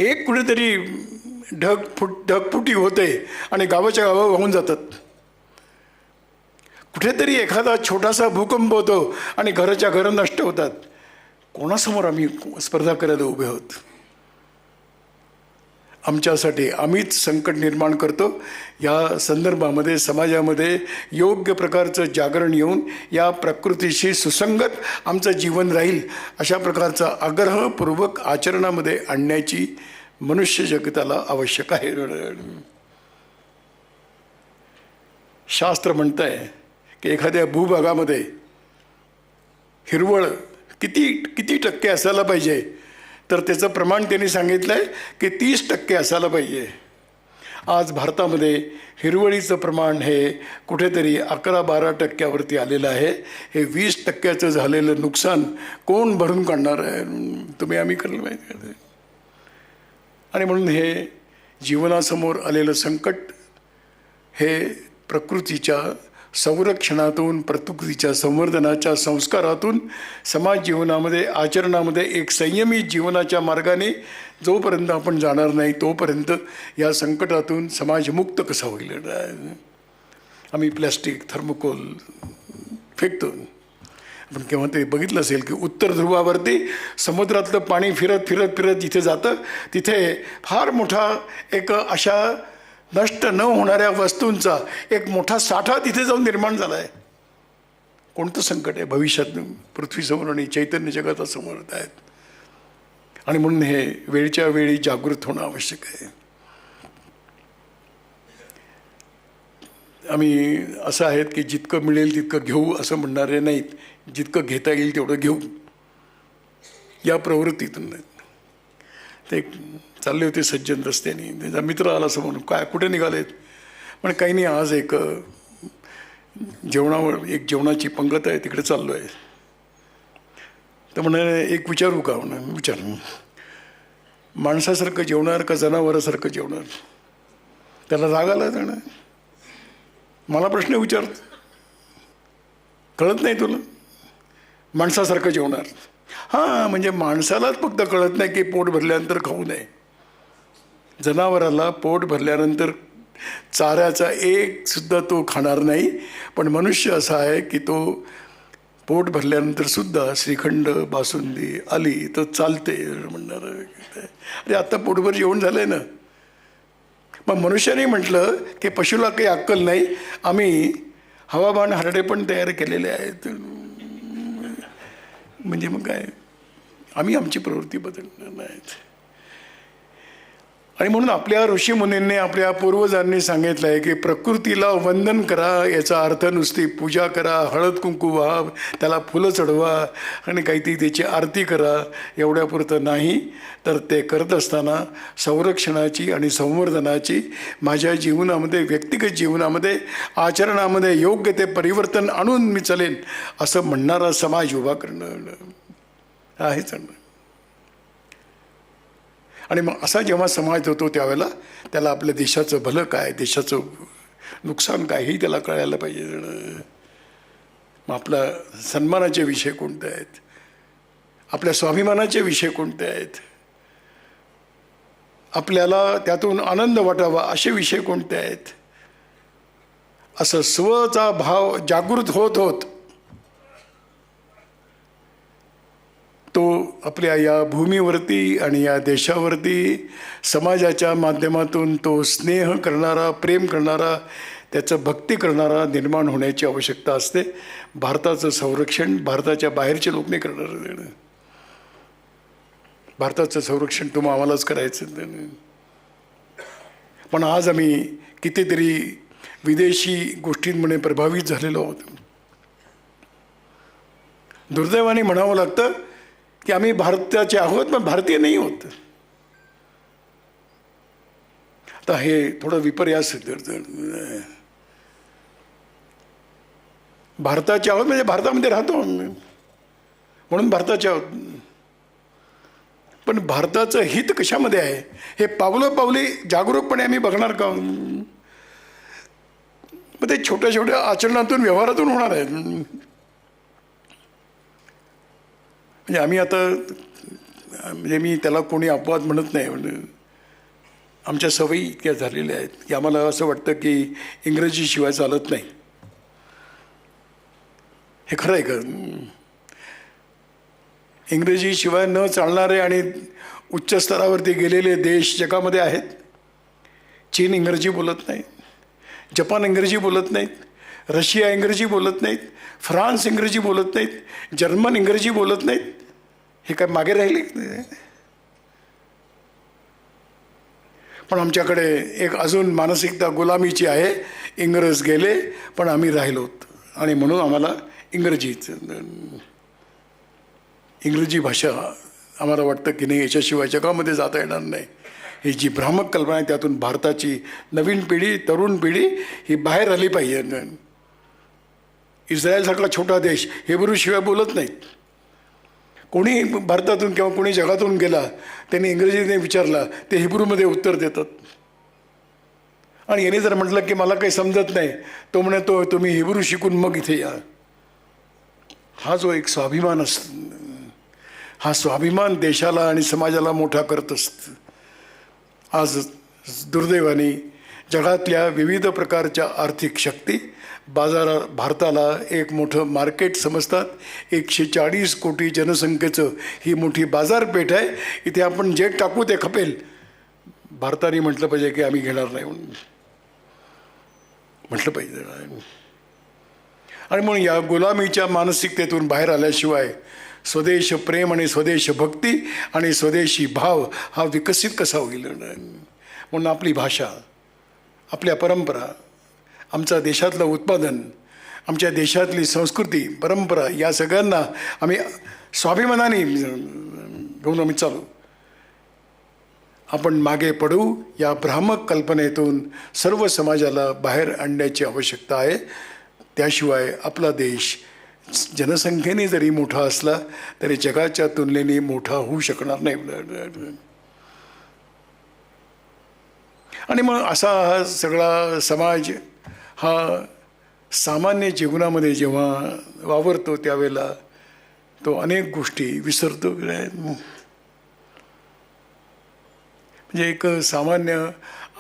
एक कुठेतरी ढगफुटी होते आणि गावाच्या गावं वाहून जातात. कुठेतरी एखादा छोटासा भूकंप होतो आणि घराच्या घरं नष्ट होतात. कोणासमोर आम्ही स्पर्धा करायला उभे आहोत? आमच्यासाठी आम्हीच संकट निर्माण करतो. या संदर्भामध्ये समाजामध्ये योग्य प्रकारचं जागरण येऊन या प्रकृतीशी सुसंगत आमचं जीवन राहील अशा प्रकारचा आग्रहपूर्वक आचरणामध्ये आणण्याची मनुष्य जगताला आवश्यक आहे. शास्त्र म्हणतं आहे की एखाद्या भूभागामध्ये हिरवळ किती टक्के असायला पाहिजे, तर त्याचं प्रमाण त्यांनी सांगितलं आहे की 30% असायला पाहिजे. आज भारतामध्ये हिरवळीचं प्रमाण हे कुठेतरी 11-12% आलेलं आहे. हे 20% झालेलं नुकसान कोण भरून काढणार आहे? तुम्ही आम्ही करायला पाहिजे. आणि म्हणून हे जीवनासमोर आलेलं संकट हे प्रकृतीच्या संरक्षणातून, प्रकृतीच्या संवर्धनाच्या संस्कारातून समाज जीवनामध्ये, आचरणामध्ये एक संयमी जीवनाच्या मार्गाने जोपर्यंत आपण जाणार नाही तोपर्यंत या संकटातून समाजमुक्त कसा होईल. आम्ही प्लॅस्टिक, थर्मोकोल फेकतो. आपण केव्हा ते बघितलं असेल की उत्तर ध्रुवावरती समुद्रातलं पाणी फिरत फिरत फिरत जिथे जातं तिथे फार मोठा एक अशा नष्ट न होणाऱ्या वस्तूंचा एक मोठा साठा तिथे जाऊन निर्माण झाला आहे. कोणतं संकट आहे भविष्यात पृथ्वीसमोर आणि चैतन्य जगतासमोर आहेत. आणि म्हणून हे वेळच्या वेळी जागृत होणं आवश्यक आहे. आम्ही असं आहेत की जितकं मिळेल तितकं घेऊ असं म्हणणारे नाहीत, जितकं घेता येईल तेवढं घेऊ या प्रवृत्तीतून. ते चालले होते सज्जन रस्त्याने, त्याचा मित्र आला समोर, काय कुठे निघालेत? पण काही नाही, आज एक जेवणाची पंगत आहे तिकडे चाललो आहे. तर म्हणे एक विचारू का? म्हणून विचार, माणसासारखं जेवणार का जनावरासारखं जेवणार? त्याला राग आला. त्यानं मला प्रश्न विचारत, कळत नाही तुला? माणसासारखं जेवणार. हां, म्हणजे माणसालाच फक्त कळत नाही की पोट भरल्यानंतर खाऊ नये. जनावराला पोट भरल्यानंतर चाऱ्याचा एक सुद्धा तो खाणार नाही. पण मनुष्य असा आहे की तो पोट भरल्यानंतर सुद्धा श्रीखंड बासुंदी आली तर चालते म्हणणार. अरे आत्ता पोटभर जेवण झालंय ना. मग मनुष्याने म्हटलं की पशुला काही अक्कल नाही, आम्ही हवामान हरडे पण तयार केलेले आहेत. म्हणजे मग काय, आम्ही आमची प्रवृत्ती बदलणार नाहीत. आणि म्हणून आपल्या ऋषीमुनींनी, आपल्या पूर्वजांनी सांगितलं आहे की प्रकृतीला वंदन करा. याचा अर्थ नुसती पूजा करा, हळद कुंकू व्हा, त्याला फुलं चढवा आणि काहीतरी त्याची आरती करा एवढ्यापुरतं नाही. तर ते करत असताना संरक्षणाची आणि संवर्धनाची माझ्या जीवनामध्ये, व्यक्तिगत जीवनामध्ये, आचरणामध्ये योग्य ते परिवर्तन आणून मी चालेन असं म्हणणारा समाज उभा करणं आहे चांगलं. आणि मग असा जेव्हा समाज होतो त्यावेळेला त्याला आपल्या देशाचं भलं काय, देशाचं नुकसान काय हे त्याला कळायला पाहिजे. मग आपला सन्मानाचे विषय कोणते आहेत, आपल्या स्वाभिमानाचे विषय कोणते आहेत, आपल्याला त्यातून आनंद वाटावा असे विषय कोणते आहेत, असं स्वचा भाव जागृत होत होत तो आपल्या या भूमीवरती आणि या देशावरती समाजाच्या माध्यमातून तो स्नेह करणारा, प्रेम करणारा, त्याचं भक्ती करणारा निर्माण होण्याची आवश्यकता असते. भारताचं संरक्षण भारताच्या बाहेरचे लोक नाही करणार. भारताचं संरक्षण तुम्ही आम्हालाच करायचं. पण आज आम्ही कितीतरी विदेशी गोष्टींमुळे प्रभावित झालेलो आहोत. दुर्दैवाने म्हणावं लागतं की आम्ही भारताचे आहोत पण भारतीय नाही होत. आता हे थोडं विपर्यास, भारताचे आहोत म्हणजे भारतामध्ये राहतो म्हणून भारताचे आहोत. पण भारताचं हित कशामध्ये आहे हे पावलोपावली जागरूकपणे आम्ही बघणार का? मग ते छोट्या छोट्या आचरणातून, व्यवहारातून होणार आहे. म्हणजे आम्ही आता, म्हणजे मी त्याला कोणी अपवाद म्हणत नाही. म्हणजे आमच्या सवयी इतक्या झालेल्या आहेत की आम्हाला असं वाटतं की इंग्रजीशिवाय चालत नाही. हे खरं आहे का? इंग्रजीशिवाय न चालणारे आणि उच्च स्तरावरती गेलेले देश जगामध्ये आहेत. चीन इंग्रजी बोलत नाही, जपान इंग्रजी बोलत नाहीत, रशिया इंग्रजी बोलत नाहीत, फ्रान्स इंग्रजी बोलत नाहीत, जर्मन इंग्रजी बोलत नाहीत. हे काय मागे राहिले? पण आमच्याकडे एक अजून मानसिकता गुलामीची आहे. इंग्रज गेले पण आम्ही राहिलोत आणि म्हणून आम्हाला इंग्रजी भाषा आम्हाला वाटतं की नाही याच्याशिवाय जगामध्ये जाता येणार नाही. ही जी भ्रामक कल्पना आहे त्यातून भारताची नवीन पिढी, तरुण पिढी ही बाहेर आली पाहिजे. इस्रायलसारखा छोटा देश हिब्रूशिवाय बोलत नाहीत. कोणी भारतातून किंवा कोणी जगातून गेला त्यांनी इंग्रजीने विचारला ते हिब्रूमध्ये उत्तर देतात. आणि याने जर म्हटलं की मला काही समजत नाही, तो म्हणतो तुम्ही हिब्रू शिकून मग इथे या. हा जो एक स्वाभिमान असतो, हा स्वाभिमान देशाला आणि समाजाला मोठा करत असतो. आज दुर्दैवाने जगातल्या विविध प्रकारच्या आर्थिक शक्ती भारताला एक मोठं मार्केट समजतात. 140 कोटी जनसंख्येचं ही मोठी बाजारपेठ आहे. इथे आपण जे टाकू ते खपेल. भारताने म्हटलं पाहिजे की आम्ही घेणार नाही म्हणून म्हटलं पाहिजे. आणि म्हणून या गुलामीच्या मानसिकतेतून बाहेर आल्याशिवाय स्वदेश प्रेम आणि स्वदेश भक्ती आणि स्वदेशी भाव हा विकसित कसा होईल. म्हणून आपली भाषा, आपल्या परंपरा, आमच्या देशातलं उत्पादन, आमच्या देशातली संस्कृती परंपरा या सगळ्यांना आम्ही स्वाभिमानाने घेऊन आम्ही चालू. आपण मागे पडू या भ्रामक कल्पनेतून सर्व समाजाला बाहेर आणण्याची आवश्यकता आहे. त्याशिवाय आपला देश जनसंख्येने जरी मोठा असला तरी जगाच्या तुलनेने मोठा होऊ शकणार नाही. आणि मग असा हा सगळा समाज हा सामान्य जीवनामध्ये जेव्हा वावरतो त्यावेळेला तो अनेक गोष्टी विसरतो. म्हणजे एक सामान्य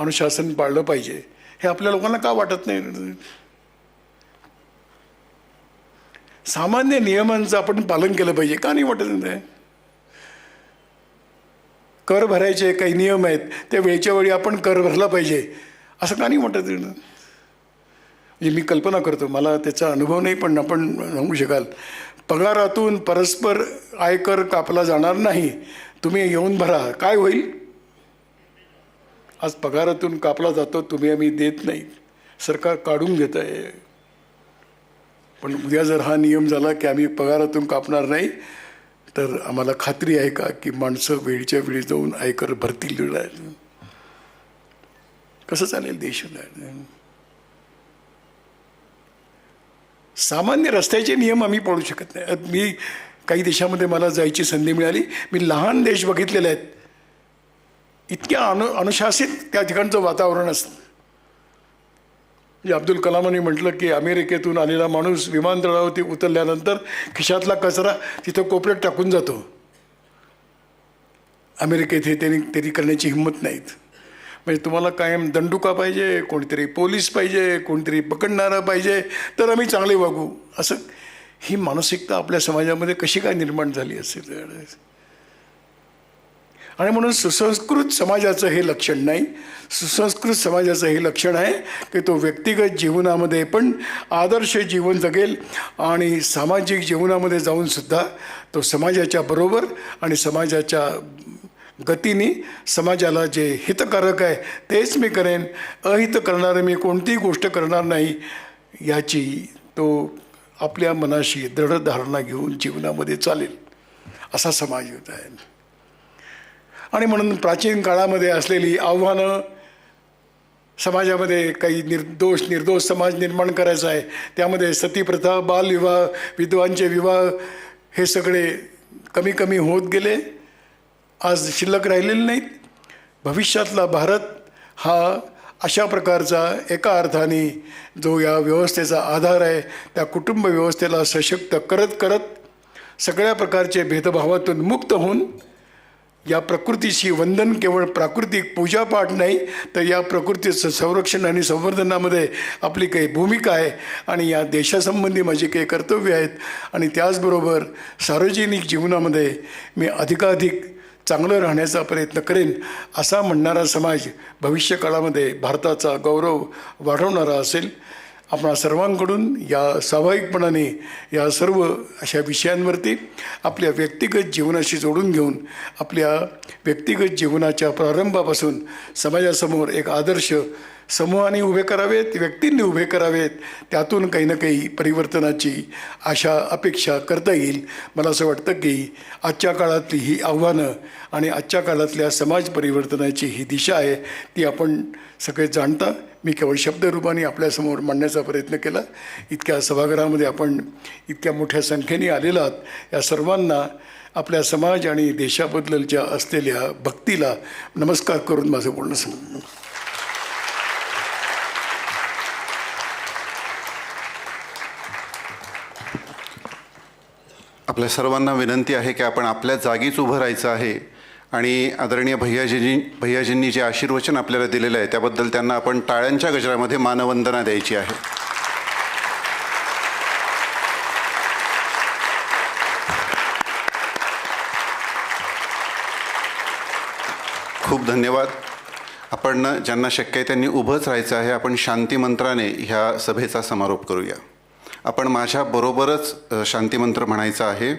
अनुशासन पाळलं पाहिजे हे आपल्या लोकांना का वाटत नाही. सामान्य नियमांचं आपण पालन केलं पाहिजे का नाही वाटत नाही. कर भरायचे काही नियम आहेत, त्या वेळच्या वेळी आपण कर भरला पाहिजे असं का नाही वाटत. म्हणजे मी कल्पना करतो, मला त्याचा अनुभव नाही, पण आपण सांगू शकाल. पगारातून परस्पर आयकर कापला जाणार नाही, तुम्ही येऊन भरा, काय होईल. आज पगारातून कापला जातो, तुम्ही आम्ही देत नाही, सरकार काढून घेत आहे. पण उद्या जर हा नियम झाला की आम्ही पगारातून कापणार नाही तर आम्हाला खात्री आहे का की माणसं वेळच्या वेळी जाऊन आयकर भरतील. कसं चालेल देश. सामान्य रस्त्याचे नियम आम्ही पाळू शकत नाही. मी काही देशामध्ये मला जायची संधी मिळाली, मी लहान देश बघितलेले आहेत, इतक्या अनुशासित त्या ठिकाणचं वातावरण असतं. म्हणजे अब्दुल कलामांनी म्हटलं की अमेरिकेतून आलेला माणूस विमानतळावरती उतरल्यानंतर खिशातला कचरा तिथं कोपऱ्यात टाकून जातो. अमेरिकेत हे त्यांनी करण्याची हिंमत नाहीत. म्हणजे तुम्हाला कायम दंडुका पाहिजे, कोणीतरी पोलीस पाहिजे, कोणीतरी पकडणारा पाहिजे तर आम्ही चांगले वागू, असं ही मानसिकता आपल्या समाजामध्ये कशी काय निर्माण झाली असेल. आणि म्हणून सुसंस्कृत समाजाचं हे लक्षण नाही. सुसंस्कृत समाजाचं हे लक्षण आहे की तो व्यक्तिगत जीवनामध्ये पण आदर्श जीवन जगेल आणि सामाजिक जीवनामध्ये जाऊनसुद्धा तो समाजाच्या बरोबर आणि समाजाच्या गतीने समाजाला जे हितकारक आहे तेच मी करेन, अहित करणारं मी कोणतीही गोष्ट करणार नाही, याची तो आपल्या मनाशी दृढ धारणा घेऊन जीवनामध्ये चालेल असा समाज होत आहे. आणि म्हणून प्राचीन काळामध्ये असलेली आव्हानं समाजामध्ये काही निर्दोष समाज निर्माण करायचा आहे. त्यामध्ये सतीप्रथा, बालविवाह, विधवांचे विवाह हे सगळे कमी कमी होत गेले, आज शिल्लक राहिलेले नाहीत. भविष्यातला भारत हा अशा प्रकारचा एका अर्थाने जो या व्यवस्थेचा आधार आहे त्या कुटुंब व्यवस्थेला सशक्त करत करत सगळ्या प्रकारचे भेदभावातून मुक्त होऊन या प्रकृतीशी वंदन केवळ प्राकृतिक पूजापाठ नाही तर या प्रकृतीचं संरक्षण आणि संवर्धनामध्ये आपली काही भूमिका आहे आणि या देशासंबंधी माझी काही कर्तव्य आहेत. आणि त्याचबरोबर सार्वजनिक जीवनामध्ये मी अधिकाधिक चांगलं राहण्याचा प्रयत्न करेन असा म्हणणारा समाज भविष्यकाळामध्ये भारताचा गौरव वाढवणारा असेल. आपणा सर्वांकडून या स्वाभाविकपणाने या सर्व अशा विषयांवरती आपल्या व्यक्तिगत जीवनाशी जोडून घेऊन आपल्या व्यक्तिगत जीवनाच्या प्रारंभापासून समाजासमोर एक आदर्श समूहाने उभे करावेत, व्यक्तींनी उभे करावेत, त्यातून काही ना काही परिवर्तनाची आशा अपेक्षा करता येईल. मला असं वाटतं की आजच्या काळातली ही आव्हानं आणि आजच्या काळातल्या समाज परिवर्तनाची ही दिशा आहे ती आपण सगळे जाणता. मी केवळ शब्दरूपाने आपल्यासमोर मांडण्याचा प्रयत्न केला. इतक्या सभागृहामध्ये आपण इतक्या मोठ्या संख्येने आलेला आहात, या सर्वांना आपल्या समाज आणि देशाबद्दलच्या असलेल्या भक्तीला नमस्कार करून माझं बोलणं सांगतो. आपल्या सर्वांना विनंती आहे की आपण आपल्या जागीच उभं राहायचं आहे आणि आदरणीय भैयाजींनी जे आशीर्वचन आपल्याला दिलेलं आहे त्याबद्दल त्यांना आपण टाळ्यांच्या गजरामध्ये मानवंदना द्यायची आहे. खूप धन्यवाद. आपण ज्यांना शक्य आहे त्यांनी उभंच राहायचं आहे. आपण शांती मंत्राने ह्या सभेचा समारोप करूया. आपण माझ्याबरोबरच शांतीमंत्र म्हणायचा आहे.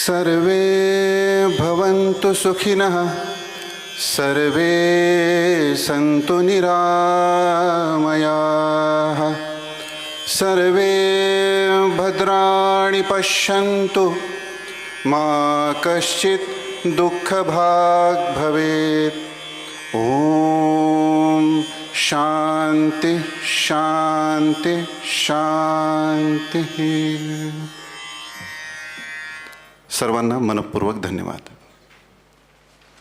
सर्वे भवन्तु सुखिनः सर्वे सन्तु निरामयाः सर्वे भद्राणि पश्यन्तु मा कश्चित् दुःखभाग् भवेत्. ॐ शान्ति शान्ति शान्तिः. सर्वांना मनपूर्वक धन्यवाद.